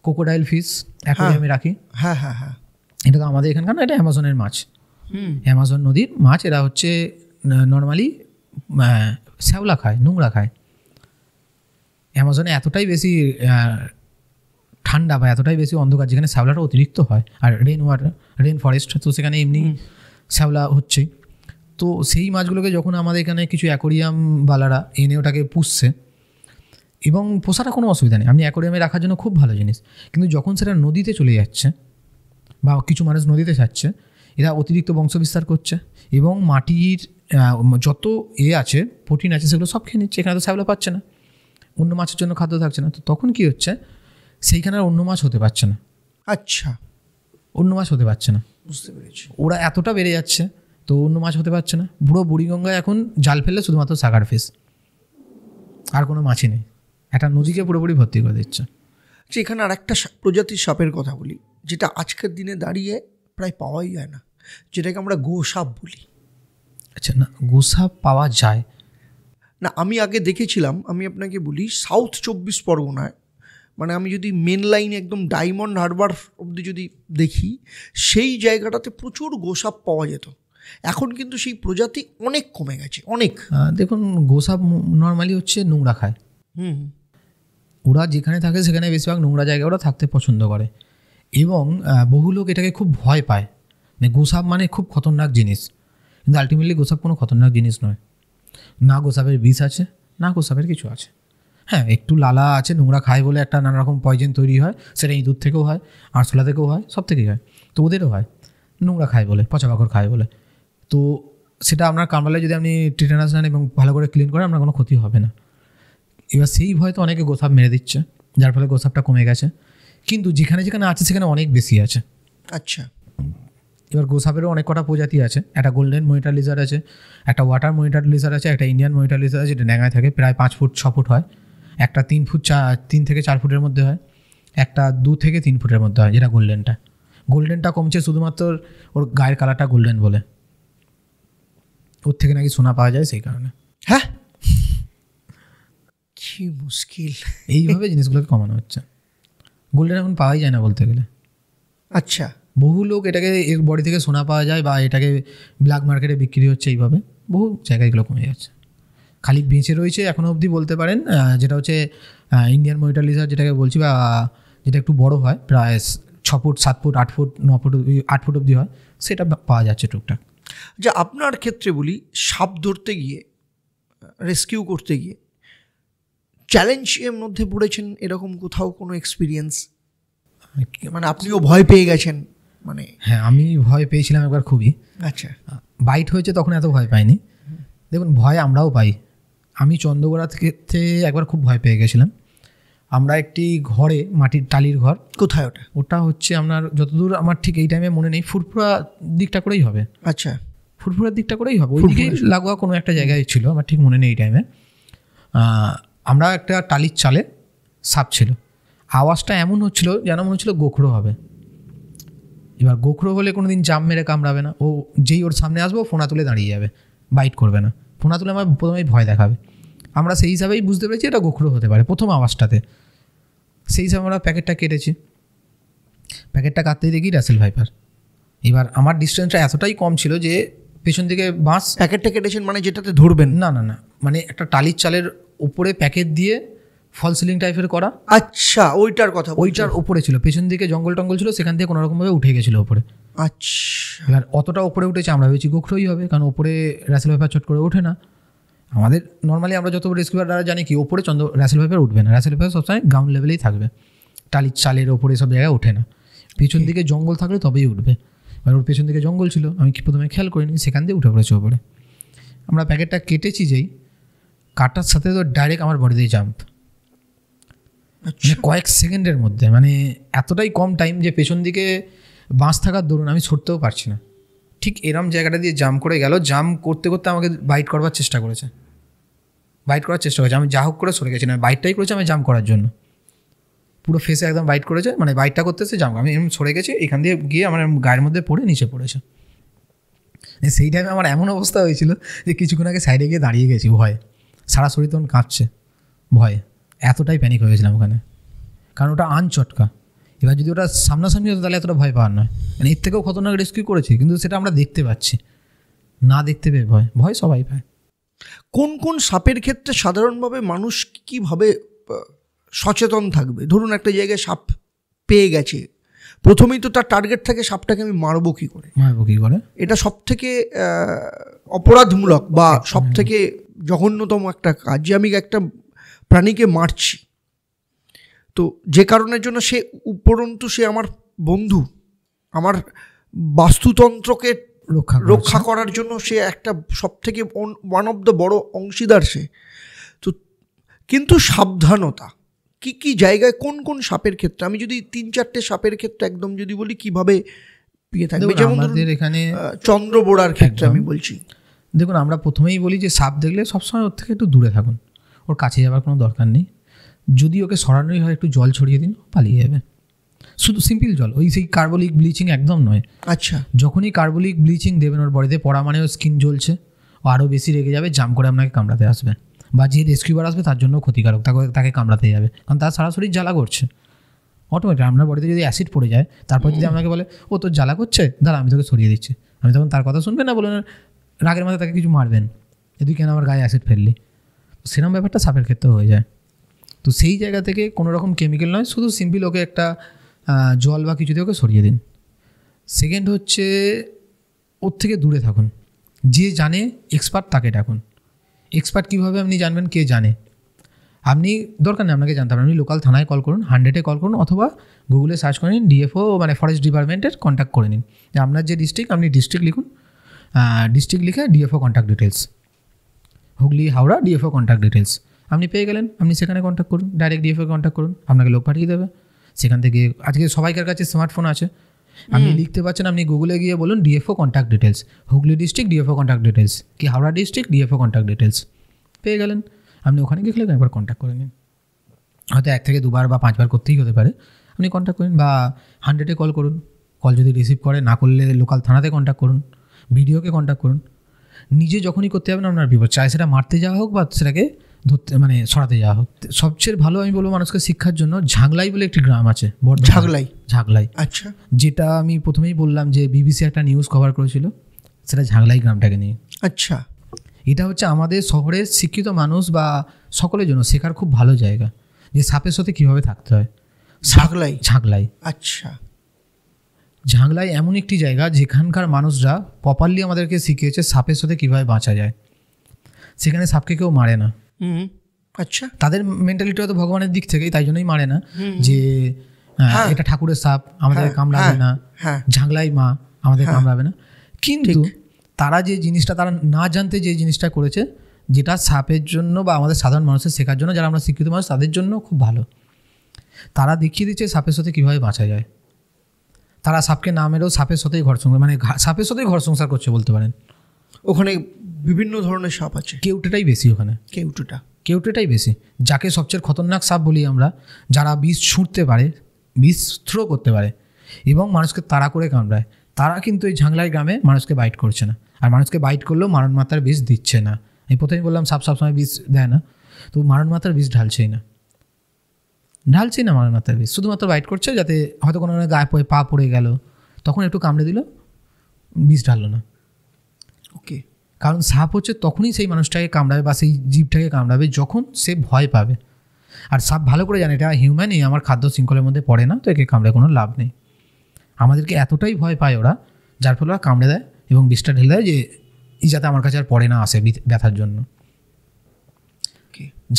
ক্রোকোডাইল ফিশ অ্যাকোয়ারিয়ামে রাখি। হ্যাঁ হ্যাঁ হ্যাঁ, এটা তো আমাদের এখানকার না, এটা অ্যামাজনের মাছ, অ্যামাজন নদীর মাছ। এরা হচ্ছে নর্মালি শ্যাওলা খায়, নোংরা খায়। অ্যামাজনে এতটাই বেশি ঠান্ডা বা এতটাই বেশি অন্ধকার, যেখানে শ্যাওলাটা অতিরিক্ত হয়, আর রেন ফরেস্ট, তো সেখানে এমনি শ্যাওলা হচ্ছে। তো সেই মাছগুলোকে যখন আমাদের এখানে কিছু অ্যাকোরিয়ামওয়ালারা এনে ওটাকে পুষছে, এবং পোষাটা কোনো অসুবিধা নেই, আপনি অ্যাকোরিয়ামে রাখার জন্য খুব ভালো জিনিস। কিন্তু যখন সেটা নদীতে চলে যাচ্ছে বা কিছু মানুষ নদীতে ছাড়ছে, এরা অতিরিক্ত বংশবিস্তার করছে এবং মাটির যত আছে প্রোটিন আছে সেগুলো সব খেয়ে নিচ্ছে। এখানে তো শ্যাওলা পাচ্ছে না, অন্য মাছের জন্য খাদ্য থাকছে না, তো তখন কী হচ্ছে, সেইখানে আর অন্য মাছ হতে পারছে না। আচ্ছা, অন্য মাছ হতে পারছে না, বুঝতে পেরেছি। ওরা এতটা বেড়ে যাচ্ছে, তো অন্য মাছ হতে পারছে না। পুরো বুড়িগঙ্গায় এখন জাল ফেললে শুধুমাত্র সাকার ফিশ, আর কোনো মাছই নেই। একটা নদীকে পুরোপুরি ভর্তি করে দিচ্ছে। আচ্ছা, এখানে আর একটা প্রজাতির সাপের কথা বলি, যেটা আজকের দিনে দাঁড়িয়ে প্রায় পাওয়াই যায় না, যেটাকে আমরা গোসাপ বলি। আচ্ছা, না গোসাপ পাওয়া যায় না, আমি আগে দেখেছিলাম, আমি আপনাকে বলি, সাউথ 24 পরগনায়, মানে আমি যদি মেন লাইন একদম ডায়মন্ড হারবার অবধি যদি দেখি, সেই জায়গাটাতে প্রচুর গোসাপ পাওয়া যেত। এখন কিন্তু সেই প্রজাতি অনেক কমে গেছে, অনেক। দেখুন, গোসাপ নর্মালি হচ্ছে নোংরা খায়। ওরা যেখানে থাকে সেখানে বেশিরভাগ নোংরা জায়গায় ওরা থাকতে পছন্দ করে, এবং বহু লোক এটাকে খুব ভয় পায়। মানে গোসাপ মানে খুব খতরনাক জিনিস, কিন্তু আলটিমেটলি গোসাপ কোনো খতরনাক জিনিস নয়। না গোসাপের বিষ আছে, না গোসাপের কিছু আছে। হ্যাঁ, একটু লালা আছে, নোংরা খায় বলে একটা নানা রকম পয়জন তৈরি হয়, সেটা ইঁদুর থেকেও হয়, আরশোলা থেকেও হয়, সব থেকেই হয়। তো ওদেরও হয়, নোংরা খায় বলে, পচা পাকড় খায় বলে। তো সেটা আপনার কামড়ালে যদি আপনি টিটেনাস নেন এবং ভালো করে ক্লিন করেন, আপনার কোনো ক্ষতি হবে না। এবার সেই ভয় তো অনেকে গোসাপ মেরে দিচ্ছে, যার ফলে গোসাপটা কমে গেছে। কিন্তু যেখানে যেখানে আছে সেখানে অনেক বেশি আছে। আচ্ছা, এবার গোসাপেরও অনেক কটা প্রজাতি আছে। একটা গোল্ডেন মনিটর লিজার্ড আছে, একটা ওয়াটার মনিটর লিজার্ড আছে, একটা ইন্ডিয়ান মনিটর লিজার্ড আছে, যেটা ড্যাঙায় থাকে, প্রায় 5 ফুট 6 ফুট হয়। একটা 3 থেকে 4 ফুটের মধ্যে হয়, একটা 2 থেকে 3 ফুটের মধ্যে হয়, যেটা গোল্ডেনটা কমছে শুধুমাত্র ওর গায়ের কালারটা গোল্ডেন বলে, ওর থেকে নাকি সোনা পাওয়া যায় সেই কারণে। হ্যাঁ, কি মুশকিল, এইভাবে জিনিসগুলোকে কমানো হচ্ছে। গোল্ডেন এখন পাওয়াই যায় না বলতে গেলে। আচ্ছা, বহু লোক এটাকে এর বডি থেকে সোনা পাওয়া যায় বা এটাকে ব্ল্যাক মার্কেটে বিক্রি হচ্ছে এইভাবে, বহু জায়গায় এগুলো কমে যাচ্ছে। খালি বেঁচে রয়েছে এখনও অবধি বলতে পারেন, যেটা হচ্ছে ইন্ডিয়ান মনিটর লিজার্ড যেটাকে বলছি, বা যেটা একটু বড় হয়, প্রায় 6 foot 7 foot 8 foot 9 foot 8 foot অবধি হয়, সেটা পাওয়া যাচ্ছে টুকটাক। যে আপনার ক্ষেত্রে বলি, সাপ ধরতে গিয়ে, রেস্কিউ করতে গিয়ে চ্যালেঞ্জ এর মধ্যে পড়েছেন এরকম কোথাও কোনো এক্সপিরিয়েন্স? মানে আপনিও ভয় পেয়ে গেছেন? মানে হ্যাঁ, আমি ভয় পেয়েছিলাম একবার খুবই। আচ্ছা, বাইট হয়েছে তখন এত ভয় পাইনি। দেখুন, ভয় আমরাও পাই। আমি চন্দ্রগোড়া থেকে একবার খুব ভয় পেয়ে গেছিলাম। আমরা একটি ঘরে, মাটির টালির ঘর। কোথায় ওটা? ওটা হচ্ছে আপনার, যতদূর আমার ঠিক এই টাইমে মনে নেই, ফুরফুরা দিকটা করেই হবে। আচ্ছা, ফুরফুরার দিকটা করেই হবে, ওইদিকে লাগোয়া কোনো একটা জায়গায় ছিল, আমার ঠিক মনে নেই এই টাইমে। আমরা একটা টালির চালে সাপ ছিল, আওয়াজটা এমন হচ্ছিল যেন মনে হচ্ছিল গোখরো হবে। এবার গোখরো হলে কোনো দিন জাম মেরে কামড়াবে না, ও যেই ওর সামনে আসবো ফোনা তুলে দাঁড়িয়ে যাবে, বাইট করবে না। ফোনা তুলে আমার প্রথমেই ভয় দেখাবে। আমরা সেই হিসাবেই বুঝতে পেরেছি এটা গোখরো হতে পারে প্রথম আওয়াজটাতে। সেই হিসাবে আমরা প্যাকেটটা কেটেছি। প্যাকেটটা কাটতেই দেখি রাসেল ভাইপার। এবার আমার ডিস্টেন্সটা এতটাই কম ছিল যে পেছন থেকে বাঁশ। প্যাকেটটা কেটেছেন মানে যেটাতে ধরবেন? না না না, মানে একটা টালির চালের উপরে প্যাকেট দিয়ে ফল সিলিং টাইপের করা। আচ্ছা, ওইটার কথা। ওইটার উপরে ছিল, পেছন দিকে জঙ্গল টঙ্গল ছিল, সেখান থেকে কোনোরকমভাবে উঠে গেছিলো ওপরে। আচ্ছা, এবার অতটা ওপরে উঠেছে, আমরা ভেবেছি গোখরোই হবে, কারণ ওপরে রাসেল ভাইপার চট করে ওঠে না। আমাদের নর্মালি আমরা যত রেস্কিউয়ার দ্বারা জানি কি ওপরে রাসেল ভাইপার উঠবে না, রাসেল ভাইপার সবসময় গ্রাউন্ড লেভেলেই থাকবে, টালির চালের ওপরে সব জায়গায় ওঠে না। পেছন দিকে জঙ্গল থাকলে তবেই উঠবে। এবার ওর পেছন দিকে জঙ্গল ছিল, আমি কি প্রথমে খেয়াল করিনি, সেখান দিয়ে উঠে পড়েছে ওপরে। আমরা প্যাকেটটা কেটেছি, যেই কাটার সাথে তো ডাইরেক্ট আমার বডিতেই জাম্প, মানে কয়েক সেকেন্ডের মধ্যে, মানে এতটাই কম টাইম যে পেছন দিকে বাঁশ থাকার দরুন আমি ছুটতেও পারছি না। ঠিক এরম জায়গাটা দিয়ে জাম্প করে গেল, জাম্প করতে করতে আমাকে বাইট করবার চেষ্টা করেছে, আমি যা হোক করে সরে গেছি, না বাইটটাই করেছে আমি জাম্প করার জন্য, পুরো ফেসে একদম বাইট করেছে, মানে বাইটটা করতেছে জাম্প, আমি এরকম সরে গেছি, এখান দিয়ে গিয়ে আমার গায়ের মধ্যে পড়ে নিচে পড়েছে। সেই টাইমে আমার এমন অবস্থা হয়েছিল যে কিছুক্ষণ আগে সাইডে গিয়ে দাঁড়িয়ে গেছি, ভয় সারা শরীর তখন কাঁপছে ভয়ে, এতটাই প্যানিক হয়ে গেছিলাম ওখানে, কারণ ওটা আনচটকা। এবার যদি ওটা সামনাসামনি হতো তাহলে এতটা ভয় পাওয়ার নয়, মানে এর থেকেও খতরনাক রেস্কিউ করেছি, কিন্তু সেটা আমরা দেখতে পাচ্ছি না, দেখতে পেয়ে ভয় সবাই পায়। কোন কোন সাপের ক্ষেত্রে সাধারণভাবে মানুষ কীভাবে সচেতন থাকবে? ধরুন একটা জায়গায় সাপ পেয়ে গেছে, প্রথমেই তো তার টার্গেট থাকে সাপটাকে আমি মারবো কী করে। এটা সব থেকে অপরাধমূলক বা সব থেকে জঘন্যতম একটা কাজ, যে আমি একটা প্রাণীকে মারছি। তো যে কারণের জন্য সে উপরন্তু সে আমার বন্ধু, আমার বাস্তুতন্ত্রকে রক্ষা করার জন্য সে একটা সব থেকে ওয়ান অফ দ্য বড় অংশীদার সে। তো কিন্তু সাবধানতা কি কি জায়গায়, কোন কোন সাপের ক্ষেত্রে, আমি যদি 3-4টে সাপের ক্ষেত্রে একদম যদি বলি কিভাবে পেয়ে থাকবে, যেমন এখানে চন্দ্রবোড়ার ক্ষেত্রে আমি বলছি। দেখুন, আমরা প্রথমেই বলি যে সাপ দেখলে সবসময় ওর থেকে একটু দূরে থাকুন, ওর কাছে যাওয়ার কোনো দরকার নেই। যদি ওকে সরানোই হয় একটু জল ছড়িয়ে দিন, পালিয়ে যাবে। শুধু সিম্পল জল, ওই সেই কার্বলিক ব্লিচিং একদম নয়। আচ্ছা, যখনই কার্বলিক ব্লিচিং দেবেন ওর বডিতে পড়া মানে ওর স্কিন জ্বলছে, ও আরও বেশি রেগে যাবে, জাম্প করে আপনাকে কামড়াতে আসবে, বা যে রেস্কিউবার আসবে তার জন্য ক্ষতিকারক, তাকে কামড়াতে যাবে, কারণ তার সারা শরীর জ্বালা করছে অটোমেটিক। আপনার বডিতে যদি অ্যাসিড পড়ে যায়, তারপর যদি আপনাকে বলে ও তোর জ্বালা করছে, দাঁড়া আমি তোকে সরিয়ে দিচ্ছি, আমি তখন তার কথা শুনবেন না, বলুন রাগের মাথায় তাকে কিছু মারবেন, তুই কেন আমার গায়ে অ্যাসিড ফেললি। সেরকম ব্যাপারটা সাপের ক্ষেত্রেও হয়ে যায়। তো সেই জায়গা থেকে কোনো রকম কেমিক্যাল নয়, শুধু সিম্পল ওকে একটা জল বা কিছু দিয়ে ওকে সরিয়ে দিন। সেকেন্ড হচ্ছে ওর থেকে দূরে থাকুন, যে জানে এক্সপার্ট তাকে ডাকুন। এক্সপার্ট কীভাবে আপনি জানবেন কে জানে? আপনি দরকার নেই আপনাকে জানতে হবে, আপনি লোকাল থানায় কল করুন, 100-এ কল করুন, অথবা গুগলে সার্চ করে নিন ডিএফও মানে ফরেস্ট ডিপার্টমেন্টের কন্ট্যাক্ট করে নিন। যে আপনার যে ডিস্ট্রিক্ট, আপনি ডিস্ট্রিক্ট লিখুন, ডিস্ট্রিক্ট লিখে DFO contact details, Hooghly Howrah DFO contact details আপনি পেয়ে গেলেন, আপনি সেখানে কন্ট্যাক্ট করুন, ডাইরেক্ট ডিএফও কন্ট্যাক্ট করুন, আপনাকে লোক পাঠিয়ে দেবে। সেখান থেকে আজকে সবাইকার কাছে স্মার্টফোন আছে, আপনি লিখতে পারছেন, আপনি গুগলে গিয়ে বলুন DFO contact details, Hooghly district DFO contact details, কি Howrah district DFO contact details, পেয়ে গেলেন। আপনি ওখানে গিয়ে একবার কন্ট্যাক্ট করে নিন, হয়তো 1 থেকে 2বার বা 5বার করতেই হতে পারে, আপনি কন্ট্যাক্ট করুন, বা 100-এ কল করুন, কল যদি রিসিভ করে, না করলে লোকাল থানাতে কন্ট্যাক্ট করুন, ভিডিওকে কন্ট্যাক্ট করুন। নিজে যখনই করতে যাবেন আপনার বিপদ, চাই সেটা মারতে যাওয়া হোক বা সেটাকে ধরতে মানে সরাতে যাওয়া হোক। সবচেয়ে ভালো আমি বলবো মানুষকে শিক্ষার জন্য ঝাগলাই বলে একটি গ্রাম আছে, ঝাগলাই, আচ্ছা, যেটা আমি প্রথমেই বললাম যে বিবিসি একটা নিউজ কভার করেছিল, সেটা ঝাগলাই গ্রামটাকে নিয়ে। আচ্ছা, এটা হচ্ছে আমাদের শহরের শিক্ষিত মানুষ বা সকলের জন্য শেখার খুব ভালো জায়গা, যে সাপের সাথে কীভাবে থাকতে হয়। ঝাগলাই, আচ্ছা, ঝাগলাই এমন একটি জায়গা যেখানকার মানুষরা প্রপারলি আমাদেরকে শিখিয়েছে সাপের সাথে কীভাবে বাঁচা যায়। সেখানে সাপকে কেউ মারে না। আচ্ছা, তাদের মেন্টালিটি হয়তো ভগবানের দিক থেকেই, তাই জন্যই মারে না, যে এটা ঠাকুরের সাপ, আমাদের কামড়াবে না, ঝাগলাই মা আমাদের কামড়াবে না। কিন্তু তারা যে জিনিসটা, তারা না জানতে যে জিনিসটা করেছে, যেটা সাপের জন্য বা আমাদের সাধারণ মানুষের শেখার জন্য, যারা আমরা শিক্ষিত মানুষ তাদের জন্য খুব ভালো। তারা দেখিয়ে দিচ্ছে সাপের সাথে কীভাবে বাঁচা যায়। তারা সাপকে না মেরেও সাপের সাথেই ঘর সংসার, মানে সাপের সাথেই ঘর সংসার করছে বলতে পারেন। ওখানে বিভিন্ন ধরনের সাপ আছে, কেউটেটাই বেশি ওখানে, কেউটেটাই বেশি, যাকে সবচেয়ে খতরনাক সাপ বলি আমরা, যারা বিষ ছুঁড়তে পারে, বিষ থ্রো করতে পারে এবং মানুষকে তাড়া করে কামড়ায়। তারা কিন্তু এই ঝাগলাই গ্রামে মানুষকে বাইট করছে না, আর মানুষকে বাইট করলেও মারণ মাত্রার বিষ দিচ্ছে না। এই প্রথমেই বললাম সাপ সবসময় বিষ দেয় না, তো মারণ মাত্রার বিষ ঢালছেই না মারণ মাত্রার বিষ, শুধুমাত্র বাইট করছে, যাতে হয়তো কোনো গায়ে পা পড়ে গেল, তখন একটু কামড়ে দিল, বিষ ঢাললো না। ওকে, কারণ সাপ হচ্ছে তখনই সেই মানুষটাকে কামড়াবে বা সেই জীবটাকে কামড়াবে যখন সে ভয় পাবে। আর সাপ ভালো করে জানে এটা হিউম্যান, এই আমার খাদ্য শৃঙ্খলের মধ্যে পড়ে না, তো একে কামড়ে কোনো লাভ নেই। আমাদেরকে এতটাই ভয় পায় ওরা, যার ফলে ওরা কামড়ে দেয় এবং বিষটা ঢেলে দেয়, যে এই যাতে আমার কাছে আর পড়ে না আসে ব্যথার জন্য।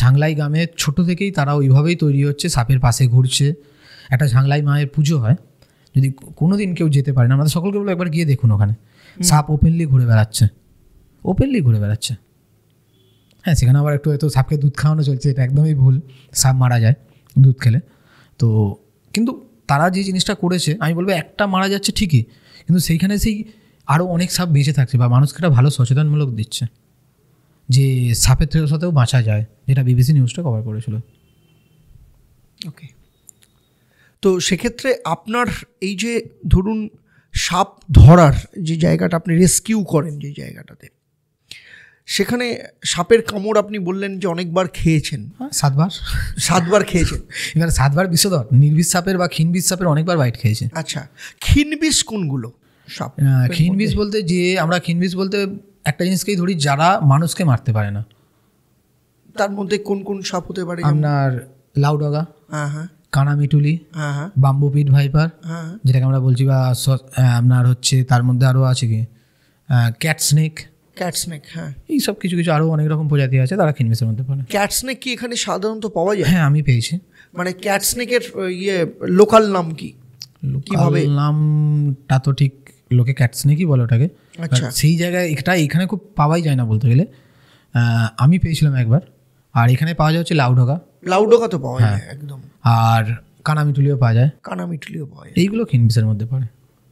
ঝাগলাই গ্রামে ছোট থেকেই তারা ওইভাবেই তৈরি হচ্ছে, সাপের পাশে ঘুরছে। একটা ঝাগলাই মায়ের পুজো হয়, যদি কোনো দিন কেউ যেতে পারে না, আমাদের সকলকে বলো একবার গিয়ে দেখুন, ওখানে সাপ ওপেনলি ঘুরে বেড়াচ্ছে। হ্যাঁ, সেখানে আবার একটু হয়তো সাপকে দুধ খাওয়ানো চলছে, এটা একদমই ভুল, সাপ মারা যায় দুধ খেলে। তো কিন্তু তারা যে জিনিসটা করেছে, আমি বলবো একটা মারা যাচ্ছে ঠিকই, কিন্তু সেইখানে সেই আরও অনেক সাপ বেঁচে থাকছে, বা মানুষকে একটা ভালো সচেতনমূলক দিচ্ছে যে সাপের সাথেও বাঁচা যায়, যেটা বিবিসি নিউজটা কভার করেছিল। ওকে, তো সেক্ষেত্রে আপনার এই যে ধরুন সাপ ধরার যে জায়গাটা আপনি রেস্কিউ করেন, যে জায়গাটাতে, সেখানে সাপের কামড় আপনি বললেন যে অনেকবার খেয়েছেন, 7বার খেয়েছেন। এবার 7বার বিষধর নির্বিষ সাপের বা ক্ষীণবিষ সাপের অনেকবার বাইট খেয়েছে। আচ্ছা, ক্ষীণবিষ কোনগুলো সাপ? ক্ষীণবিষ বলতে যে আমরা ক্ষীণবিষ বলতে একটা জিনিসকেই ধরি, যারা মানুষকে মারতে পারে না। তার মধ্যে কোন কোন সাপ হতে পারে? আপনার লাউডগা, কানামিটুলি, বাম্বুপিট ভাইপার যেটাকে আমরা বলছি, বা আপনার হচ্ছে তার মধ্যে আরও আছে কি ক্যাট স্নেক, হ্যাঁ, এই সব কিছু কিছু আরও অনেক রকম প্রজাতি আছে, তারা ক্ষীণবিষের মধ্যে পড়ে। ক্যাট স্নেক কি এখানে সাধারণত পাওয়া যায়? হ্যাঁ, আমি পেয়েছি। মানে ক্যাট স্নেকের লোকাল নাম কি? কিভাবে নামটা তো ঠিক, লোকে ক্যাট স্নেকই বলে ওটাকে। আচ্ছা, সেই জায়গায় এখানে খুব পাওয়াই যায় না বলতে গেলে। আমি পেয়েছিলাম একবার। আর এখানে পাওয়া যায় হচ্ছে লাউডগা তো পাওয়া যায় একদম, আর কানামিটুলিও পাওয়া যায়, এইগুলো ক্ষীণবিষের মধ্যে পড়ে,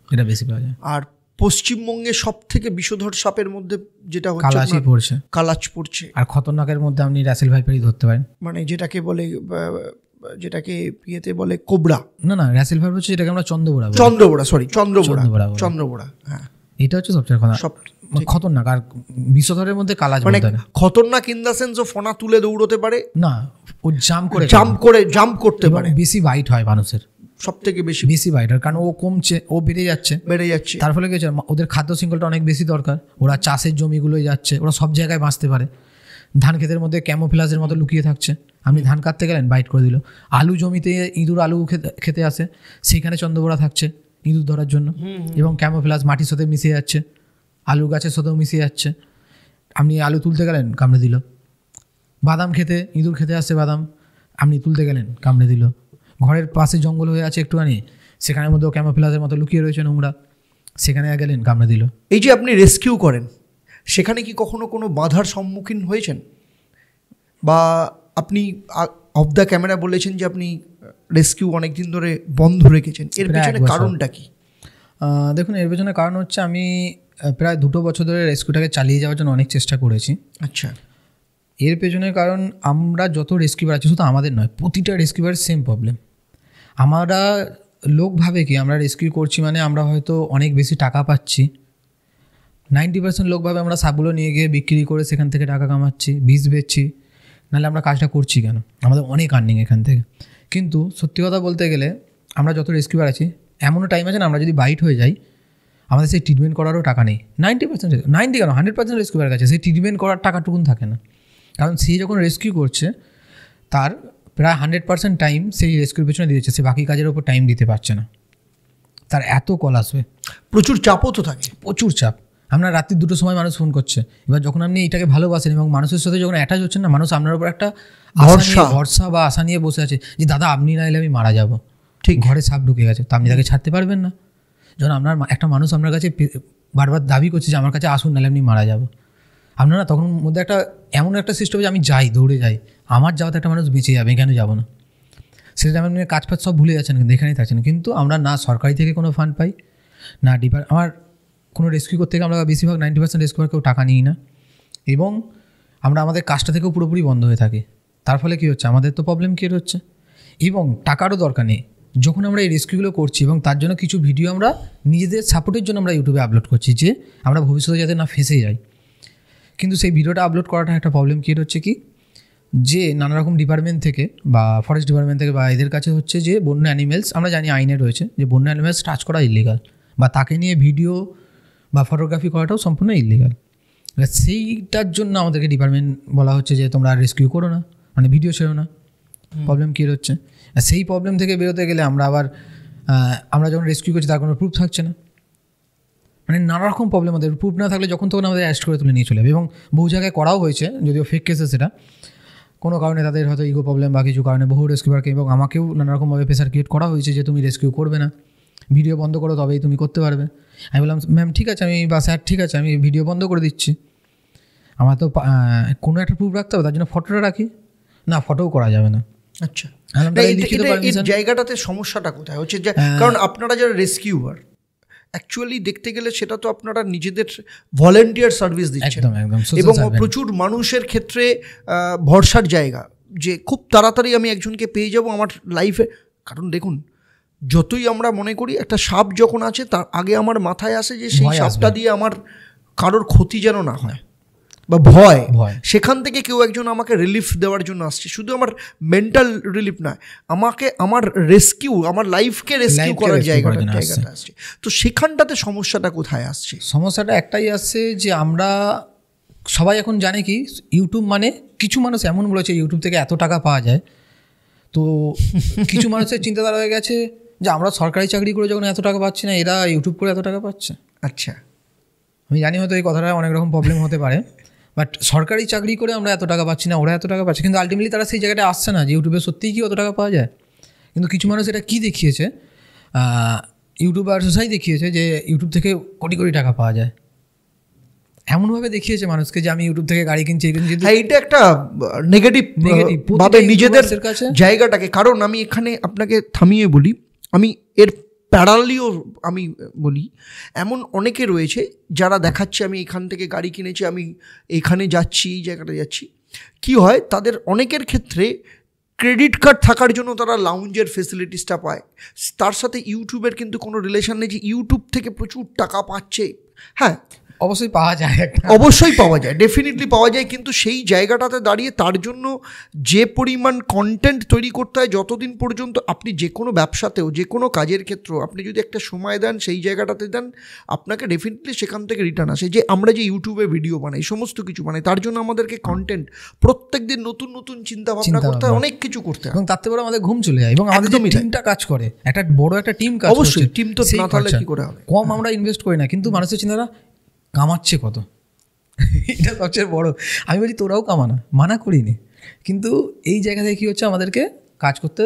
এটা বেশি পাওয়া যায়। আর পশ্চিমবঙ্গে সব থেকে বিষধর সাপের মধ্যে যেটা হচ্ছে কালাচ পড়ছে, আর খতরনাকের মধ্যে আপনি রাসেল ভাইপারই ধরতে পারেন, মানে যেটাকে বলে কোবরা। না, রাসেল ভাইপার হচ্ছে যেটাকে আমরা চন্দ্রবোড়া, হ্যাঁ, এটা হচ্ছে সবচেয়ে খতরনাক। আর বিষধরের মধ্যে কালাচ, মানে খতরনাক ইন দ্য সেন্স ও ফনা তুলে দৌড়তে পারে না, ও জাম্প করতে পারে, বেশি বাইট হয় মানুষের, সব থেকে বেশি বাইট হয়, কারণ ও কমছে, ও বেড়ে যাচ্ছে। তার ফলে কি হচ্ছে, ওদের খাদ্য শৃঙ্খলটা অনেক বেশি দরকার, ওরা চাষের জমিগুলোই যাচ্ছে, ওরা সব জায়গায় বাঁচতে পারে। ধান ক্ষেতের মধ্যে ক্যামোফ্লাজের মতো লুকিয়ে থাকছে, আপনি ধান কাটতে গেলেন বাইট করে দিল। আলু জমিতে ইঁদুর আলু খেতে আসে, সেখানে চন্দ্রবোড়া থাকছে ইঁদুর ধরার জন্য, এবং ক্যামোফ্লাজ মাটির সাথে মিশে যাচ্ছে, আলু গাছের সাথেও মিশে যাচ্ছে। আপনি আলু তুলতে গেলেন, কামড়ে দিল। বাদাম খেতে ইঁদুর খেতে আসছে বাদাম, আপনি তুলতে গেলেন, কামড়ে দিল। ঘরের পাশে জঙ্গল হয়ে আছে একটুখানি, সেখানের মধ্যেও ক্যামোফ্লাজের মতো লুকিয়ে রয়েছে নোংরা, সেখানে গেলেন, কামড়ে দিল। এই যে আপনি রেস্কিউ করেন, সেখানে কি কখনো কোনো বাধার সম্মুখীন হয়েছেন? বা আপনি অফ দ্য ক্যামেরা বলেছেন যে আপনি রেস্কিউ অনেকদিন ধরে বন্ধ রেখেছেন, এর পেছনে কারণটা কি? দেখুন, এর পেছনে কারণ হচ্ছে আমি প্রায় 2 বছর ধরে রেস্কিউটাকে চালিয়ে যাওয়ার জন্য অনেক চেষ্টা করেছি। আচ্ছা, এর পেছনে কারণ আমরা যত রেস্কিউবার আছি, শুধু আমাদের নয়, প্রতিটা রেস্কিউবারের সেম প্রবলেম। আমরা লোক ভাবে কি আমরা রেস্কিউ করছি মানে আমরা হয়তো অনেক বেশি টাকা পাচ্ছি। 90% লোক ভাবে আমরা সাপগুলো নিয়ে গিয়ে বিক্রি করে সেখান থেকে টাকা কামাচ্ছি, বিষ বেচছি। নাহলে আমরা কাজটা করছি কেন, আমাদের অনেক আর্নিং এখান থেকে। কিন্তু সত্যি কথা বলতে গেলে আমরা যত রেস্কিউয়ার আছি, এমনও টাইম আছে না আমরা যদি বাইট হয়ে যাই আমাদের সেই ট্রিটমেন্ট করারও টাকা নেই। 90% কেন 100% রেস্কিউয়ার কাছে সেই ট্রিটমেন্ট করার টাকাটুকুন থাকে না, কারণ সে যখন রেস্কিউ করছে তার প্রায় 100% টাইম সেই রেস্কিউর পেছনে দিয়েছে, সে বাকি কাজের ওপর টাইম দিতে পারছে না, তার এত কল আসবে, প্রচুর চাপও তো থাকে, প্রচুর চাপ। আপনার রাত্রি 2টোর সময় মানুষ ফোন করছে, এবার যখন আপনি এটাকে ভালোবাসেন এবং মানুষের সাথে যখন অ্যাটাচ হচ্ছেন না, মানুষ আপনার উপর একটা ভরসা বা আশা নিয়ে বসে আছে যে দাদা আপনি না এলে আমি মারা যাব, ঠিক ঘরে সাপ ঢুকে গেছে, তো আপনি তাকে ছাড়তে পারবেন না। যখন আপনার একটা মানুষ আপনার কাছে বারবার দাবি করছে যে আমার কাছে আসুন নাহলে আপনি মারা যাবো, আপনারা তখন মধ্যে একটা এমন একটা সিস্টেম যে আমি যাই, দৌড়ে যাই, আমার যাওয়াতে একটা মানুষ বেঁচে যাবে, কেন যাবো না। সেটা আপনি কাজ ফাজ সব ভুলে যাচ্ছেন, কিন্তু এখানেই থাকছেন। কিন্তু আমরা না সরকারি থেকে কোনো ফান্ড পাই না আমার কোনো রেস্কিউ করতে গেলে আমরা বেশিরভাগ 90% রেস্কিউয়ার কেউ টাকা নিই না, এবং আমরা আমাদের কাজটা থেকেও পুরোপুরি বন্ধ হয়ে থাকি। তার ফলে কী হচ্ছে, আমাদের তো প্রবলেম ক্রিয়েট হচ্ছে, এবং টাকারও দরকার নেই যখন আমরা এই রেস্কিউগুলো করছি, এবং তার জন্য কিছু ভিডিও আমরা নিজেদের সাপোর্টের জন্য আমরা ইউটিউবে আপলোড করছি যে আমরা ভবিষ্যতে যাতে না ফেঁসে যাই। কিন্তু সেই ভিডিওটা আপলোড করাটা একটা প্রবলেম ক্রিয়েট হচ্ছে কি, যে নানা রকম ডিপার্টমেন্ট থেকে বা ফরেস্ট ডিপার্টমেন্ট থেকে বা এদের কাছে হচ্ছে যে বন্য অ্যানিমেলস, আমরা জানি আইনে রয়েছে যে বন্য অ্যানিমেলস টাচ করা ইলিগাল, বা তাকে নিয়ে ভিডিও বা ফটোগ্রাফি করাটাও সম্পূর্ণ ইলিগাল। সেইটার জন্য আমাদেরকে ডিপার্টমেন্ট বলা হচ্ছে যে তোমরা রেস্কিউ করো না, মানে ভিডিও ছেড়ো না। প্রবলেম কী হচ্ছে, সেই প্রবলেম থেকে বেরোতে গেলে আমরা যখন রেস্কিউ করছি তার কোনো প্রুফ থাকছে না, মানে নানা রকম প্রবলেম। আমাদের প্রুফ না থাকলে যখন তখন আমাদের অ্যারেস্ট করে তুলে নিয়ে চলে যাবে, এবং বহু জায়গায় করাও হয়েছে, যদিও ফেক কেসে সেটা কোনো কারণে তাদের হয়তো ইগো প্রবলেম বা কিছু কারণে বহু রেস্কিউয়ারকে এবং আমাকেও নানা রকমভাবে প্রেশার ক্রিয়েট করা হয়েছে যে তুমি রেস্কিউ করবে না, ভিডিও বন্ধ করো তবেই তুমি করতে পারবে। আমি বললাম ম্যাম ঠিক আছে, আমি বা স্যার ঠিক আছে আমি ভিডিও বন্ধ করে দিচ্ছি, আমার তো কোনো একটা প্রুফ রাখতে হবে, তার জন্য ফটোটা রাখি না, ফটোও করা যাবে না। আচ্ছা, জায়গাটাতে সমস্যাটা কোথায় হচ্ছে, যে কারণ আপনারা যারা রেস্কিউয়ার অ্যাকচুয়ালি দেখতে গেলে সেটা তো আপনারা নিজেদের ভলেন্টিয়ার সার্ভিস দিচ্ছেন, এবং প্রচুর মানুষের ক্ষেত্রে ভরসার জায়গা, যে খুব তাড়াতাড়ি আমি একজনকে পেয়ে যাব আমার লাইফে। কারণ দেখুন, যতই আমরা মনে করি একটা সাপ যখন আছে তার আগে আমার মাথায় আসে যে সেই সাপটা দিয়ে আমার কারোর ক্ষতি যেন না হয়, বা ভয়। সেখান থেকে কেউ একজন আমাকে রিলিফ দেওয়ার জন্য আসছে, শুধু আমার মেন্টাল রিলিফ নয়, আমাকে আমার রেস্কিউ, আমার লাইফকে রেস্কিউ করার জায়গাটা আসছে। তো সেখানটাতে সমস্যাটা কোথায় আসছে? সমস্যাটা একটাই আসছে যে আমরা সবাই এখন জানে কি ইউটিউব মানে, কিছু মানুষ এমন বলেছে ইউটিউব থেকে এত টাকা পাওয়া যায়, তো কিছু মানুষের চিন্তাধারা হয়ে গেছে যে আমরা সরকারি চাকরি করে যখন এত টাকা পাচ্ছি না, এরা ইউটিউব করে এত টাকা পাচ্ছে। আচ্ছা, আমি জানি হয়তো এই কথাটা অনেক রকম প্রবলেম হতে পারে, বাট সরকারি চাকরি করে আমরা এত টাকা পাচ্ছি না, ওরা এত টাকা পাচ্ছে, কিন্তু আলটিমেটলি তারা সেই জায়গাটা আসছে না যে ইউটিউবে সত্যিই কি অত টাকা পাওয়া যায়। কিন্তু কিছু মানুষ এটা কী দেখিয়েছে, ইউটিউবার সোসাই দেখিয়েছে যে ইউটিউব থেকে কোটি কোটি টাকা পাওয়া যায়, এমনভাবে দেখিয়েছে মানুষকে যে আমি ইউটিউব থেকে গাড়ি কিনছি। এইটা একটা নেগেটিভ ভাবে নিজেদের জায়গাটাকে, কারণ আমি এখানে আপনাকে থামিয়ে বলি, আমি এর প্যারালিও আমি বলি, এমন অনেকে রয়েছে যারা দেখাচ্ছে আমি এখান থেকে গাড়ি কিনেছি, আমি এখানে যাচ্ছি, এই জায়গাটা যাচ্ছি। কি হয়, তাদের অনেকের ক্ষেত্রে ক্রেডিট কার্ড থাকার জন্য তারা লাউঞ্জের ফেসিলিটিসটা পায়, তার সাথে ইউটিউবের কিন্তু কোনো রিলেশন নেই যে ইউটিউব থেকে প্রচুর টাকা পাচ্ছে। হ্যাঁ, অবশ্যই পাওয়া যায়, অবশ্যই পাওয়া যায়, ডেফিনেটলি পাওয়া যায়, কিন্তু সেই জায়গাটাতে দাঁড়িয়ে তার জন্য যে পরিমাণ কন্টেন্ট তৈরি করতে হয়, যতদিন পর্যন্ত আপনি যে কোনো ব্যবসাতেও যে কোনো কাজের ক্ষেত্রেও আপনি যদি একটা সময় দেন, সেই জায়গাটাতে দেন, আপনাকে ডেফিনেটলি সেখান থেকে রিটার্ন আসে। যে আমরা যে ইউটিউবে ভিডিও বানাই, সমস্ত কিছু বানাই, তার জন্য আমাদেরকে কন্টেন্ট প্রত্যেক দিন নতুন নতুন চিন্তা ভাবনা করতে হয়, অনেক কিছু করতে হয়, এবং তার থেকে আমাদের ঘুম চলে যায়, এবং আমাদের টিমটা কাজ করে, একটা বড় একটা টিম কাজ, অবশ্যই টিম তো না থাকলে কি করে হবে। কম আমরা ইনভেস্ট করি না, কিন্তু মানুষের চিন্তাটা কামাচ্ছে কত, এটা সবচেয়ে বড়। আমি বলছি তোরাও কামানা, মানা করিনি, কিন্তু এই জায়গা থেকে কী হচ্ছে, আমাদেরকে কাজ করতে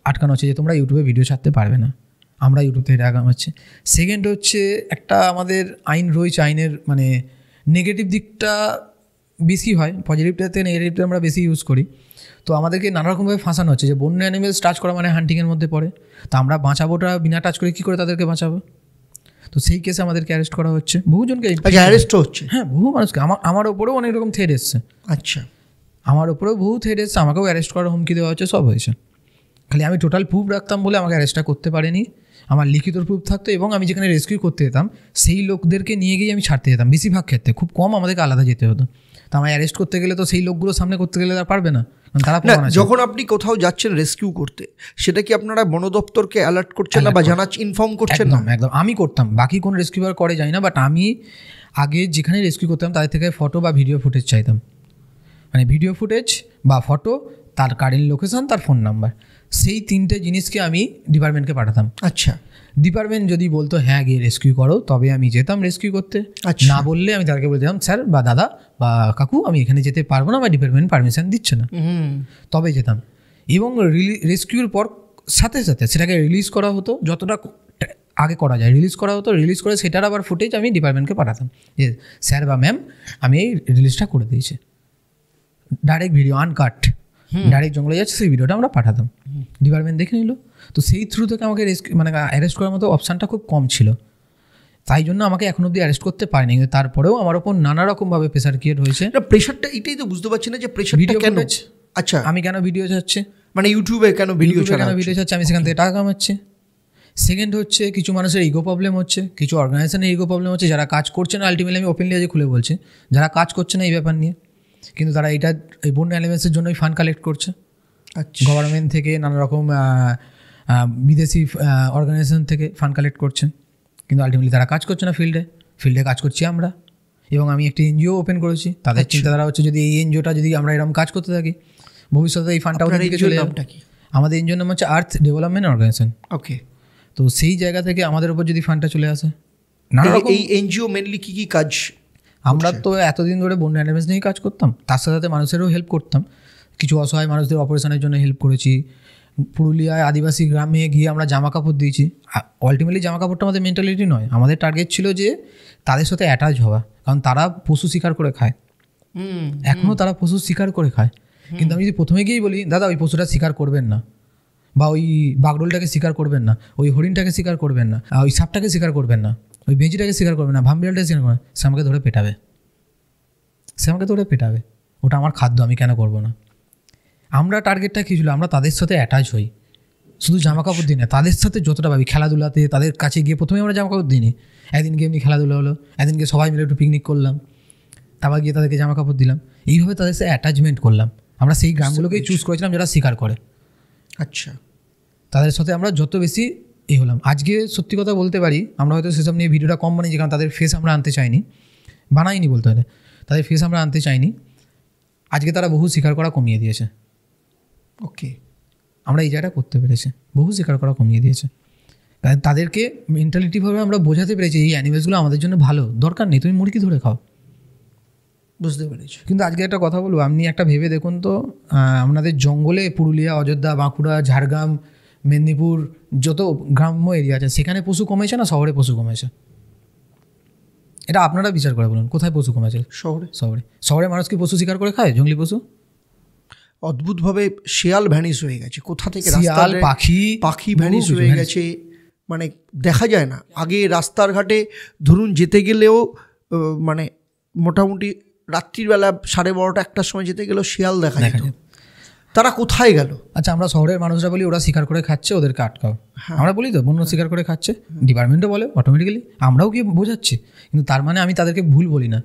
আটকানো হচ্ছে যে তোমরা ইউটিউবে ভিডিও ছাড়তে পারবে না, আমরা ইউটিউব থেকে টাকা কামাচ্ছি। সেকেন্ড হচ্ছে একটা আমাদের আইন রয়েছে, আইনের মানে নেগেটিভ দিকটা বেশি হয়, পজিটিভটা থেকে নেগেটিভটা আমরা বেশি ইউজ করি। তো আমাদেরকে নানা রকমভাবে ফাঁসানো হচ্ছে যে বন্য অ্যানিমেলস টাচ করা মানে হান্টিংয়ের মধ্যে পড়ে, তো আমরা বাঁচাবোটা বিনা টাচ করে কী করে তাদেরকে বাঁচাবো। তো সেই কেসে আমাদেরকে অ্যারেস্ট করা হচ্ছে, বহুজনকে অ্যারেস্ট হচ্ছে। হ্যাঁ, বহু মানুষকে, আমার ওপরেও অনেক রকম থ্রেট এসছে। আচ্ছা, আমার ওপরেও বহু থ্রেট এসছে, আমাকেও অ্যারেস্ট করার হুমকি দেওয়া হচ্ছে, সব হয়েছে। খালি আমি টোটাল প্রুফ রাখতাম বলে আমাকে অ্যারেস্টটা করতে পারিনি, আমার লিখিত প্রুফ থাকতো, এবং আমি যেখানে রেস্কিউ করতে যেতাম সেই লোকদেরকে নিয়ে গিয়ে আমি ছাড়তে যেতাম, বেশিরভাগ ক্ষেত্রে, খুব কম আমাদেরকে আলাদা যেতে হতো। তো আমায় অ্যারেস্ট করতে গেলে তো সেই লোকগুলো সামনে করতে গেলে তার পারবে না, তারা না, যখন আপনি কোথাও যাচ্ছেন রেস্কিউ করতে, সেটা কি আপনারা বন দপ্তরকে অ্যালার্ট করছেন না বা জানাচ্ছেন, ইনফর্ম করছেন না? একদম আমি করতাম, বাকি কোন রেস্কিউয়ার করে যাই না, বাট আমি আগে যেখানে রেস্কিউ করতাম তাদের থেকে ফটো বা ভিডিও ফুটেজ চাইতাম, মানে ভিডিও ফুটেজ বা ফটো, তার কারেন্ট লোকেশন, তার ফোন নাম্বার, সেই 3টে জিনিসকে আমি ডিপার্টমেন্টকে পাঠাতাম। আচ্ছা, ডিপার্টমেন্ট যদি বলতো হ্যাঁ গিয়ে রেস্কিউ করো, তবে আমি যেতাম রেস্কিউ করতে। না বললে আমি তাদেরকে বলে দিতাম স্যার বা দাদা বা কাকু আমি এখানে যেতে পারবো না, বা ডিপার্টমেন্ট পারমিশন দিচ্ছে না, তবে যেতাম। এবং রেস্কিউর পর সাথে সাথে সেটাকে রিলিজ করা হতো, যতটা আগে করা যায় রিলিজ করা হতো। রিলিজ করে সেটার আবার ফুটেজ আমি ডিপার্টমেন্টকে পাঠাতাম যে স্যার বা ম্যাম আমি এই রিলিজটা করে দিয়েছি, ডাইরেক্ট ভিডিও আনকাট, ডাইরেক্ট জঙ্গলে যাচ্ছে সেই ভিডিওটা আমরা পাঠাতাম, ডিপার্টমেন্ট দেখে নিল। তো সেই থ্রু থেকে আমাকে মানে অ্যারেস্ট করার মতো অপশানটা খুব কম ছিল, তাই জন্য আমাকে এখন অব্দি অ্যারেস্ট করতে পারেনি। কিন্তু তারপরেও আমার ওপর নানা রকমভাবে প্রেশার ক্রিয়েট হয়েছে। প্রেশারটা এটাই তো বুঝতে পারছি না যে প্রেশারটা কেন? আচ্ছা, আমি কেন ভিডিও ছাড়ছি, মানে ইউটিউবে কেন ভিডিও ছাড়ছি, আমি সেখান থেকে টাকা কামাচ্ছি। সেকেন্ড হচ্ছে কিছু মানুষের ইগো প্রবলেম হচ্ছে, কিছু অর্গানাইজেশনের ইগো প্রবলেম হচ্ছে, যারা কাজ করছে না। আলটিমেটলি আমি ওপেনলি আজ খুলে বলছি, যারা কাজ করছে না এই ব্যাপার নিয়ে, কিন্তু তারা এটা এই বন্য অ্যানিমেলসের জন্যই ফান্ড কালেক্ট করছে গভর্নমেন্ট থেকে, নানা রকম বিদেশি অর্গানাইজেশন থেকে ফান্ড কালেক্ট করছে, কিন্তু আলটিমেটলি তারা কাজ করছে না ফিল্ডে কাজ করছি আমরা। এবং আমি একটি এনজিও ওপেন করেছি, তাদের চিন্তাধারা হচ্ছে যদি এই এনজিওটা যদি আমরা এরকম কাজ করতে থাকি ভবিষ্যতে এই ফান্ডটা ওদের দিকে চলে যাবে। আমাদের এনজিওর নাম হচ্ছে আর্থ ডেভেলপমেন্ট অর্গানাইজেশন। ওকে, তো সেই জায়গা থেকে আমাদের উপর যদি ফান্ডটা চলে আসে, এই এনজিও মেনলি কী কী কাজ? আমরা তো এতদিন ধরে বন্য অ্যানিমেলস নিয়েই কাজ করতাম, তার সাথে সাথে মানুষেরও হেল্প করতাম। কিছু অসহায় মানুষদের অপারেশনের জন্য হেল্প করেছি। পুরুলিয়ায় আদিবাসী গ্রামে গিয়ে আমরা জামা কাপড় দিয়েছি। আলটিমেটলি জামা কাপড়টা আমাদের মেন্টালিটি নয়, আমাদের টার্গেট ছিল যে তাদের সাথে অ্যাটাচ হওয়া, কারণ তারা পশু শিকার করে খায়, এখনও তারা পশু শিকার করে খায়। কিন্তু আমি যদি প্রথমে গিয়েই বলি দাদা ওই পশুটা শিকার করবেন না, বা ওই বাগডোলটাকে শিকার করবেন না, ওই হরিণটাকে শিকার করবেন না, ওই সাপটাকে শিকার করবেন না, ওই বেঁজিটাকে শিকার করবেন না, ভামবিড়ালটাকে শিকার করবেন না, সে আমাকে ধরে পেটাবে, ওটা আমার খাদ্য, আমি কেন করবো না। আমরা টার্গেটটা কী ছিল, আমরা তাদের সাথে অ্যাটাচ হই, শুধু জামা কাপড় দিই না, তাদের সাথে যতটা ভাবি, খেলাধুলাতে তাদের কাছে গিয়ে প্রথমে আমরা জামা কাপড় দিইনি, একদিন গিয়ে এমনি খেলাধুলা হলো, একদিনকে সবাই মিলে একটু পিকনিক করলাম, তারপর গিয়ে তাদেরকে জামা কাপড় দিলাম, এইভাবে তাদের সাথে অ্যাটাচমেন্ট করলাম। আমরা সেই গ্রামগুলোকেই চুজ করেছিলাম যারা শিকার করে। আচ্ছা, তাদের সাথে আমরা যত বেশি হলাম। আজকে সত্যি কথা বলতে পারি, আমরা হয়তো সেসব নিয়ে ভিডিওটা কম বানিয়েছি, কারণ তাদের ফেস আমরা আনতে চাইনি, বানাইনি বলতে হলে, তাদের ফেস আমরা আনতে চাইনি। আজকে তারা বহু শিকার করা কমিয়ে দিয়েছে। ওকে, আমরা এই জায়গাটা করতে পেরেছি, বহু শিকার করা কমিয়ে দিয়েছে। তাদেরকে মেন্টালিটিভাবে আমরা বোঝাতে পেরেছি এই অ্যানিমেলসগুলো আমাদের জন্য ভালো, দরকার নেই তুমি মুরগি ধরে খাও। বুঝতে পেরেছি। কিন্তু আজকে একটা কথা বলবো, আপনি একটা ভেবে দেখুন তো, আপনাদের জঙ্গলে পুরুলিয়া, অযোধ্যা, বাঁকুড়া, ঝাড়গ্রাম, মেদিনীপুর, যত গ্রাম্য এরিয়া আছে সেখানে পশু কমেছে না শহরে পশু কমেছে? এটা আপনারা বিচার করে বলুন, কোথায় পশু কমেছে? শহরে মানুষ কি পশু শিকার করে খায়? জঙ্গলি পশু অদ্ভুতভাবে শিয়াল ভ্যানিশ হয়ে গেছে, কোথা থেকে শিয়াল, পাখি ভ্যানিশ হয়ে গেছে, মানে দেখা যায় না। আগে রাস্তার ঘাটে ধরুন যেতে গেলেও মানে মোটামুটি রাত্রিবেলা 12:30 1টার সময় যেতে গেলেও শিয়াল দেখা যেত, তারা কোথায় গেল? আচ্ছা, আমরা শহরের মানুষরা বলি ওরা শিকার করে খাচ্ছে, ওদেরকে আটকাও। আমরা বলি তো বন্য শিকার করে খাচ্ছে, ডিপার্টমেন্টও বলে অটোমেটিক্যালি, আমরাও কি বোঝাচ্ছি, কিন্তু তার মানে আমি তাদেরকে ভুল বলি না।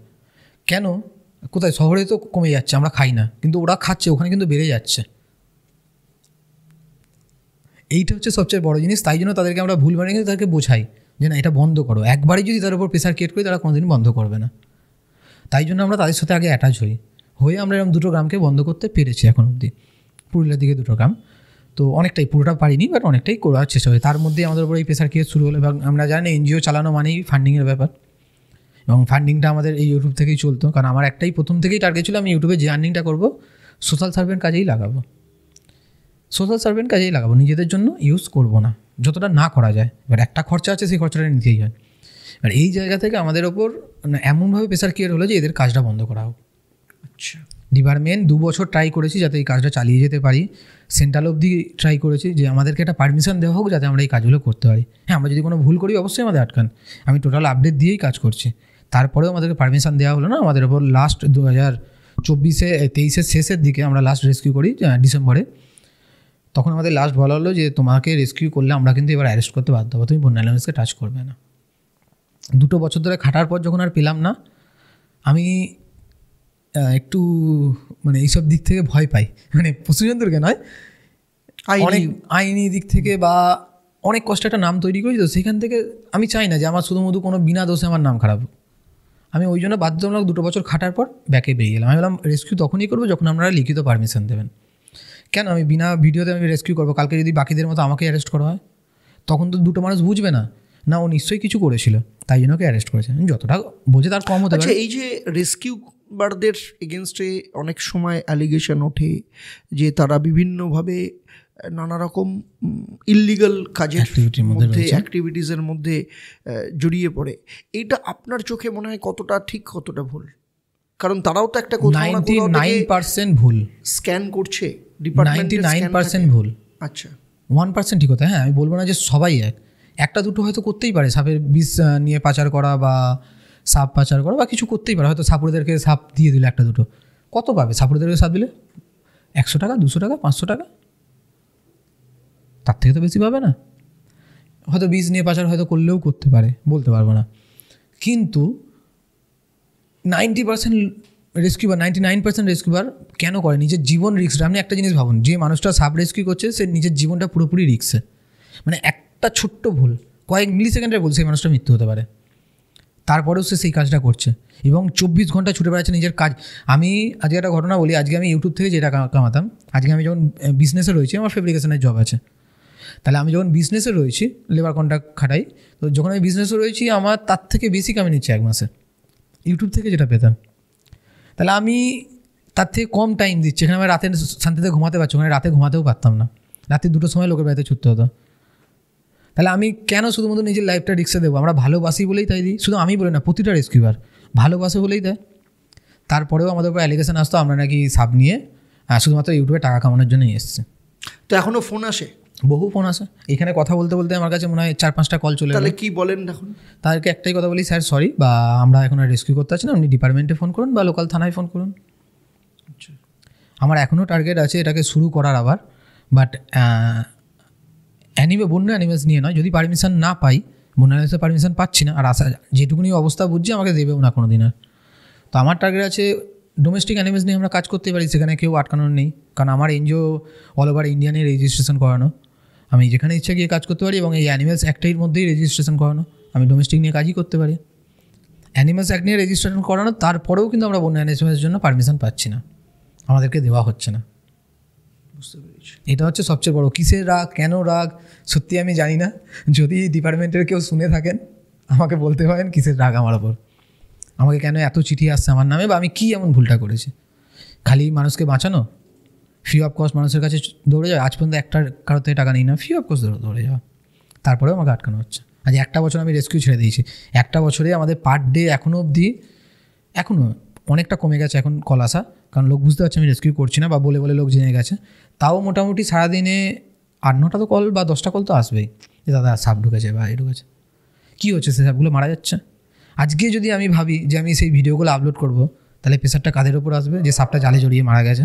কেন, কোথায়? শহরে তো কমে যাচ্ছে, আমরা খাই না, কিন্তু ওরা খাচ্ছে, ওখানে কিন্তু বেড়ে যাচ্ছে। এইটা হচ্ছে সবচেয়ে বড় জিনিস। তাই জন্য তাদেরকে আমরা ভুল বানিয়ে তাদেরকে বোঝাই যে না এটা বন্ধ করো। একবারই যদি তার উপর প্রেশার ক্রিয়েট করি তারা কোনোদিন বন্ধ করবে না। তাই জন্য আমরা তাদের সাথে আগে অ্যাটাচ হয়ে আমরা এরকম 2টো গ্রামকে বন্ধ করতে পেরেছি এখন অবধি। পুরুলিয়ার দিকে 2টো গ্রাম, তো অনেকটাই, পুরোটা পারিনি বাট অনেকটাই করার চেষ্টা হয়। তার মধ্যে আমাদের উপর এই প্রেশার ক্রিয়েট শুরু হলো। এবং আমরা জানি এনজিও চালানো মানেই ফান্ডিংয়ের ব্যাপার, এবং ফান্ডিংটা আমাদের এই ইউটিউব থেকেই চলতো। কারণ আমার একটাই প্রথম থেকেই টার্গেট ছিল আমি ইউটিউবে যে আর্নিংটা করবো সোশ্যাল সার্ভেন্ট কাজেই লাগাবো, নিজেদের জন্য ইউজ করব না, যতটা না করা যায়। এবার একটা খরচা আছে, সেই খরচাটা নিতেই হয়। এবার এই জায়গা থেকে আমাদের ওপর এমনভাবে প্রেশার ক্রিয়েট হলো যে এদের কাজটা বন্ধ করা হোক। আচ্ছা, ডিপার্টমেন্ট 2 বছর ট্রাই করেছি যাতে এই কাজটা চালিয়ে যেতে পারি, সেন্ট্রাল অবধি ট্রাই করেছি যে আমাদেরকে একটা পারমিশন দেওয়া হোক যাতে আমরা এই কাজগুলো করতে পারি। হ্যাঁ, আমরা যদি কোনো ভুল করি অবশ্যই আমাদের আটকান, আমি টোটাল আপডেট দিয়েই কাজ করছি। তারপরেও আমাদেরকে পারমিশন দেওয়া হলো না। আমাদের ওপর লাস্ট 2023-এর শেষের দিকে আমরা লাস্ট রেস্কিউ করি ডিসেম্বরে। তখন আমাদের লাস্ট বলা হলো যে তোমাকে রেস্কিউ করলে আমরা কিন্তু এবার অ্যারেস্ট করতে বাধ্য হবো, তুমি বন্য অ্যানিমেলসকে টাচ করবে না। 2 বছর ধরে খাটার পর যখন আর পেলাম না, আমি একটু মানে এইসব দিক থেকে ভয় পাই, মানে পশুজন্তুকে নয়, অনেক আইনি দিক থেকে বা অনেক কষ্ট একটা নাম তৈরি করি, তো সেখান থেকে আমি চাই না যে আমার শুধুমাত্র কোনো বিনা দোষে আমার নাম খারাপ। আমি ওই জন্য বাধ্যতামূলক 2 বছর খাটার পর ব্যাকে বেরিয়ে গেলাম। আমি বললাম রেস্কিউ তখনই করবো যখন আপনারা লিখিত পারমিশন দেবেন। কেন আমি বিনা ভিডিওতে আমি রেস্কিউ করবো? কালকে যদি বাকিদের মতো আমাকে অ্যারেস্ট করা হয় তখন তো দুটো মানুষ বুঝবে না না ও নিশ্চয়ই কিছু করেছিল, তাই জন্য ওকে অ্যারেস্ট করেছে। যতটা বোঝে তার কম হতে পারে। এই যে রেস্কিউবারদের এগেনস্টে অনেক সময় অ্যালিগেশন ওঠে যে তারা বিভিন্নভাবে নানা রকম ইললিগাল কাজের মধ্যে অ্যাক্টিভিটিসের মধ্যে জড়িয়ে পড়ে, এটা আপনার চোখে মনে হয় কতটা ঠিক কতটা ভুল? কারণ তারাও তো একটা 99% ভুল স্ক্যান করছে, 99% ভুল। আচ্ছা, 1% ঠিক হতো। হ্যাঁ, আমি বলবো না যে সবাই একটা দুটো হয়তো করতেই পারে, সাপের বিষ নিয়ে পাচার করা বা সাপ পাচার করা বা কিছু করতেই পারে। হয়তো সাপুরেদেরকে সাপ দিয়ে দিলে একটা দুটো, কত পাবে সাপুরেদেরকে সাপ দিলে? 100 টাকা, 200 টাকা, 500 টাকা, তার থেকে তো বেশি পাবে না। হয়তো বিষ নিয়ে পাচার হয়তো করলেও করতে পারে, বলতে পারবো না। কিন্তু 90% রেস্কিউবার, 99% রেস্কিউবার কেন করে? নিজের জীবন রিস্ক। আপনি একটা জিনিস ভাবুন, যে মানুষটা সাপ রেস্কিউ করছে সে নিজের জীবনটা পুরোপুরি রিস্কে, মানে একটা ছোট্ট ভুল, কয়েক মিলি সেকেন্ডের ভুল, সেই মানুষটা মৃত্যু হতে পারে। তারপরেও সে সেই কাজটা করছে এবং 24 ঘন্টা ছুটে বেড়াচ্ছে নিজের কাজ। আমি আজকে একটা ঘটনা বলি, আজকে আমি ইউটিউব থেকে যে টাকা কামাতাম, আজকে আমি যখন বিজনেসে রয়েছি, আমার ফেব্রিকেশনের জব আছে, তাহলে আমি যখন বিজনেসে রয়েছি লেবার কন্ট্রাক্ট খাটাই, তো যখন আমি বিজনেসে রয়েছি আমার তার থেকে বেশি কামিয়ে নিচ্ছে 1 মাসে ইউটিউব থেকে যেটা পেতাম। তাহলে আমি তার থেকে কম টাইম দিচ্ছি। এখানে আমি রাতে শান্তিতে ঘুমাতে পারছি, ওখানে রাতে ঘুমাতেও পারতাম না, রাতে 2টোর সময় লোকের বাড়িতে ছুটতে হতো। তাহলে আমি কেন শুধুমাত্র নিজের লাইফটা রিস্কে দেবো? আমরা ভালোবাসি বলেই তাই দিই। শুধু আমি বলি না, প্রতিটা রেস্কিউবার ভালোবাসে বলেই দেয়। তারপরেও আমাদের উপর অ্যালিগেশন আসতো আমরা নাকি সাপ নিয়ে শুধুমাত্র ইউটিউবে টাকা কামানোর জন্যই এসেছে। তো এখনও ফোন আসে, বহু ফোন আসে। এখানে কথা বলতে বলতে আমার কাছে মনে হয় 4-5টা কল চলে। তাহলে কী বলেন এখন? তাদেরকে একটাই কথা বলি, স্যার সরি, বা আমরা এখন আর রেস্কিউ করতে পারছি না, আপনি ডিপার্টমেন্টে ফোন করুন বা লোকাল থানায় ফোন করুন। আমার এখনও টার্গেট আছে এটাকে শুরু করার আবার, বাট বন্য অ্যানিমেলস নিয়ে নয়। যদি পারমিশন না পাই, বন্য অ্যানিমেলসের পারমিশন পাচ্ছি না, আর আশা যেটুকুনি অবস্থা বুঝছি আমাকে দেবেও না কোনো দিন আর। তো আমার টার্গেট আছে ডোমেস্টিক অ্যানিমেলস নিয়ে আমরা কাজ করতে পারি, সেখানে কেউ আটকানোর নেই। কারণ আমার এনজিও অল ওভার ইন্ডিয়ানে রেজিস্ট্রেশন করানো, আমি যেখানে ইচ্ছা গিয়ে কাজ করতে পারি এবং এই অ্যানিমেলস অ্যাক্টের মধ্যেই রেজিস্ট্রেশন করানো। আমি ডোমেস্টিক নিয়ে কাজই করতে পারি, অ্যানিমেলস অ্যাক্ট নিয়ে রেজিস্ট্রেশন করানো। তারপরেও কিন্তু আমরা বন্য অ্যানিমেলসের জন্য পারমিশন পাচ্ছি না, আমাদেরকে দেওয়া হচ্ছে না। বুঝতে পেরেছি। এটা হচ্ছে সবচেয়ে বড়। কিসের রাগ, কেন রাগ, সত্যি আমি জানি না। যদি ডিপার্টমেন্টের কেউ শুনে থাকেন আমাকে বলতে পারেন কিসের রাগ আমার ওপর, আমাকে কেন এত চিঠি আসছে আমার নামে, বা আমি কী এমন ভুলটা করেছি। খালি মানুষকে বাঁচানো, ফ্রি অফ কস্ট মানুষের কাছে দৌড়ে যাওয়া। আজ পর্যন্ত একটা কারোর থেকে টাকা নিই না, ফ্রি অফ কস্ট দৌড়ে যাওয়া, তারপরেও আমাকে আটকানো হচ্ছে। আজ 1টা বছর আমি রেস্কিউ ছেড়ে দিয়েছি। 1টা বছরে আমাদের পার ডে এখনও অবধি, এখনও অনেকটা কমে গেছে এখন কল আসা, কারণ লোক বুঝতে পারছে আমি রেস্কিউ করছি না, বা বলে বলে লোক জেনে গেছে। তাও মোটামুটি সারাদিনে 8-9টা তো কল বা 10টা কল তো আসবেই, যে দাদা সাপ ঢুকেছে বা এই ঢুকেছে। কী হচ্ছে? সে সাপগুলো মারা যাচ্ছে। আজকে যদি আমি ভাবি যে আমি সেই ভিডিওগুলো আপলোড করব, তাহলে প্রেশারটা কাদের ওপর আসবে? যে সাপটা জালে জড়িয়ে মারা গেছে।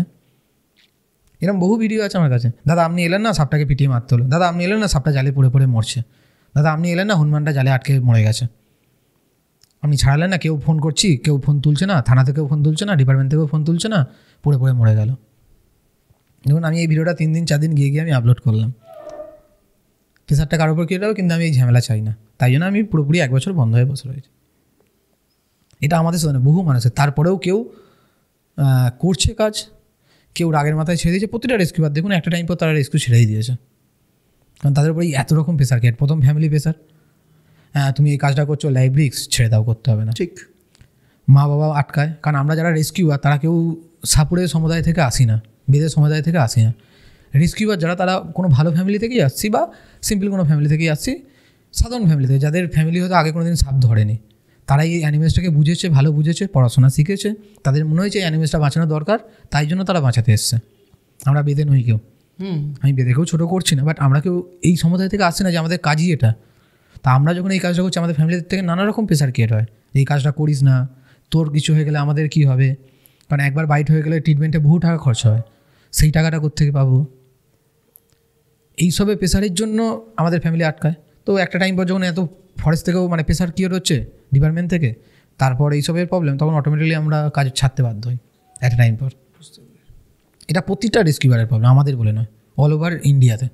এরকম বহু ভিডিও আছে আমার কাছে। দাদা আপনি এলেন না, সাপটাকে পিটিয়ে মারতে হলো। দাদা আপনি এলেন না, সাপটা জালে পড়ে পড়ে মরছে। দাদা আপনি এলেন না, হনুমানটা জালে আটকে মরে গেছে। আপনি ছাড়ালেন না, কেউ ফোন করছি, কেউ ফোন তুলছে না, থানা থেকেও ফোন তুলছে না, ডিপার্টমেন্ট থেকেও ফোন তুলছে না, পড়ে পড়ে মরে গেল। দেখুন, আমি এই ভিডিওটা 3 দিন 4 দিন গিয়ে আমি আপলোড করলাম। প্রেশারটা কারোর উপর কেটে, কিন্তু আমি এই ঝামেলা চাই না, তাই জন্য আমি পুরোপুরি 1 বছর বন্ধ হয়ে বসে রয়েছি। এটা আমাদের সাথে বহু মানুষের। তারপরেও কেউ করছে কাজ, কেউ রাগের মাথায় ছেড়ে দিয়েছে। প্রতিটা রেস্কিউবার দেখুন একটা টাইম পর তারা রেস্কিউ ছেড়েই দিয়েছে, কারণ তাদের উপরে এত রকম প্রেশার। কেট প্রথম ফ্যামিলি প্রেশার, তুমি এই কাজটা করছো, লাইফ রিস্ক, ছেড়ে দাও, করতে হবে না। ঠিক। মা বাবা আটকায়, কারণ আমরা যারা রেস্কিউয়ার তারা কেউ সাপুরের সমুদায় থেকে আসি না, বেদের সমুদায় থেকে আসি না। রেস্কিউয়ার যারা, তারা কোনো ভালো ফ্যামিলি থেকেই আসছি, বা সিম্পল কোনো ফ্যামিলি থেকেই আসছি, সাধারণ ফ্যামিলি থেকে, যাদের ফ্যামিলি হয়তো আগে কোনো দিন সাপ ধরেনি। তারা এই অ্যানিমেলসটাকে বুঝেছে, ভালো বুঝেছে, পড়াশোনা শিখেছে, তাদের মনে হয়েছে এই অ্যানিমেলসটা বাঁচানো দরকার, তাই জন্য তারা বাঁচাতে এসছে। আমরা বেদে নই কেউ, আমি বেদেকেও ছোটো করছি না, বাট আমরা কেউ এই সমুদায় থেকে আসছে না যে আমাদের কাজই এটা। তা আমরা যখন এই কাজটা করছি, আমাদের ফ্যামিলির থেকে নানা রকম প্রেশার ক্রিয়েট হয়, এই কাজটা করিস না, তোর কিছু হয়ে গেলে আমাদের কী হবে। কারণ একবার বাইট হয়ে গেলে ট্রিটমেন্টে বহু টাকা খরচা হয়, সেই টাকাটা কোত্থেকে পাবো। এইসবের প্রেশারের জন্য আমাদের ফ্যামিলি আটকায়। তো একটা টাইম পর যখন এত ফরেস্ট থেকেও মানে প্রেশার ক্রিয়েট হচ্ছে ডিপার্টমেন্ট থেকে, তারপর এইসবের প্রবলেম, তখন অটোমেটিক্যালি আমরা কাজ ছাড়তে বাধ্য হই। একটা টাইম পর। এটা প্রতিটা রেস্কিউয়ারের প্রবলেম, আমাদের বলে নয়, অল ওভার ইন্ডিয়াতে।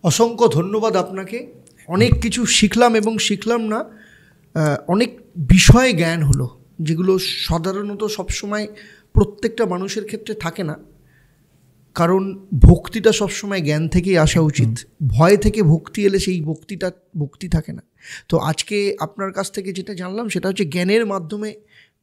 অসংখ্য ধন্যবাদ আপনাকে, অনেক কিছু শিখলাম এবং শিখলাম না, অনেক বিষয়ে জ্ঞান হলো যেগুলো সাধারণত সবসময় প্রত্যেকটা মানুষের ক্ষেত্রে থাকে না, কারণ ভক্তিটা সবসময় জ্ঞান থেকেই আসা উচিত। ভয় থেকে ভক্তি এলে সেই ভক্তি থাকে না। তো আজকে আপনার কাছ থেকে যেটা জানলাম সেটা হচ্ছে জ্ঞানের মাধ্যমে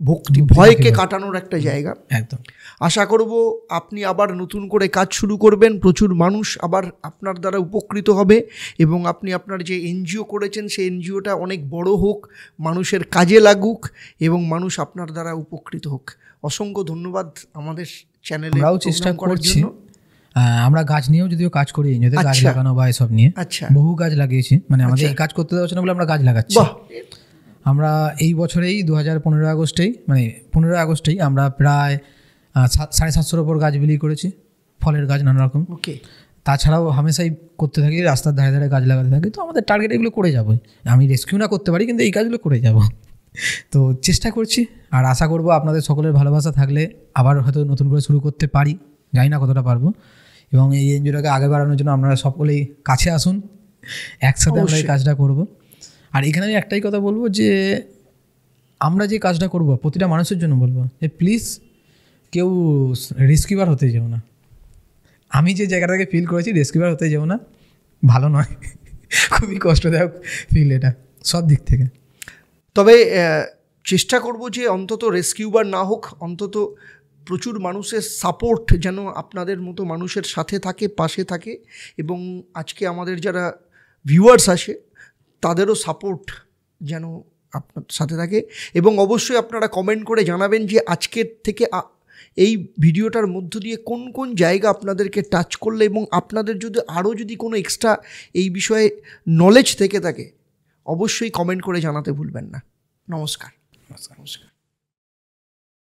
ভক্তি, ভয়কে কাটানোর একটা জায়গা। একদম। আশা করব আপনি আবার নতুন করে কাজ শুরু করবেন, প্রচুর মানুষ আবার আপনার দ্বারা উপকৃত হবে এবং আপনি আপনার যে এনজিও করেছেন সেই এনজিওটা অনেক বড় হোক, মানুষের কাজে লাগুক এবং মানুষ আপনার দ্বারা উপকৃত হোক। অসংখ্য ধন্যবাদ আমাদের চ্যানেলে। আমরাও চেষ্টা করছি, আমরা গাছ নিয়েও যদিও কাজ করি, যদি গাছ লাগানো বা এসব নিয়ে বহু গাছ লাগিয়েছি, মানে আমাদের এই কাজ করতে দেওয়া হচ্ছে না বলে আমরা গাছ লাগাচ্ছি। আমরা এই বছরেই 15 আগস্টেই আমরা প্রায় 750-র ওপর গাছ বিলি করেছি, ফলের গাছ নানা রকম। তাছাড়াও হামেশাই করতে থাকি, রাস্তার ধারে ধারে গাছ লাগাতে থাকি। তো আমাদের টার্গেট এগুলো করে যাবো, আমি রেস্কিউ না করতে পারি কিন্তু এই কাজগুলো করে যাব। তো চেষ্টা করছি, আর আশা করবো আপনাদের সকলের ভালোবাসা থাকলে আবার হয়তো নতুন করে শুরু করতে পারি, জানি না কতটা পারবো। এবং এই এনজিওটাকে আগে বাড়ানোর জন্য আপনারা সকলেই কাছে আসুন, একসাথে আমরা এই কাজটা করব। আর এখানে আমি একটাই কথা বলবো যে আমরা যে কাজটা করব প্রতিটা মানুষের জন্য বলবো যে প্লিজ কেউ রেস্কিউয়ার হতে যাও না। আমি যে জায়গাটাকে ফিল করেছি, রেস্কিউয়ার হতে যাও না, ভালো নয়, খুবই কষ্টদায়ক ফিল এটা সব দিক থেকে। তবে চেষ্টা করব যে অন্তত রেস্কিউবার না হোক, অন্তত প্রচুর মানুষের সাপোর্ট যেন আপনাদের মতো মানুষের সাথে থাকে, পাশে থাকে, এবং আজকে আমাদের যারা ভিউয়ার্স আসে তাদেরও সাপোর্ট যেন আপনার সাথে থাকে। এবং অবশ্যই আপনারা কমেন্ট করে জানাবেন যে আজকের থেকে এই ভিডিওটার মধ্য দিয়ে কোন কোন জায়গা আপনাদেরকে টাচ করলে, এবং আপনাদের যদি কোনো এক্সট্রা এই বিষয়ে নলেজ থেকে থাকে অবশ্যই কমেন্ট করে জানাতে ভুলবেন না। নমস্কার।